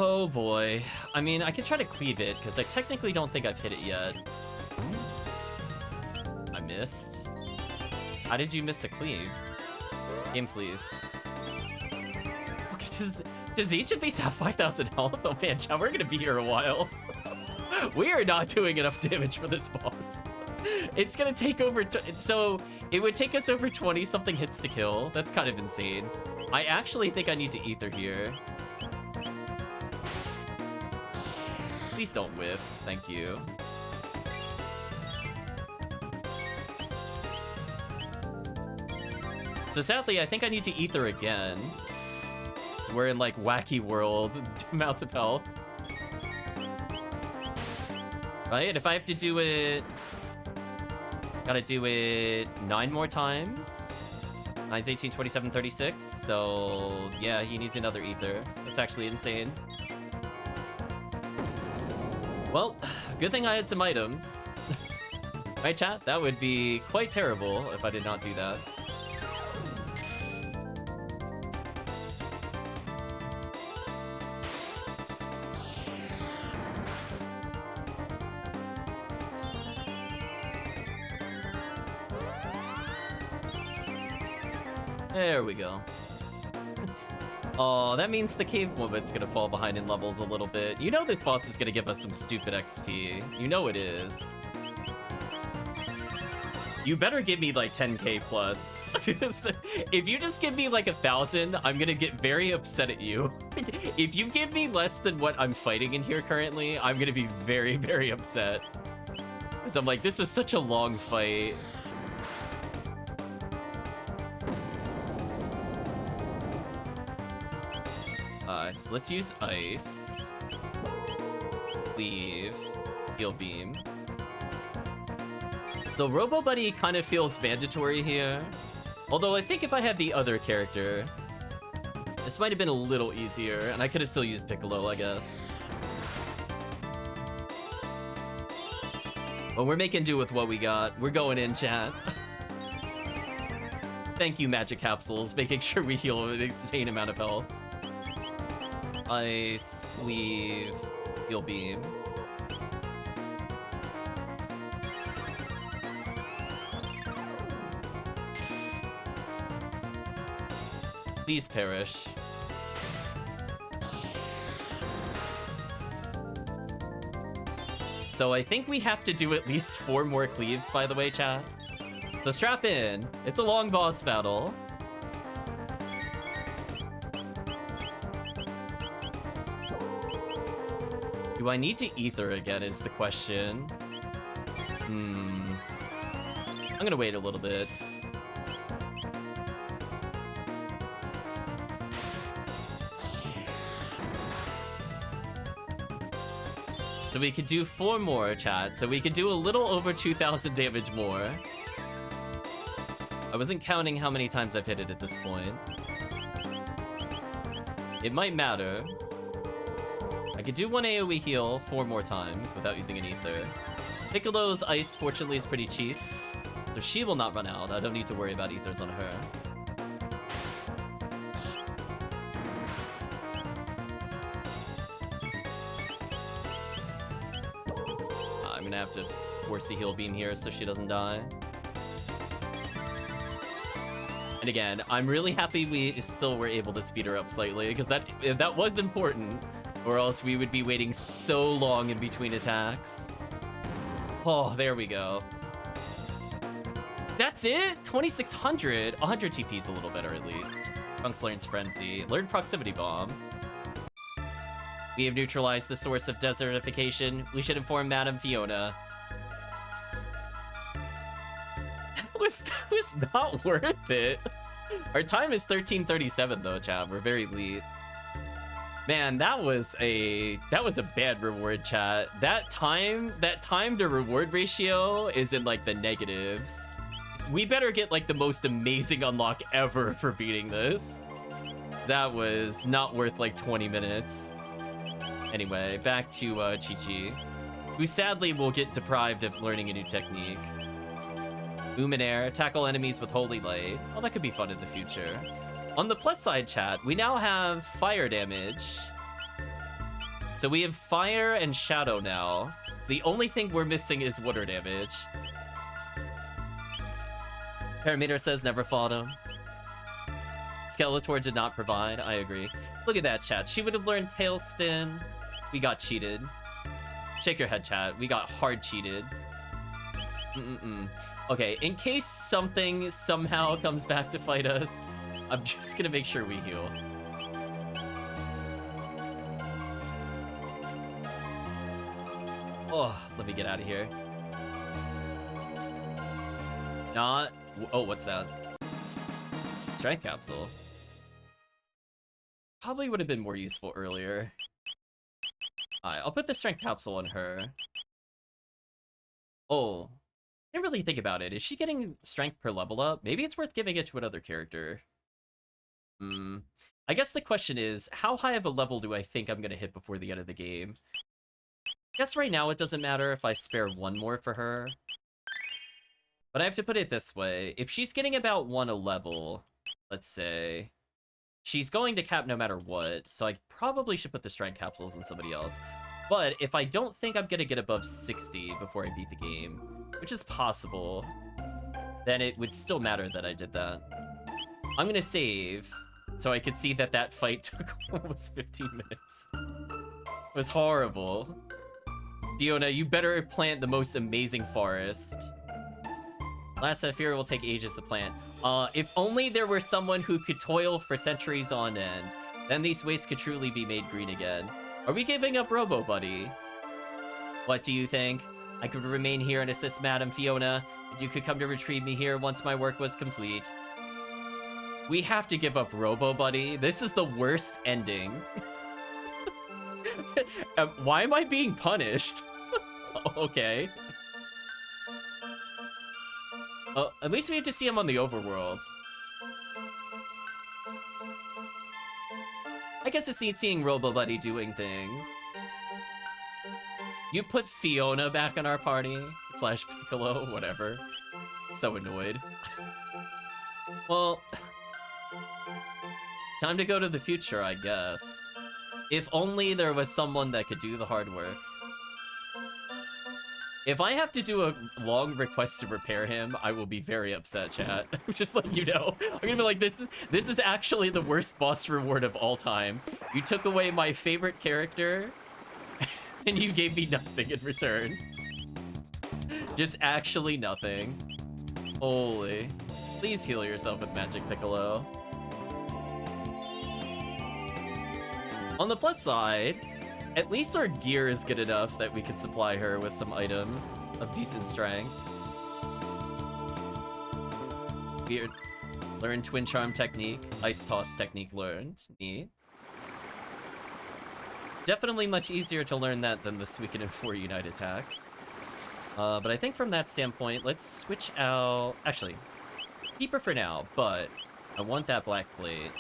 S1: Oh boy. I mean, I could try to cleave it, because I technically don't think I've hit it yet. I missed. How did you miss a cleave? Game, please. Does each of these have 5,000 health? Oh man, chat, we're gonna be here a while. We are not doing enough damage for this boss. It's gonna take over... So, it would take us over 20-something hits to kill. That's kind of insane. I actually think I need to ether here. Please don't whiff. Thank you. So sadly, I think I need to ether again. We're in, like, wacky world amounts of health. Right? If I have to do it... Gotta do it 9 more times. 9's 18, 27, 36. So, yeah, he needs another ether. That's actually insane. Well, good thing I had some items. Right, chat? That would be quite terrible if I did not do that. There we go. Oh, that means the cave movement's gonna fall behind in levels a little bit. You know this boss is gonna give us some stupid XP. You know it is. You better give me like 10k plus. If you just give me like 1,000, I'm gonna get very upset at you. If you give me less than what I'm fighting in here currently, I'm gonna be very, very upset. Because I'm like, this is such a long fight. So let's use ice. Leave. Heal beam. So Robo Buddy kind of feels mandatory here. Although I think if I had the other character, this might have been a little easier, and I could have still used Piccolo, I guess. But we're making do with what we got. We're going in, chat. Thank you, Magic Capsules, making sure we heal an insane amount of health. Ice, leave, heal beam. Please perish. So I think we have to do at least 4 more cleaves, by the way, chat. So strap in. It's a long boss battle. Do I need to ether again is the question. I'm gonna wait a little bit. So we could do 4 more, chat. So we could do a little over 2,000 damage more. I wasn't counting how many times I've hit it at this point. It might matter. I could do 1 AoE heal 4 more times without using an ether. Piccolo's ice, fortunately, is pretty cheap. So she will not run out. I don't need to worry about ethers on her. I'm gonna have to force the heal beam here so she doesn't die. And again, I'm really happy we still were able to speed her up slightly, because that was important. Or else we would be waiting so long in between attacks. Oh, there we go. That's it? 2,600. 100 TP is a little better at least. Trunks learns Frenzy. Learn Proximity Bomb. We have neutralized the source of desertification. We should inform Madame Fiona. That was not worth it. Our time is 13:37 though, chat. We're very lead. Man, that was a bad reward, chat. That time to reward ratio is in like the negatives. We better get like the most amazing unlock ever for beating this. That was not worth like 20 minutes. Anyway, back to Chi-Chi, who sadly will get deprived of learning a new technique. Luminaire, tackle enemies with Holy Light. Oh, that could be fun in the future. On the plus side, chat, we now have fire damage. So we have fire and shadow now. The only thing we're missing is water damage. Parameter says never fought him. Skeletor did not provide. I agree. Look at that, chat. She would have learned Tailspin. We got cheated. Shake your head, chat. We got hard cheated. Okay, in case something somehow comes back to fight us, I'm just gonna make sure we heal. Oh, let me get out of here. Not... Oh, what's that? Strength capsule. Probably would have been more useful earlier. Alright, I'll put the strength capsule on her. Oh, didn't really think about it. Is she getting strength per level up? Maybe it's worth giving it to another character. I guess the question is, how high of a level do I think I'm gonna hit before the end of the game? I guess right now it doesn't matter if I spare one more for her. But I have to put it this way. If she's getting about 1 a level, let's say, she's going to cap no matter what, so I probably should put the strength capsules in somebody else. But if I don't think I'm gonna get above 60 before I beat the game, which is possible, then it would still matter that I did that. I'm gonna save, so I could see that that fight took almost 15 minutes. It was horrible. Fiona, you better plant the most amazing forest. Last I fear will take ages to plant. If only there were someone who could toil for centuries on end, then these wastes could truly be made green again. Are we giving up Robo Buddy? What do you think? I could remain here and assist Madam Fiona, and you could come to retrieve me here once my work was complete. We have to give up Robo Buddy. This is the worst ending. Why am I being punished? Okay. At least we get to see him on the overworld. I guess it's neat seeing Robo Buddy doing things. You put Fiona back in our party? Slash Piccolo, whatever. So annoyed. Well, time to go to the future, I guess. If only there was someone that could do the hard work. If I have to do a long request to repair him, I will be very upset, chat. Just like you know. I'm gonna be like, this is actually the worst boss reward of all time. You took away my favorite character, and you gave me nothing in return. Just actually nothing. Holy. Please heal yourself with Magic Piccolo. On the plus side, at least our gear is good enough that we can supply her with some items of decent strength. Weird. Learn Twin Charm technique. Ice Toss technique learned. Neat. Definitely much easier to learn that than the Suikoden 4 Unite attacks. But I think from that standpoint, let's switch out... Actually, keep her for now, but I want that black plate.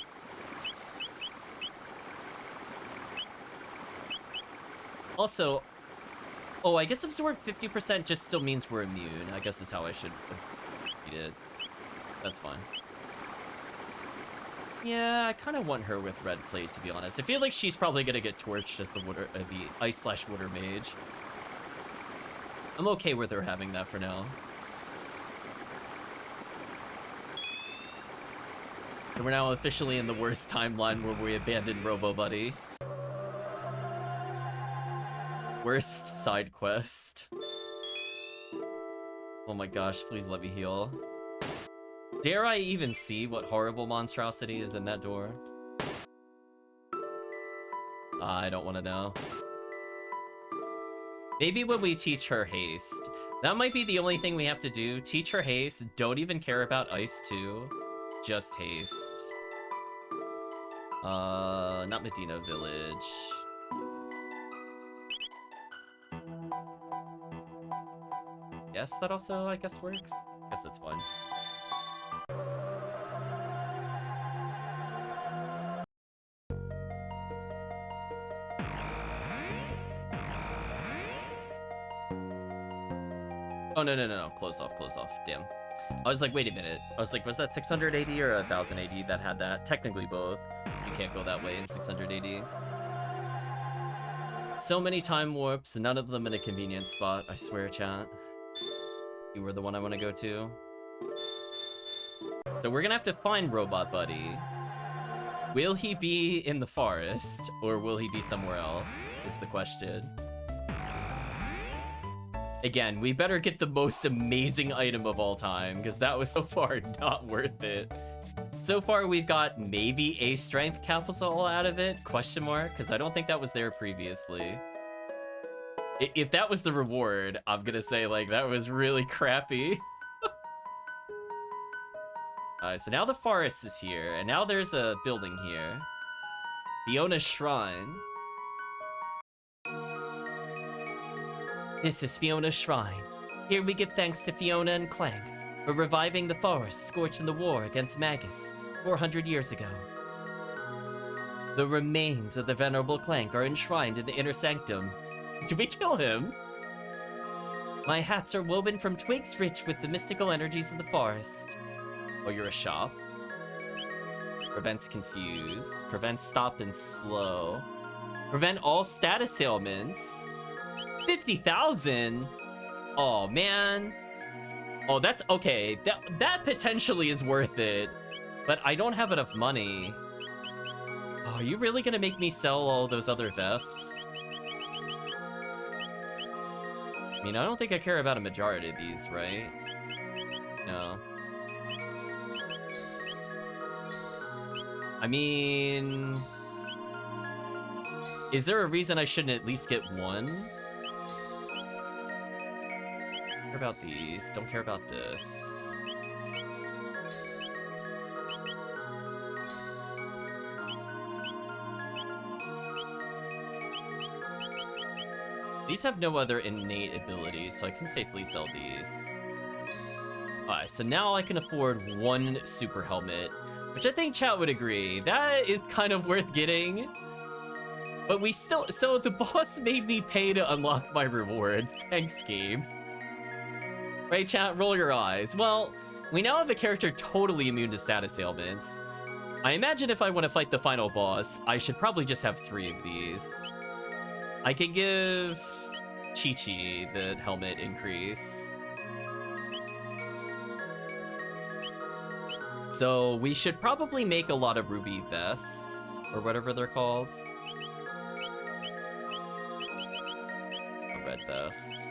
S1: Also, oh, I guess absorb 50% just still means we're immune. I guess is how I should read it. That's fine. Yeah, I kind of want her with red plate, to be honest. I feel like she's probably gonna get torched as the ice/water mage. I'm okay with her having that for now. And we're now officially in the worst timeline where we abandoned Robo Buddy. Worst side quest. Oh my gosh, please let me heal. Dare I even see what horrible monstrosity is in that door? I don't want to know. Maybe when we teach her haste. That might be the only thing we have to do. Teach her haste. Don't even care about ice 2. Just haste. Not Medina Village. Yes, that also, I guess, works. I guess that's fine. Oh, no. Closed off. Damn. I was like, wait a minute. I was like, was that 680 or 1080 that had that? Technically both. You can't go that way in 680. So many time warps, none of them in a convenient spot. I swear, chat. You were the one I want to go to. So we're gonna have to find Robot Buddy. Will he be in the forest, or will he be somewhere else, is the question. Again, we better get the most amazing item of all time, because that was so far not worth it. So far, we've got maybe a strength capsule out of it, question mark, because I don't think that was there previously. If that was the reward, I'm gonna say, like, that was really crappy. Alright, so now the forest is here, and now there's a building here. Fiona's Shrine. This is Fiona's Shrine. Here we give thanks to Fiona and Clank for reviving the forest scorched in the war against Magus 400 years ago. The remains of the venerable Clank are enshrined in the inner sanctum. Did we kill him? My hats are woven from twigs rich with the mystical energies of the forest. Oh, you're a shop. Prevents confuse. Prevents stop and slow. Prevent all status ailments. 50,000? Oh, man. Oh, that's okay. That potentially is worth it. But I don't have enough money. Oh, are you really gonna make me sell all those other vests? I mean, I don't think I care about a majority of these, right? No. I mean... Is there a reason I shouldn't at least get one? Care about these. Don't care about this. These have no other innate abilities, so I can safely sell these. Alright, so now I can afford one super helmet, which I think chat would agree. That is kind of worth getting. But we still... So the boss made me pay to unlock my reward. Thanks, game. Right, chat? Roll your eyes. Well, we now have a character totally immune to status ailments. I imagine if I want to fight the final boss, I should probably just have 3 of these. I could give Chi-Chi the helmet increase. So we should probably make a lot of ruby vests, or whatever they're called. A red vest.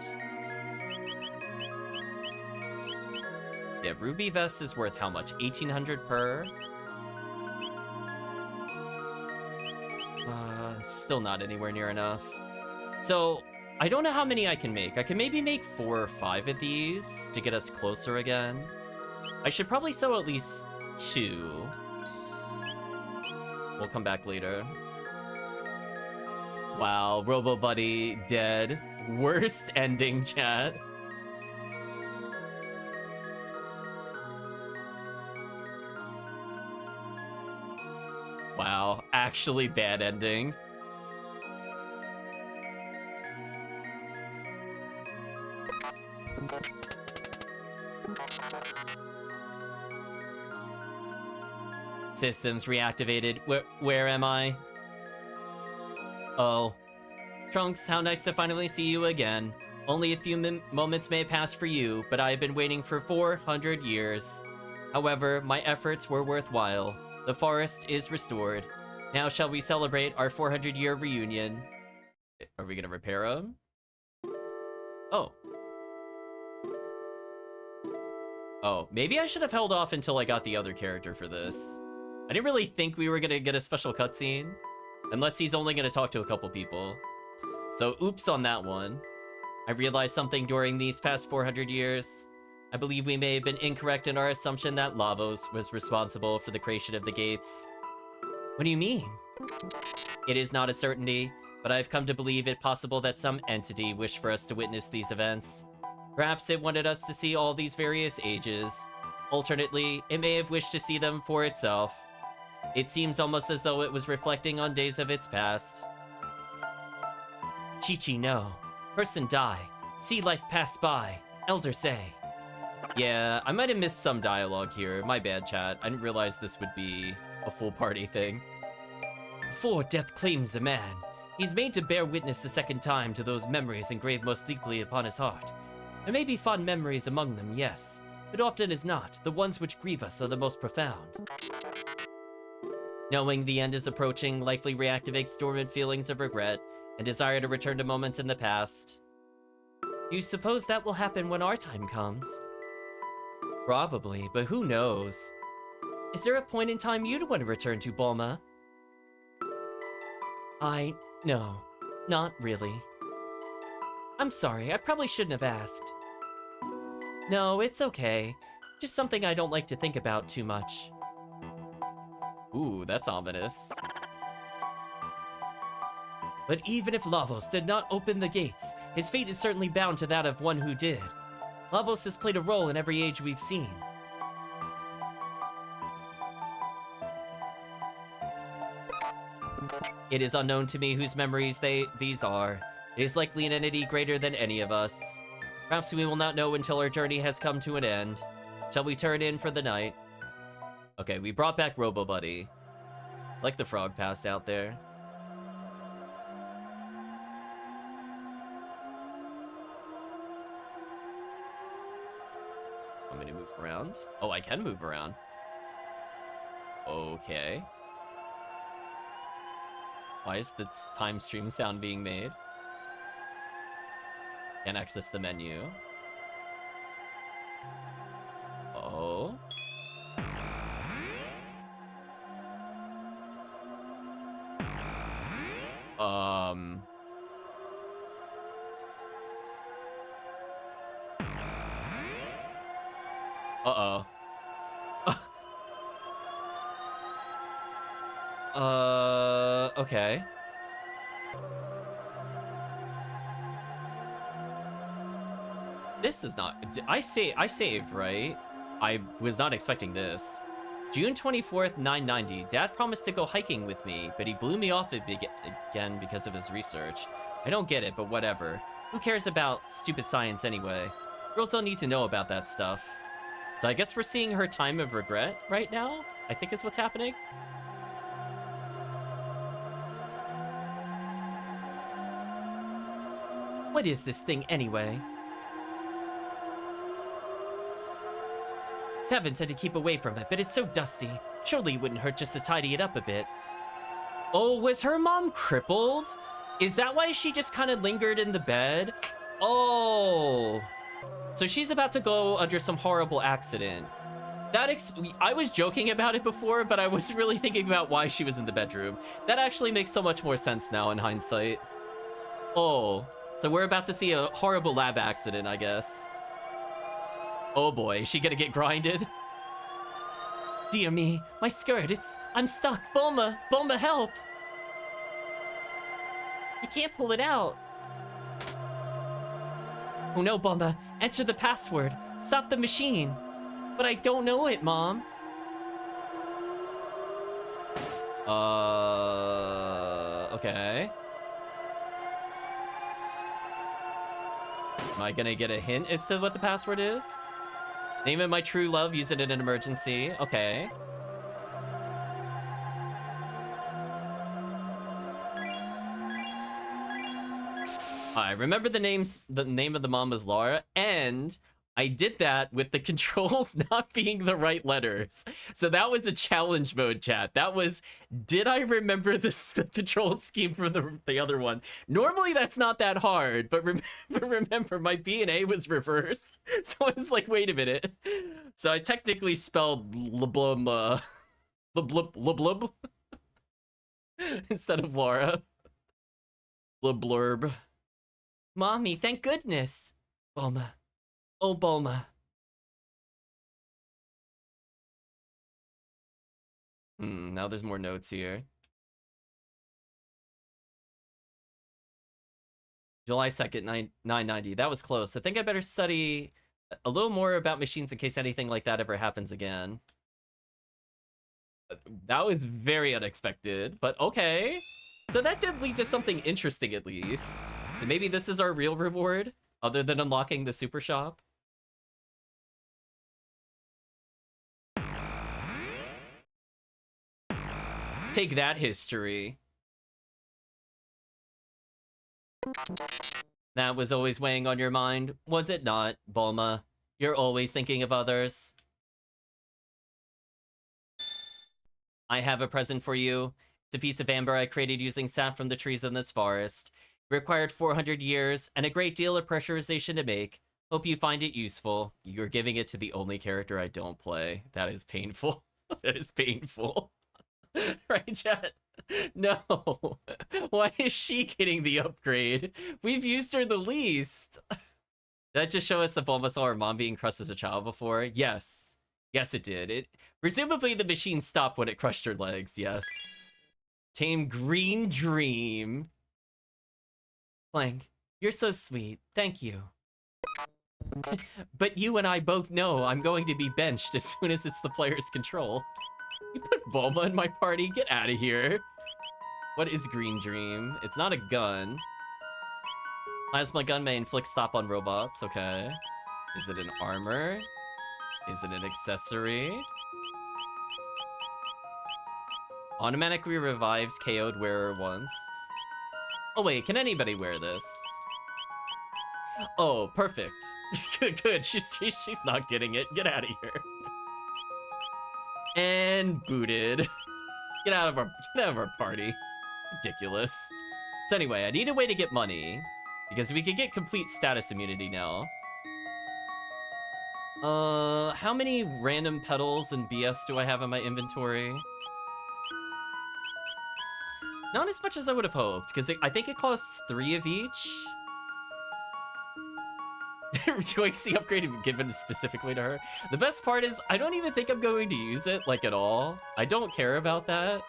S1: Yeah, ruby vest is worth how much? 1,800 per? It's still not anywhere near enough. So, I don't know how many I can make. I can maybe make 4 or 5 of these to get us closer again. I should probably sell at least 2. We'll come back later. Wow, Robo Buddy dead. Worst ending, chat. Wow, actually bad ending. Systems reactivated. Where am I? Oh. Trunks, how nice to finally see you again. Only a few moments may pass for you, but I have been waiting for 400 years. However, my efforts were worthwhile. The forest is restored. Now shall we celebrate our 400-year reunion? Are we gonna repair them? Oh. Oh, maybe I should have held off until I got the other character for this. I didn't really think we were gonna get a special cutscene. Unless he's only gonna talk to a couple people. So, oops on that one. I realized something during these past 400 years. I believe we may have been incorrect in our assumption that Lavos was responsible for the creation of the gates. What do you mean? It is not a certainty, but I've come to believe it possible that some entity wished for us to witness these events. Perhaps it wanted us to see all these various ages. Alternately, it may have wished to see them for itself. It seems almost as though it was reflecting on days of its past. Chi-Chi, no. Person die. See life pass by. Elder say. Yeah, I might have missed some dialogue here. My bad, chat. I didn't realize this would be a full party thing. Before death claims a man, he's made to bear witness the second time to those memories engraved most deeply upon his heart. There may be fond memories among them, yes, but often as not, the ones which grieve us are the most profound. Knowing the end is approaching likely reactivates dormant feelings of regret and desire to return to moments in the past. You suppose that will happen when our time comes? Probably, but who knows? Is there a point in time you'd want to return to, Bulma? No, not really. I'm sorry, I probably shouldn't have asked. No, it's okay. Just something I don't like to think about too much. Ooh, that's ominous. But even if Lavos did not open the gates, his fate is certainly bound to that of one who did. Lavos has played a role in every age we've seen. It is unknown to me whose memories these are. It is likely an entity greater than any of us. Perhaps we will not know until our journey has come to an end. Shall we turn in for the night? Okay, we brought back Robo Buddy. Like the frog passed out there. Want me to move around? Oh, I can move around. Okay. Why is this time stream sound being made? Can't access the menu. Oh. Uh-oh. Okay. This is not... I saved, right? I was not expecting this. June 24th, 990. Dad promised to go hiking with me, but he blew me off again because of his research. I don't get it, but whatever. Who cares about stupid science anyway? Girls don't need to know about that stuff. So I guess we're seeing her time of regret right now? I think is what's happening. What is this thing anyway? Kevin said to keep away from it, but it's so dusty. Surely it wouldn't hurt just to tidy it up a bit. Oh, was her mom crippled? Is that why she just kind of lingered in the bed? Oh. So she's about to go under some horrible accident. I was joking about it before, but I was really thinking about why she was in the bedroom. That actually makes so much more sense now in hindsight. Oh, so we're about to see a horrible lab accident, I guess. Oh boy, is she gonna get grinded? Dear me, my skirt, I'm stuck. Bulma, help! I can't pull it out. Oh no, Bulma, enter the password. Stop the machine. But I don't know it, Mom. Okay. Am I gonna get a hint as to what the password is? Name it my true love, use it in an emergency. Okay. I remember the name of the mom was Laura, and I did that with the controls not being the right letters. So that was a challenge mode, chat. That was, did I remember this control scheme from the other one? Normally that's not that hard, but remember my B and A was reversed. So I was like, wait a minute. So I technically spelled Leblum, Leblub instead of Laura. Leblurb. Mommy, thank goodness. Bulma. Oh, Bulma. Now there's more notes here. July 2nd, 990. That was close. I think I better study a little more about machines in case anything like that ever happens again. That was very unexpected, but okay. So that did lead to something interesting, at least. So maybe this is our real reward, other than unlocking the super shop. Take that, history. That was always weighing on your mind, was it not, Bulma? You're always thinking of others. I have a present for you. It's a piece of amber I created using sap from the trees in this forest. Required 400 years and a great deal of pressurization to make. Hope you find it useful. You're giving it to the only character I don't play. That is painful. That is painful. Right, chat? No. Why is she getting the upgrade? We've used her the least. Did that just show us that Bulma saw her mom being crushed as a child before? Yes. Yes, it did. Presumably the machine stopped when it crushed her legs, yes. Tame Green Dream. Clank, you're so sweet. Thank you. But you and I both know I'm going to be benched as soon as it's the player's control. You put Bulma in my party? Get out of here. What is Green Dream? It's not a gun. Plasma gun may inflict stop on robots. Okay. Is it an armor? Is it an accessory? Automatically revives KO'd wearer once. Oh wait, can anybody wear this? Oh, perfect. Good, good. She's not getting it. Get out of here. And booted. Get out of our party. Ridiculous. So anyway, I need a way to get money because we can get complete status immunity now. How many random petals and BS do I have in my inventory? Not as much as I would have hoped, because I think it costs 3 of each. Rejoice the upgrade given specifically to her. The best part is, I don't even think I'm going to use it, like, at all. I don't care about that.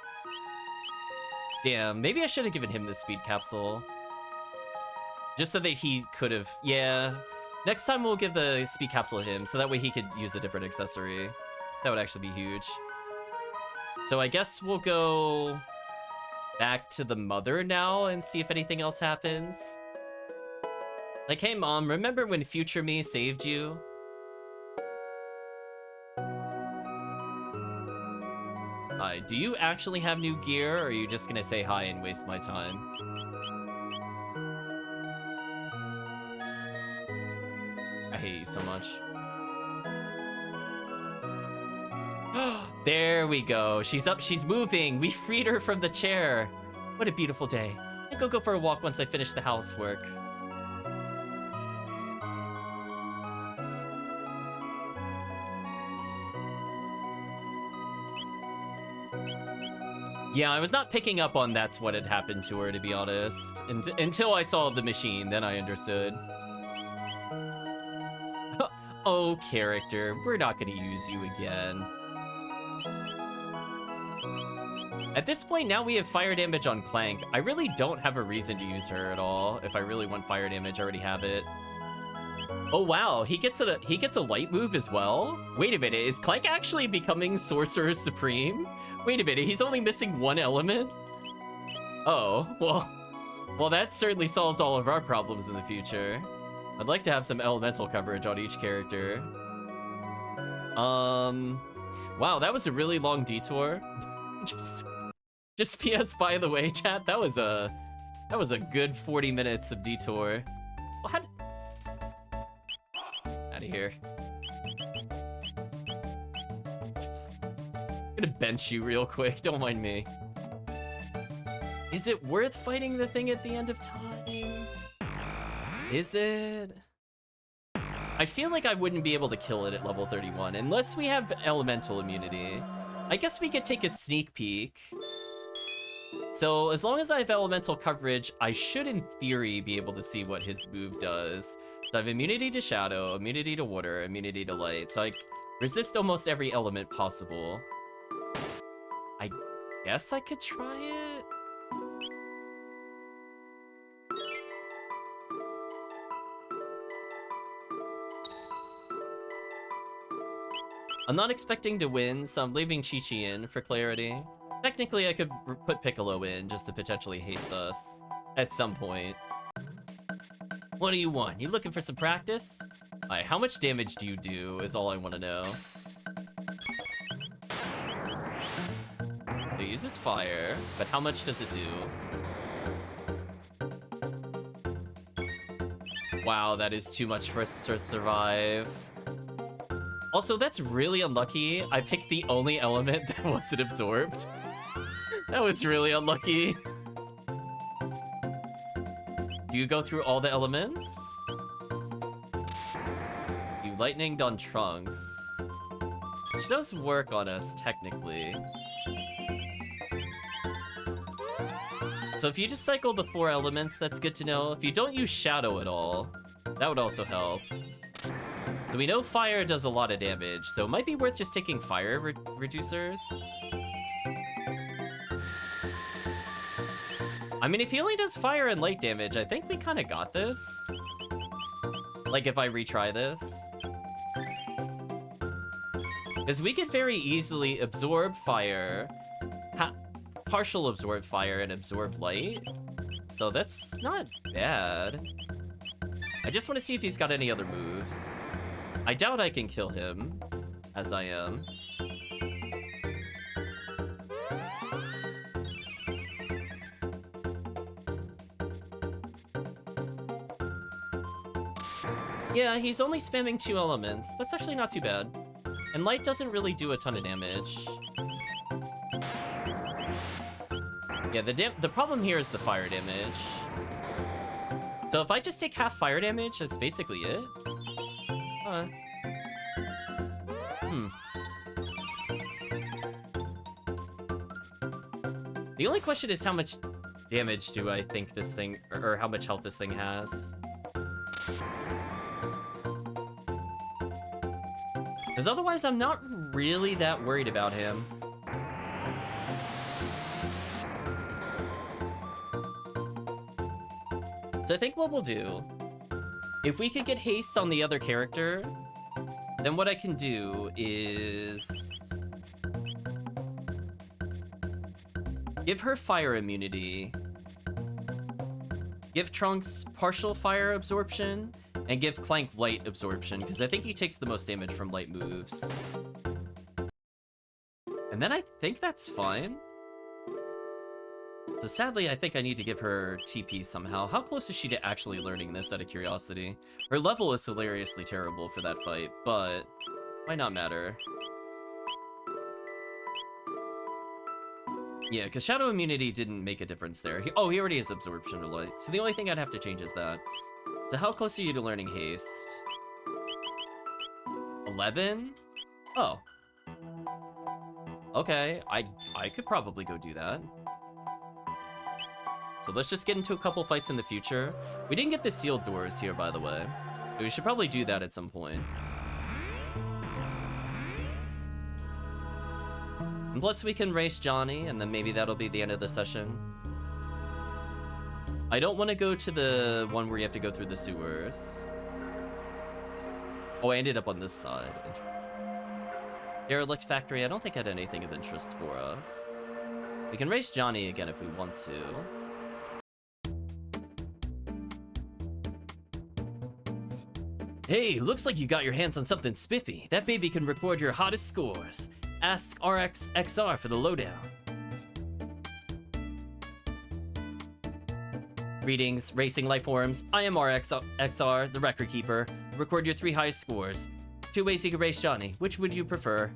S1: Damn, maybe I should have given him the speed capsule. Just so that he could have... Yeah. Next time we'll give the speed capsule to him, so that way he could use a different accessory. That would actually be huge. So I guess we'll go back to the mother now and see if anything else happens. Like, hey mom, remember when future me saved you? Hi, do you actually have new gear, or are you just gonna say hi and waste my time? I hate you so much. There we go. She's up, she's moving. We freed her from the chair. What a beautiful day. I'll go for a walk once I finish the housework. Yeah, I was not picking up on that's what had happened to her, to be honest. Until I saw the machine, then I understood. Oh, character, we're not gonna use you again. At this point, now we have fire damage on Clank. I really don't have a reason to use her at all. If I really want fire damage, I already have it. Oh wow, he gets a light move as well? Wait a minute, is Clank actually becoming Sorcerer Supreme? Wait a minute, he's only missing one element? Oh, well that certainly solves all of our problems in the future. I'd like to have some elemental coverage on each character. Wow, that was a really long detour. Just PS, by the way, chat, that was a good 40 minutes of detour. What? Out of here. I'm gonna bench you real quick, don't mind me. Is it worth fighting the thing at the end of time? Is it? I feel like I wouldn't be able to kill it at level 31 unless we have elemental immunity. I guess we could take a sneak peek. So as long as I have elemental coverage, I should in theory be able to see what his move does. So I have immunity to shadow, immunity to water, immunity to light. So I resist almost every element possible. I guess I could try it. I'm not expecting to win, so I'm leaving Chi-Chi in for clarity. Technically, I could put Piccolo in just to potentially haste us at some point. What do you want? You looking for some practice? Alright, how much damage do you do is all I want to know. It uses fire, but how much does it do? Wow, that is too much for us to survive. Also, that's really unlucky. I picked the only element that wasn't absorbed. That was really unlucky. Do you go through all the elements? You lightninged on Trunks. Which does work on us, technically. So if you just cycle the 4 elements, that's good to know. If you don't use Shadow at all, that would also help. So we know Fire does a lot of damage, so it might be worth just taking Fire reducers. I mean, if he only does Fire and Light damage, I think we kind of got this. Like, if I retry this. Because we could very easily absorb Fire, partial absorb Fire, and absorb Light. So that's not bad. I just want to see if he's got any other moves. I doubt I can kill him, as I am. Yeah, he's only spamming 2 elements. That's actually not too bad. And Light doesn't really do a ton of damage. Yeah, the problem here is the fire damage. So if I just take half fire damage, that's basically it. The only question is how much damage do I think this thing, or how much health this thing has. Because otherwise, I'm not really that worried about him. So I think what we'll do, if we could get haste on the other character, then what I can do is give her fire immunity, give Trunks partial fire absorption, and give Clank light absorption, because I think he takes the most damage from light moves. And then I think that's fine. So sadly, I think I need to give her TP somehow. How close is she to actually learning this, out of curiosity? Her level is hilariously terrible for that fight, but might not matter. Yeah, because Shadow Immunity didn't make a difference there. He already has Absorption of Light. So the only thing I'd have to change is that. So how close are you to learning Haste? 11? Oh. Okay, I could probably go do that. So let's just get into a couple fights in the future. We didn't get the sealed doors here, by the way. But we should probably do that at some point. And plus we can race Johnny, and then maybe that'll be the end of the session. I don't want to go to the one where you have to go through the sewers. Oh, I ended up on this side. Derelict Factory, I don't think had anything of interest for us. We can race Johnny again if we want to. Hey, looks like you got your hands on something spiffy. That baby can record your hottest scores. Ask RXXR for the lowdown. Greetings, racing life forms. I am RXXR, the record keeper. Record your 3 highest scores. 2 ways you can race Johnny. Which would you prefer?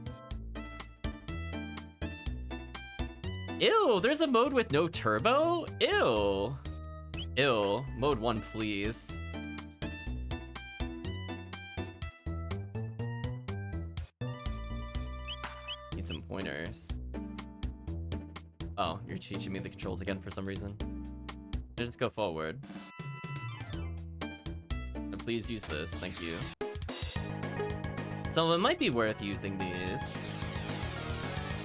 S1: Ew, there's a mode with no turbo? Ew. Ew. Mode 1, please. Need some pointers. Oh, you're teaching me the controls again for some reason. Just go forward. And please use this, thank you. So it might be worth using these.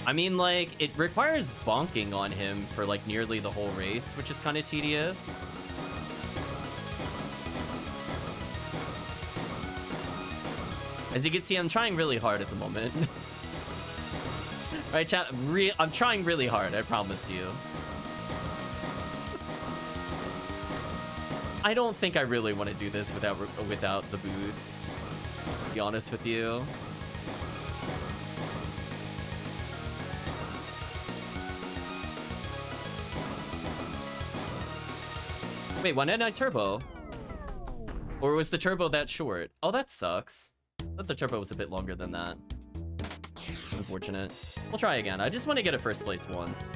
S1: I mean, like, it requires bonking on him for, like, nearly the whole race, which is kind of tedious. As you can see, I'm trying really hard at the moment. Alright, chat, I'm trying really hard, I promise you. I don't think I really want to do this without the boost, to be honest with you. Wait, why didn't I turbo? Or was the turbo that short? Oh, that sucks. I thought the turbo was a bit longer than that. Unfortunate. We'll try again. I just want to get a first place once.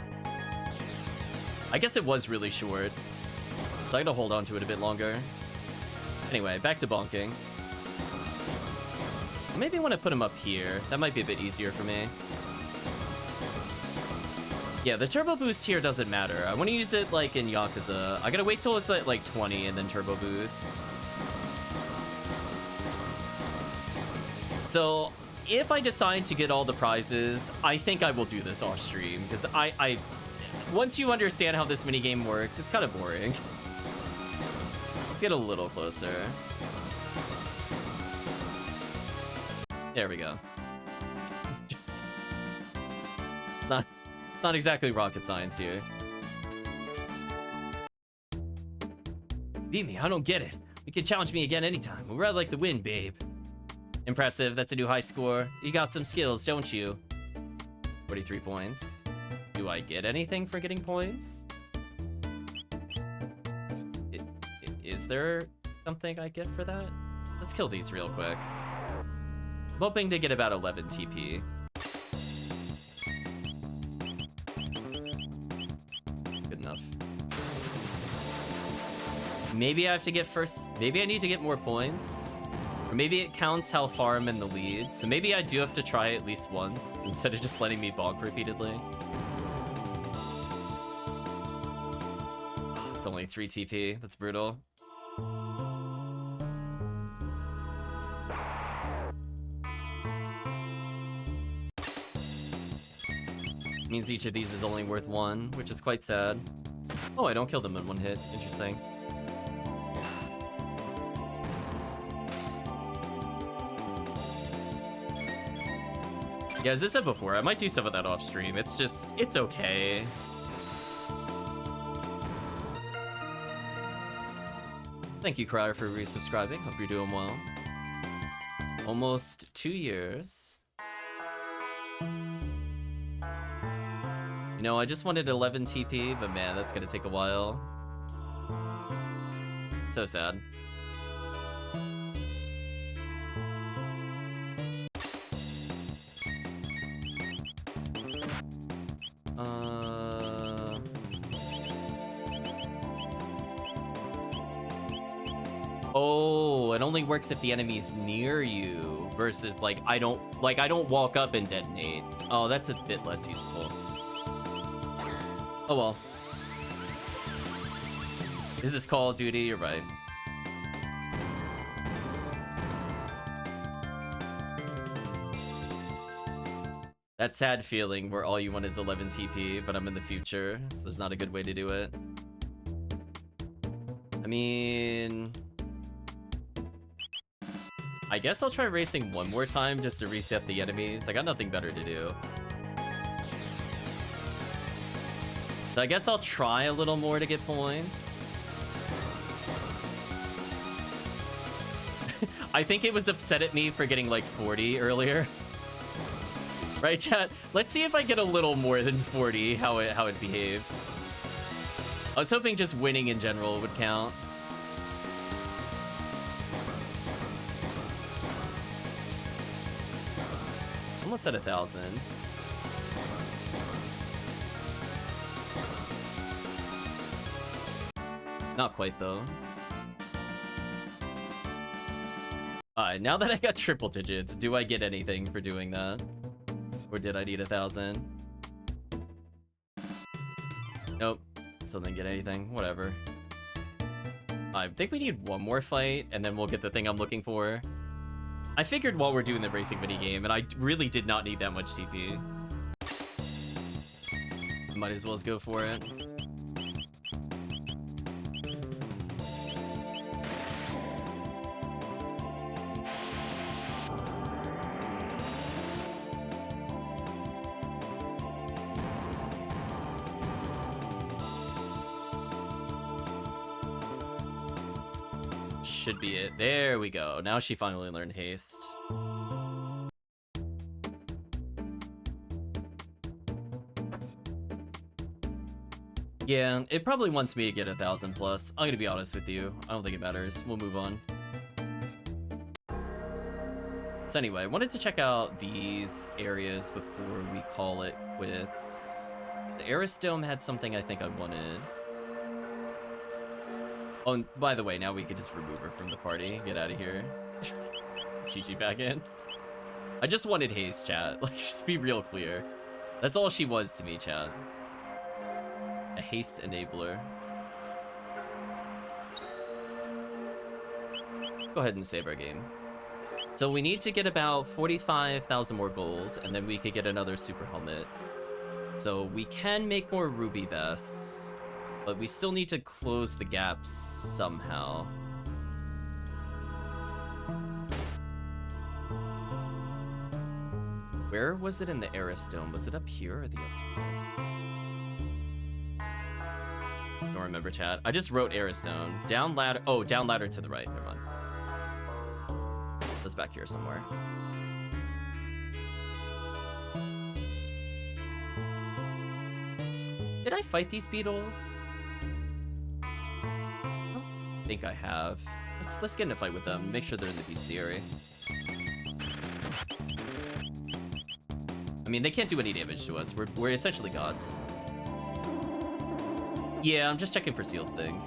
S1: I guess it was really short. So I gotta hold on to it a bit longer. Anyway, back to bonking. Maybe I want to put him up here. That might be a bit easier for me. Yeah, the turbo boost here doesn't matter. I want to use it like in Yakuza. I gotta wait till it's at like 20 and then turbo boost. So if I decide to get all the prizes, I think I will do this off stream because I once you understand how this minigame works, it's kind of boring. Let's get a little closer. There we go. Just it's not exactly rocket science here. Beat me, I don't get it. You can challenge me again anytime. We'd rather like the win, babe. Impressive, that's a new high score. You got some skills, don't you? 43 points. Do I get anything for getting points? Is there something I get for that? Let's kill these real quick. I'm hoping to get about 11 TP. Good enough. Maybe I have to get first... Maybe I need to get more points. Or maybe it counts how far I'm in the lead. So maybe I do have to try at least once instead of just letting me bonk repeatedly. It's only 3 TP. That's brutal. Means each of these is only worth 1, which is quite sad. Oh, I don't kill them in 1 hit. Interesting. Yeah, as I said before, I might do some of that off stream. It's just, it's okay. Thank you, Crier, for resubscribing. Hope you're doing well. Almost 2 years. You know, I just wanted 11 TP, but man, that's gonna take a while. So sad. Oh, it only works if the enemy's near you versus like I don't walk up and detonate. Oh, that's a bit less useful. Oh well. Is this Call of Duty? You're right. That sad feeling where all you want is 11 TP, but I'm in the future, so there's not a good way to do it. I mean... I guess I'll try racing one more time just to reset the enemies. I got nothing better to do. So I guess I'll try a little more to get points. I think it was upset at me for getting like 40 earlier. Right, chat? Let's see if I get a little more than 40, how it behaves. I was hoping just winning in general would count. Almost at 1,000. Not quite, though. Alright, now that I got triple digits, do I get anything for doing that? Or did I need 1,000? Nope. Still didn't get anything. Whatever. I think we need one more fight, and then we'll get the thing I'm looking for. I figured while we're doing the racing minigame, and I really did not need that much TP. Might as well go for it. Should be it. There we go. Now she finally learned haste. Yeah, it probably wants me to get 1,000 plus. I'm gonna be honest with you. I don't think it matters. We'll move on. So anyway, I wanted to check out these areas before we call it quits. The Aris Dome had something I think I wanted. Oh, and by the way, now we could just remove her from the party. Get out of here. Chi-Chi back in. I just wanted haste, chat. Like, just be real clear. That's all she was to me, chat. A haste enabler. Let's go ahead and save our game. So we need to get about 45,000 more gold, and then we could get another super helmet. So we can make more ruby vests, but we still need to close the gaps somehow. Where was it in the Eris Dome? Was it up here or the other? Don't remember, chat. I just wrote Eris Dome. Down ladder. Oh, down ladder to the right. Never mind. It's back here somewhere. Did I fight these beetles? I don't think I have. Let's get in a fight with them. Make sure they're in the bestiary. I mean, they can't do any damage to us. We're essentially gods. Yeah, I'm just checking for sealed things.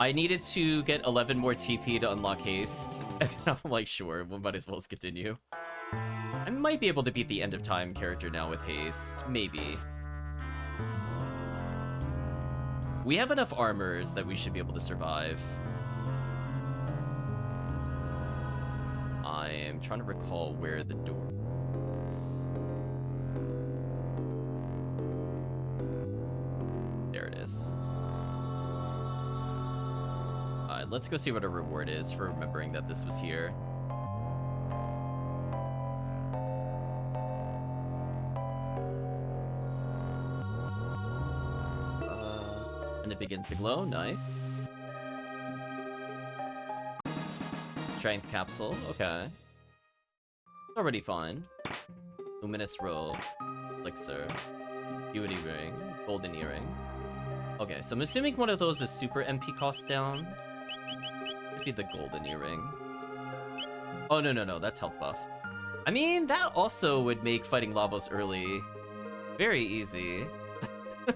S1: I needed to get 11 more TP to unlock haste. And then I'm like, sure, we might as well continue. I might be able to beat the end of time character now with haste. Maybe. We have enough armors that we should be able to survive. I am trying to recall where the door is. There it is. Alright, let's go see what our reward is for remembering that this was here. And it begins to glow. Nice. Strength capsule. Okay. Already fine. Luminous robe. Elixir. Beauty ring. Golden earring. Okay, so I'm assuming one of those is super MP cost down. Could be the golden earring. Oh, no. That's health buff. I mean, that also would make fighting Lavos early very easy.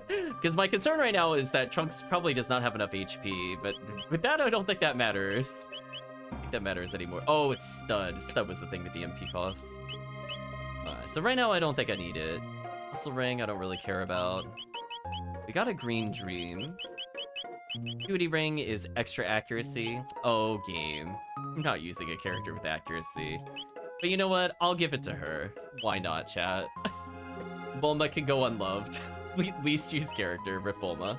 S1: Because my concern right now is that Trunks probably does not have enough HP, but with that, I don't think that matters. I don't think that matters anymore. Oh, it's Stud. Stud was the thing with the MP cost. So right now, I don't think I need it. Muscle Ring, I don't really care about. We got a Green Dream. Beauty Ring is extra accuracy. Oh, game. I'm not using a character with accuracy. But you know what? I'll give it to her. Why not, chat? Bulma can go unloved. Least used character, Rip Bulma.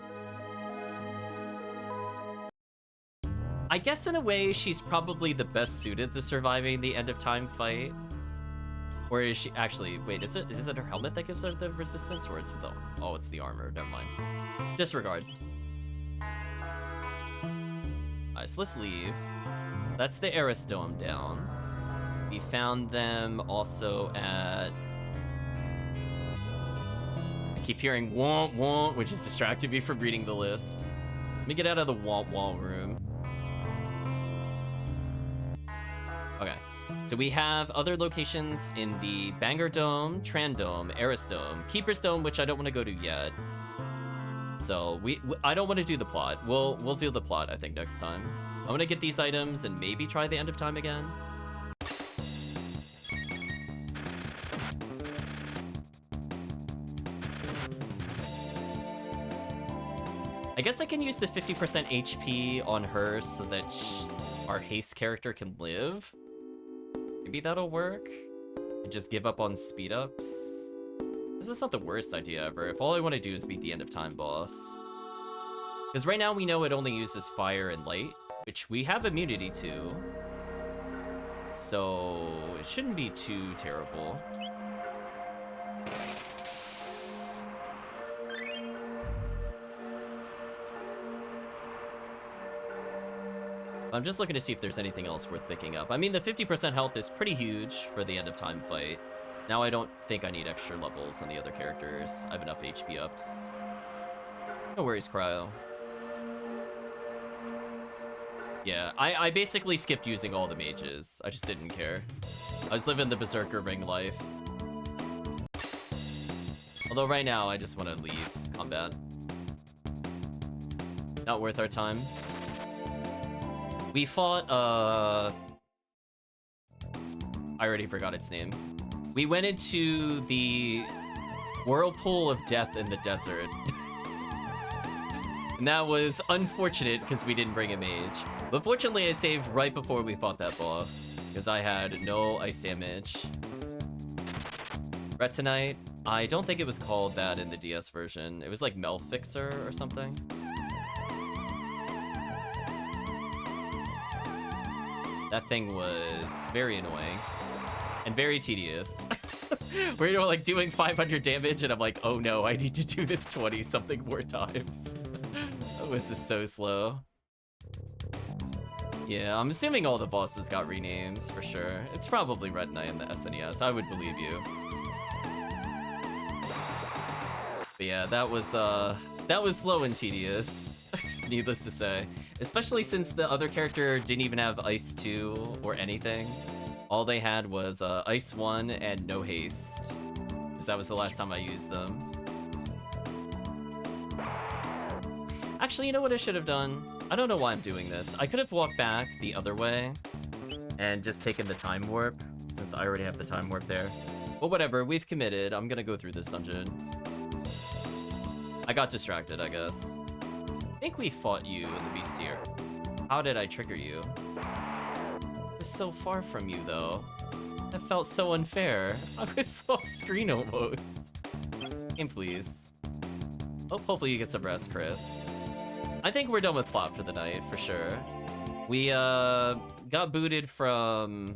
S1: I guess in a way, she's probably the best suited to surviving the end of time fight. Or is she actually, wait, is it her helmet that gives her the resistance, or it's the, oh, it's the armor, never mind. Disregard. Alright, so let's leave. That's the Eris Dome down. We found them also at, I keep hearing womp womp, which is distracting me from reading the list. Let me get out of the womp womp room. Okay, so we have other locations in the Banger Dome, Tran Dome, Eris Dome, Keeper's Dome, which I don't want to go to yet. So I don't want to do the plot. We'll do the plot, I think, next time. I'm gonna get these items and maybe try the end of time again. I guess I can use the 50% HP on her so that our haste character can live. Maybe that'll work. And just give up on speed ups. This is not the worst idea ever. If all I want to do is beat the end of time boss. Because right now we know it only uses fire and light, which we have immunity to. So it shouldn't be too terrible. I'm just looking to see if there's anything else worth picking up. I mean, the 50% health is pretty huge for the end of time fight. Now I don't think I need extra levels on the other characters. I have enough HP ups. No worries, Cryo. Yeah, I basically skipped using all the mages. I just didn't care. I was living the Berserker Ring life. Although right now, I just want to leave combat. Not worth our time. We fought, I already forgot its name. We went into the whirlpool of death in the desert. And that was unfortunate because we didn't bring a mage. But fortunately I saved right before we fought that boss, because I had no ice damage. Retinite, I don't think it was called that in the DS version. It was like Mel Fixer or something. That thing was very annoying and very tedious. We're like doing 500 damage and I'm like, oh no, I need to do this 20 something more times. That was just so slow. Yeah, I'm assuming all the bosses got renames for sure. It's probably Red Knight and the SNES, I would believe you. But yeah, that was slow and tedious, needless to say. Especially since the other character didn't even have Ice 2 or anything. All they had was Ice 1 and no haste. Because that was the last time I used them. Actually, you know what I should have done? I don't know why I'm doing this. I could have walked back the other way and just taken the time warp, since I already have the time warp there. But whatever, we've committed. I'm gonna go through this dungeon. I got distracted, I guess. I think we fought you in the Beastier. How did I trigger you? I was so far from you, though. That felt so unfair. I was so off screen almost. Game, please. Oh, hopefully you get some rest, Chris. I think we're done with plot for the night, for sure. We, got booted from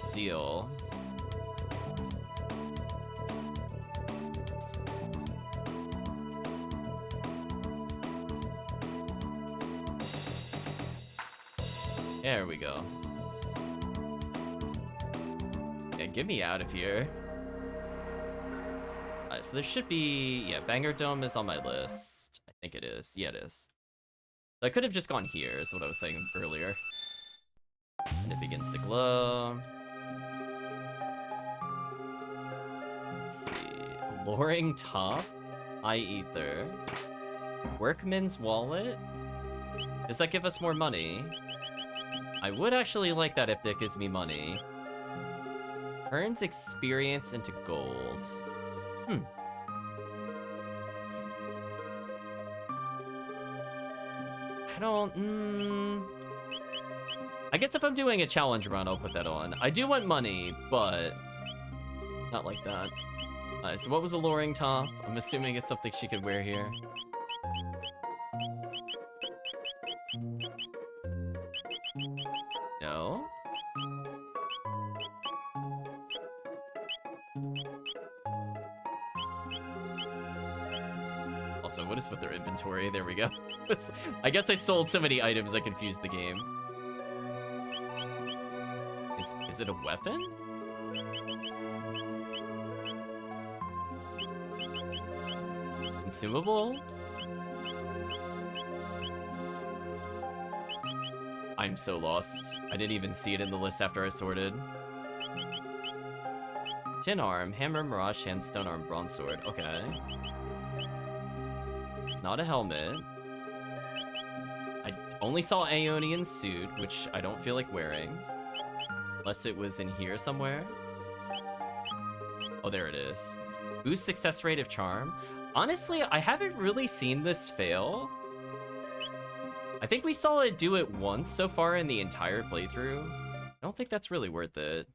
S1: Zeal. There we go. Yeah, get me out of here. Alright, so there should be... Yeah, Banger Dome is on my list. I think it is. Yeah, it is. So I could have just gone here, is what I was saying earlier. And it begins to glow. Let's see. Alluring Top. Eye Ether. Workman's Wallet. Does that give us more money? I would actually like that if that gives me money. Turns experience into gold. I don't... I guess if I'm doing a challenge run, I'll put that on. I do want money, but... not like that. Alright, so what was Alluring Top? I'm assuming it's something she could wear here. No? Also, what is with their inventory? There we go. I guess I sold so many items I confused the game. Is it a weapon? Consumable? I'm so lost. I didn't even see it in the list after I sorted. Tin arm, hammer, mirage, hand, stone arm, bronze sword. Okay. It's not a helmet. I only saw Aeonian suit, which I don't feel like wearing. Unless it was in here somewhere. Oh, there it is. Boost success rate of charm. Honestly, I haven't really seen this fail. I think we saw it do it once so far in the entire playthrough. I don't think that's really worth it.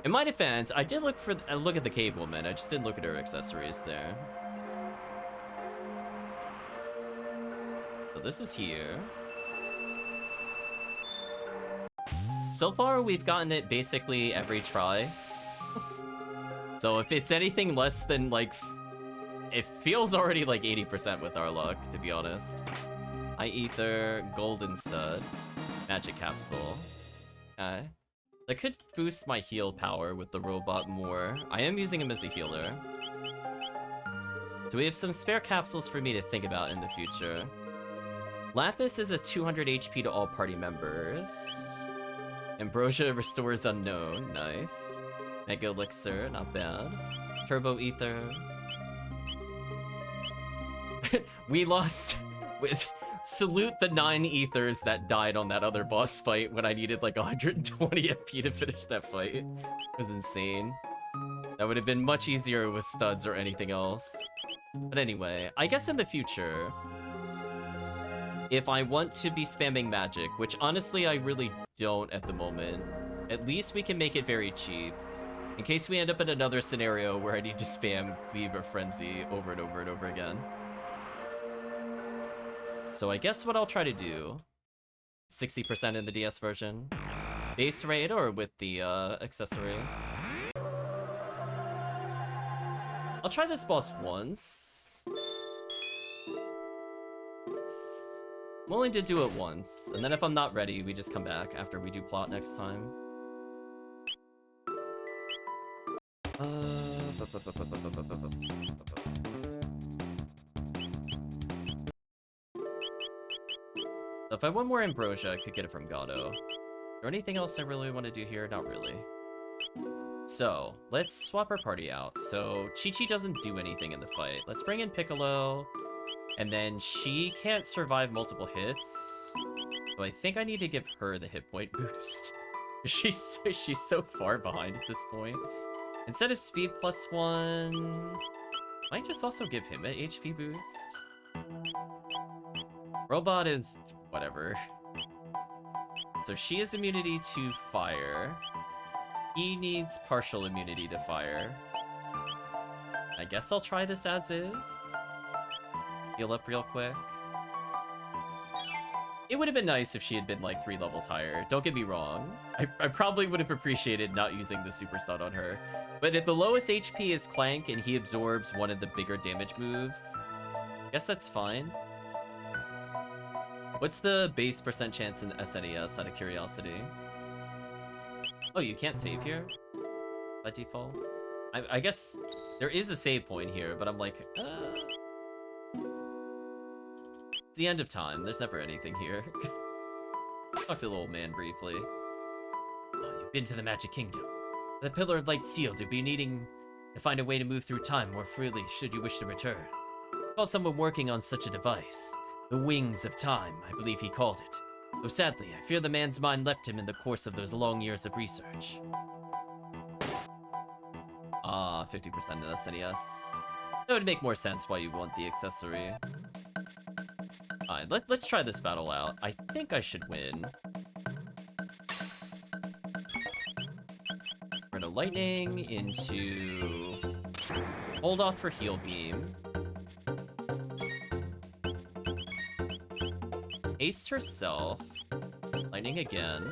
S1: In my defense, I did look at the cave woman. I just didn't look at her accessories there. So this is here. So far, we've gotten it basically every try. So if it's anything less than like... It feels already like 80% with our luck, to be honest. Eye Ether, Golden Stud, Magic Capsule. Okay. That could boost my heal power with the robot more. I am using him as a healer. So we have some spare capsules for me to think about in the future. Lapis is a 200 HP to all party members. Ambrosia restores unknown, nice. Mega Elixir, not bad. Turbo Ether. We lost with salute the 9 ethers that died on that other boss fight when I needed like 120 FP to finish that fight. It was insane. That would have been much easier with studs or anything else. But anyway, I guess in the future, if I want to be spamming magic, which honestly I really don't at the moment, at least we can make it very cheap. In case we end up in another scenario where I need to spam Cleave or Frenzy over and over and over again. So I guess what I'll try to do, 60% in the DS version, base raid or with the accessory. I'll try this boss once. I'm willing to do it once, and then if I'm not ready, we just come back after we do plot next time. If I want more Ambrosia, I could get it from Gato. Is there anything else I really want to do here? Not really. So, let's swap our party out. So, Chi-Chi doesn't do anything in the fight. Let's bring in Piccolo, and then she can't survive multiple hits. So I think I need to give her the hit point boost. She's so far behind at this point. Instead of speed +1, might just also give him an HP boost. Robot is whatever. So she has immunity to fire. He needs partial immunity to fire. I guess I'll try this as is. Heal up real quick. It would have been nice if she had been like 3 levels higher. Don't get me wrong. I probably would have appreciated not using the super stun on her. But if the lowest HP is Clank and he absorbs one of the bigger damage moves, I guess that's fine. What's the base % chance in SNES out of curiosity? Oh, you can't save here? By default? I guess there is a save point here, but I'm like, It's the end of time. There's never anything here. Talk to the old man briefly. Oh, you've been to the Magic Kingdom. The Pillar of Light sealed. You'll be needing to find a way to move through time more freely should you wish to return. Call someone working on such a device. The Wings of Time, I believe he called it. Though sadly, I fear the man's mind left him in the course of those long years of research. 50% in SNES. That would make more sense why you want the accessory. Alright, let's try this battle out. I think I should win. We're gonna lightning into... Hold off for heal beam. Haste herself. Lightning again.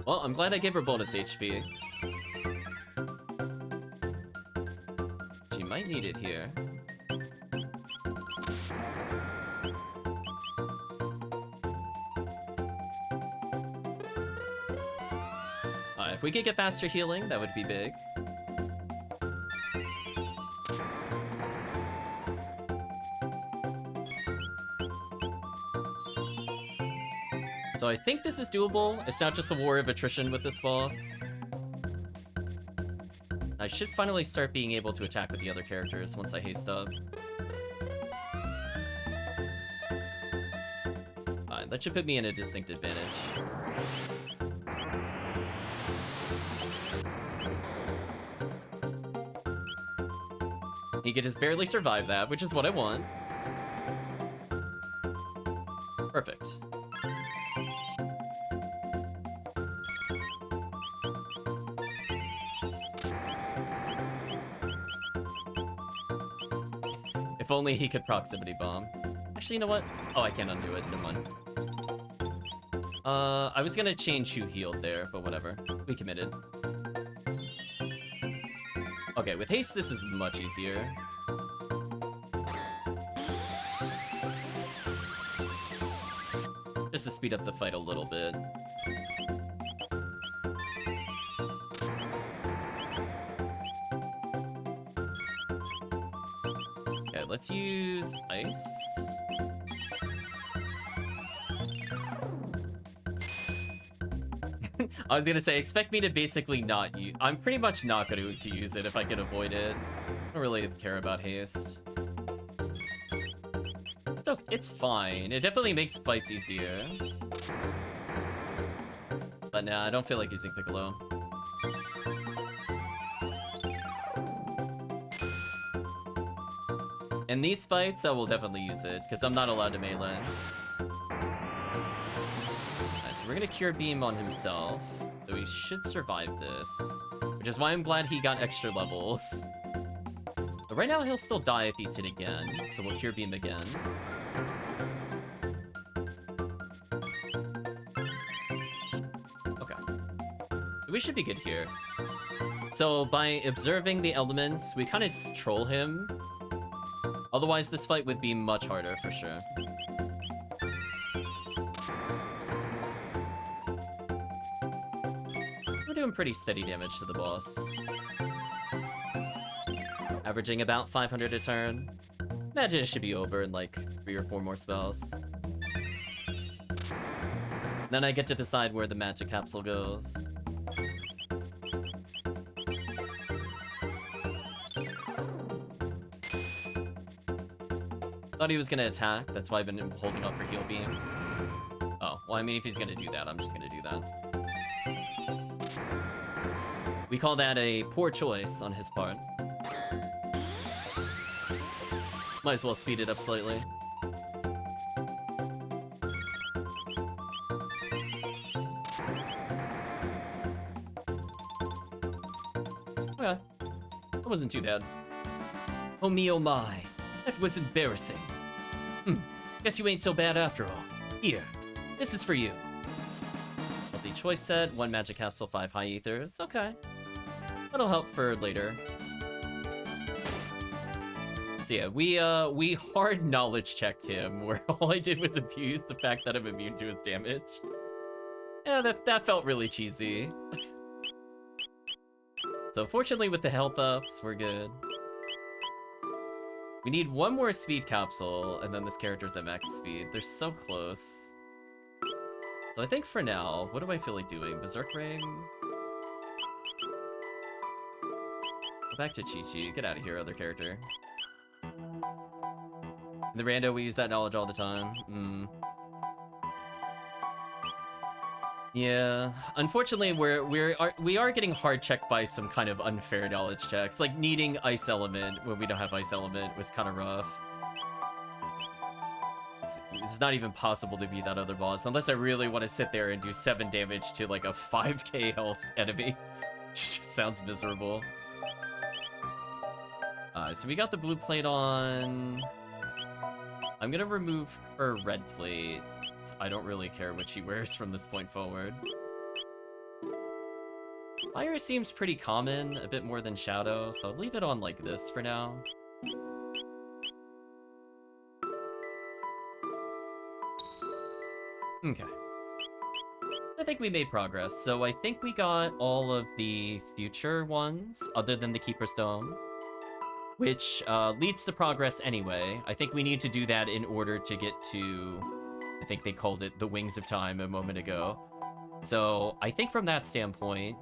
S1: Well, I'm glad I gave her bonus HP. She might need it here. If we could get faster healing, that would be big. So I think this is doable. It's not just a war of attrition with this boss. I should finally start being able to attack with the other characters once I haste up. Fine, that should put me in a distinct advantage. He could just barely survive that, which is what I want. Perfect. If only he could proximity bomb. Actually, you know what? Oh, I can't undo it. Never mind. I was gonna change who healed there, but whatever. We committed. Okay, with haste, this is much easier. Just to speed up the fight a little bit. let's use ice. I was gonna say, expect me to basically not use... I'm pretty much not going to use it if I can avoid it. I don't really care about haste. So it's fine. It definitely makes fights easier. But nah, I don't feel like using Piccolo. In these fights, I will definitely use it, because I'm not allowed to melee. Alright, so we're gonna Cure Beam on himself, so he should survive this. Which is why I'm glad he got extra levels. But right now, he'll still die if he's hit again, so we'll Cure Beam again. Okay. So we should be good here. So by observing the elements, we kind of troll him. Otherwise, this fight would be much harder, for sure. We're doing pretty steady damage to the boss. Averaging about 500 a turn. Imagine it should be over in like 3 or 4 more spells. Then I get to decide where the magic capsule goes. Thought he was gonna attack, that's why I've been holding up for heal beam. Oh, well I mean if he's gonna do that, I'm just gonna do that. We call that a poor choice on his part. Might as well speed it up slightly. Okay, that wasn't too bad. Oh me oh my. That was embarrassing. Guess you ain't so bad after all. Here, this is for you. Healthy choice set, 1 magic capsule, 5 high ethers. Okay. That'll help for later. So yeah, we hard knowledge checked him, where all I did was abuse the fact that I'm immune to his damage. Yeah, that felt really cheesy. So fortunately with the health ups, we're good. We need 1 more speed capsule, and then this character's at max speed. They're so close. So I think for now, what do I feel like doing? Berserk Rings? Go back to Chi-Chi. Get out of here, other character. In the rando, we use that knowledge all the time. Yeah, unfortunately, we are getting hard checked by some kind of unfair knowledge checks. Like needing Ice Element when we don't have Ice Element was kind of rough. It's not even possible to beat that other boss unless I really want to sit there and do 7 damage to like a 5k health enemy. Just sounds miserable. So we got the blue plate on. I'm gonna remove her red plate. I don't really care what she wears from this point forward. Fire seems pretty common, a bit more than Shadow, so I'll leave it on like this for now. Okay. I think we made progress, so I think we got all of the future ones, other than the Keeper's Dome. Which leads to progress anyway. I think we need to do that in order to get to... I think they called it the Wings of Time a moment ago. So I think from that standpoint,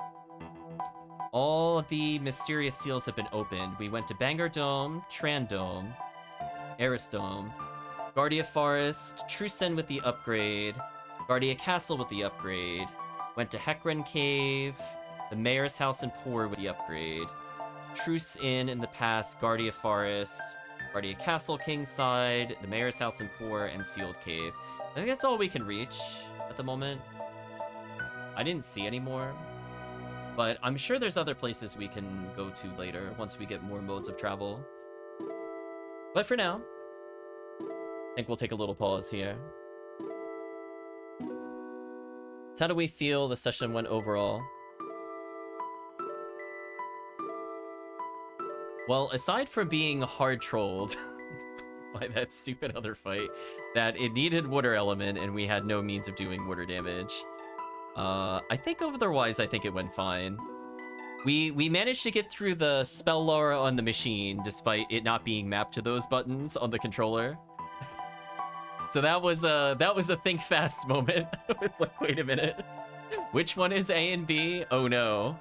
S1: all the mysterious seals have been opened. We went to Bangor Dome, Tran Dome, Eris Dome, Guardia Forest, Trucen with the upgrade, Guardia Castle with the upgrade, went to Heckran Cave, the Mayor's House in Poor with the upgrade, Truce Inn in the past, Guardia Forest, Guardia Castle Kingside, the Mayor's House in Poor, and Sealed Cave. I think that's all we can reach at the moment. I didn't see any more, but I'm sure there's other places we can go to later once we get more modes of travel. But for now, I think we'll take a little pause here. So how do we feel the session went overall? Well, aside from being hard trolled by that stupid other fight, that it needed water element and we had no means of doing water damage, I think otherwise I think it went fine. We managed to get through the spell lore on the machine despite it not being mapped to those buttons on the controller. So that was a think fast moment. It was like, wait a minute. Which one is A and B? Oh no.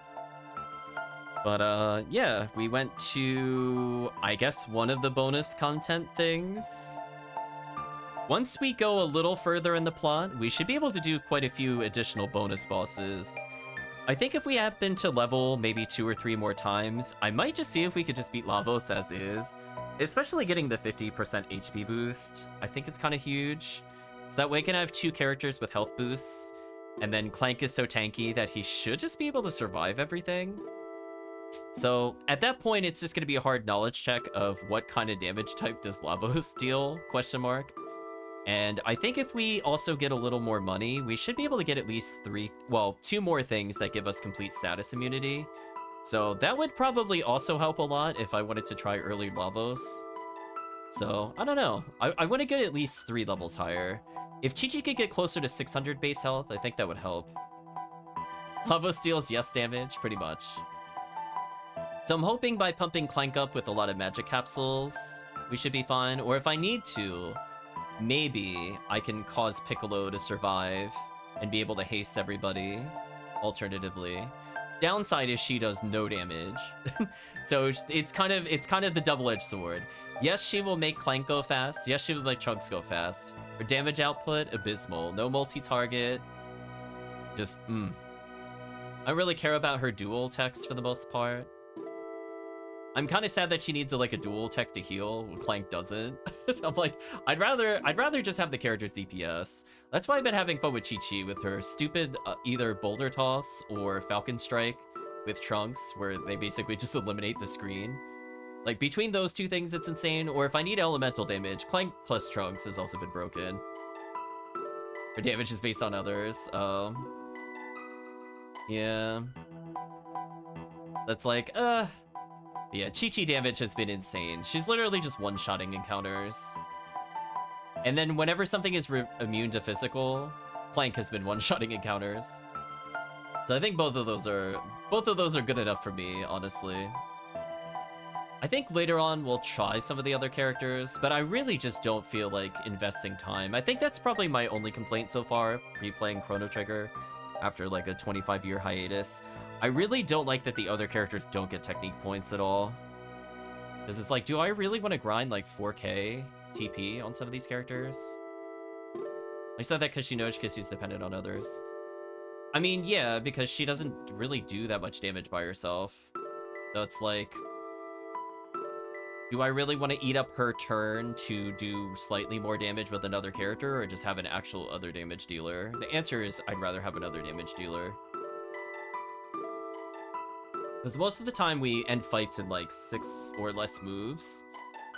S1: But yeah, we went to, I guess, one of the bonus content things. Once we go a little further in the plot, we should be able to do quite a few additional bonus bosses. I think if we happen to level maybe 2 or 3 more times, I might just see if we could just beat Lavos as is. Especially getting the 50% HP boost, I think is kind of huge. So that way I can have 2 characters with health boosts, and then Clank is so tanky that he should just be able to survive everything. So at that point, it's just going to be a hard knowledge check of what kind of damage type does Lavos deal, question mark. And I think if we also get a little more money, we should be able to get at least 2 more things that give us complete status immunity. So that would probably also help a lot if I wanted to try early Lavos. So, I don't know. I want to get at least 3 levels higher. If Chi-Chi could get closer to 600 base health, I think that would help. Lavos deals yes damage, pretty much. So I'm hoping by pumping Clank up with a lot of magic capsules, we should be fine. Or if I need to, maybe I can cause Piccolo to survive and be able to haste everybody, alternatively. Downside is she does no damage. So it's kind of the double-edged sword. Yes, she will make Clank go fast. Yes, she will make Trunks go fast. Her damage output, abysmal. No multi-target. Just, I don't really care about her dual techs for the most part. I'm kind of sad that she needs a dual tech to heal when Clank doesn't. I'm like, I'd rather just have the character's DPS. That's why I've been having fun with Chi-Chi with her stupid either Boulder Toss or Falcon Strike with Trunks, where they basically just eliminate the screen. Like, between those 2 things, it's insane. Or if I need elemental damage, Clank plus Trunks has also been broken. Her damage is based on others. Yeah. That's like, yeah, Chi-Chi damage has been insane. She's literally just one-shotting encounters. And then whenever something is immune to physical, Clank has been one-shotting encounters. So I think both of those are good enough for me, honestly. I think later on we'll try some of the other characters, but I really just don't feel like investing time. I think that's probably my only complaint so far, replaying Chrono Trigger after like a 25-year hiatus. I really don't like that the other characters don't get technique points at all. Because it's like, do I really want to grind like 4k TP on some of these characters? I said that because she's dependent on others. I mean, yeah, because she doesn't really do that much damage by herself. So it's like, do I really want to eat up her turn to do slightly more damage with another character, or just have an actual other damage dealer? The answer is I'd rather have another damage dealer. Because most of the time we end fights in like 6 or less moves.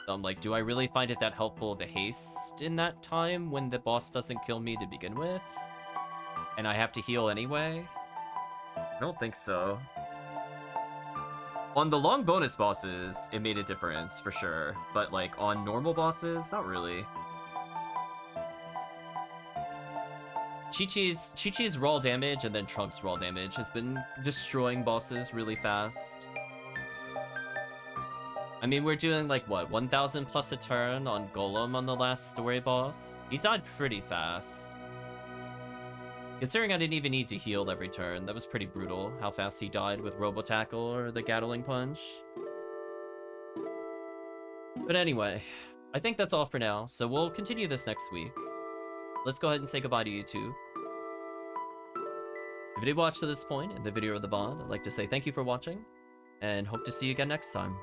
S1: So I'm like, do I really find it that helpful to haste in that time when the boss doesn't kill me to begin with? And I have to heal anyway? I don't think so. On the long bonus bosses, it made a difference, for sure. But, like, on normal bosses, not really. Chi-Chi's raw damage and then Trunks' raw damage has been destroying bosses really fast. I mean, we're doing, like, what, 1,000 plus a turn on Golem on the last story boss? He died pretty fast. Considering I didn't even need to heal every turn, that was pretty brutal, how fast he died with Robo-Tackle or the Gatling Punch. But anyway, I think that's all for now, so we'll continue this next week. Let's go ahead and say goodbye to YouTube. If you did watch to this point in the video or the VOD, I'd like to say thank you for watching, and hope to see you again next time.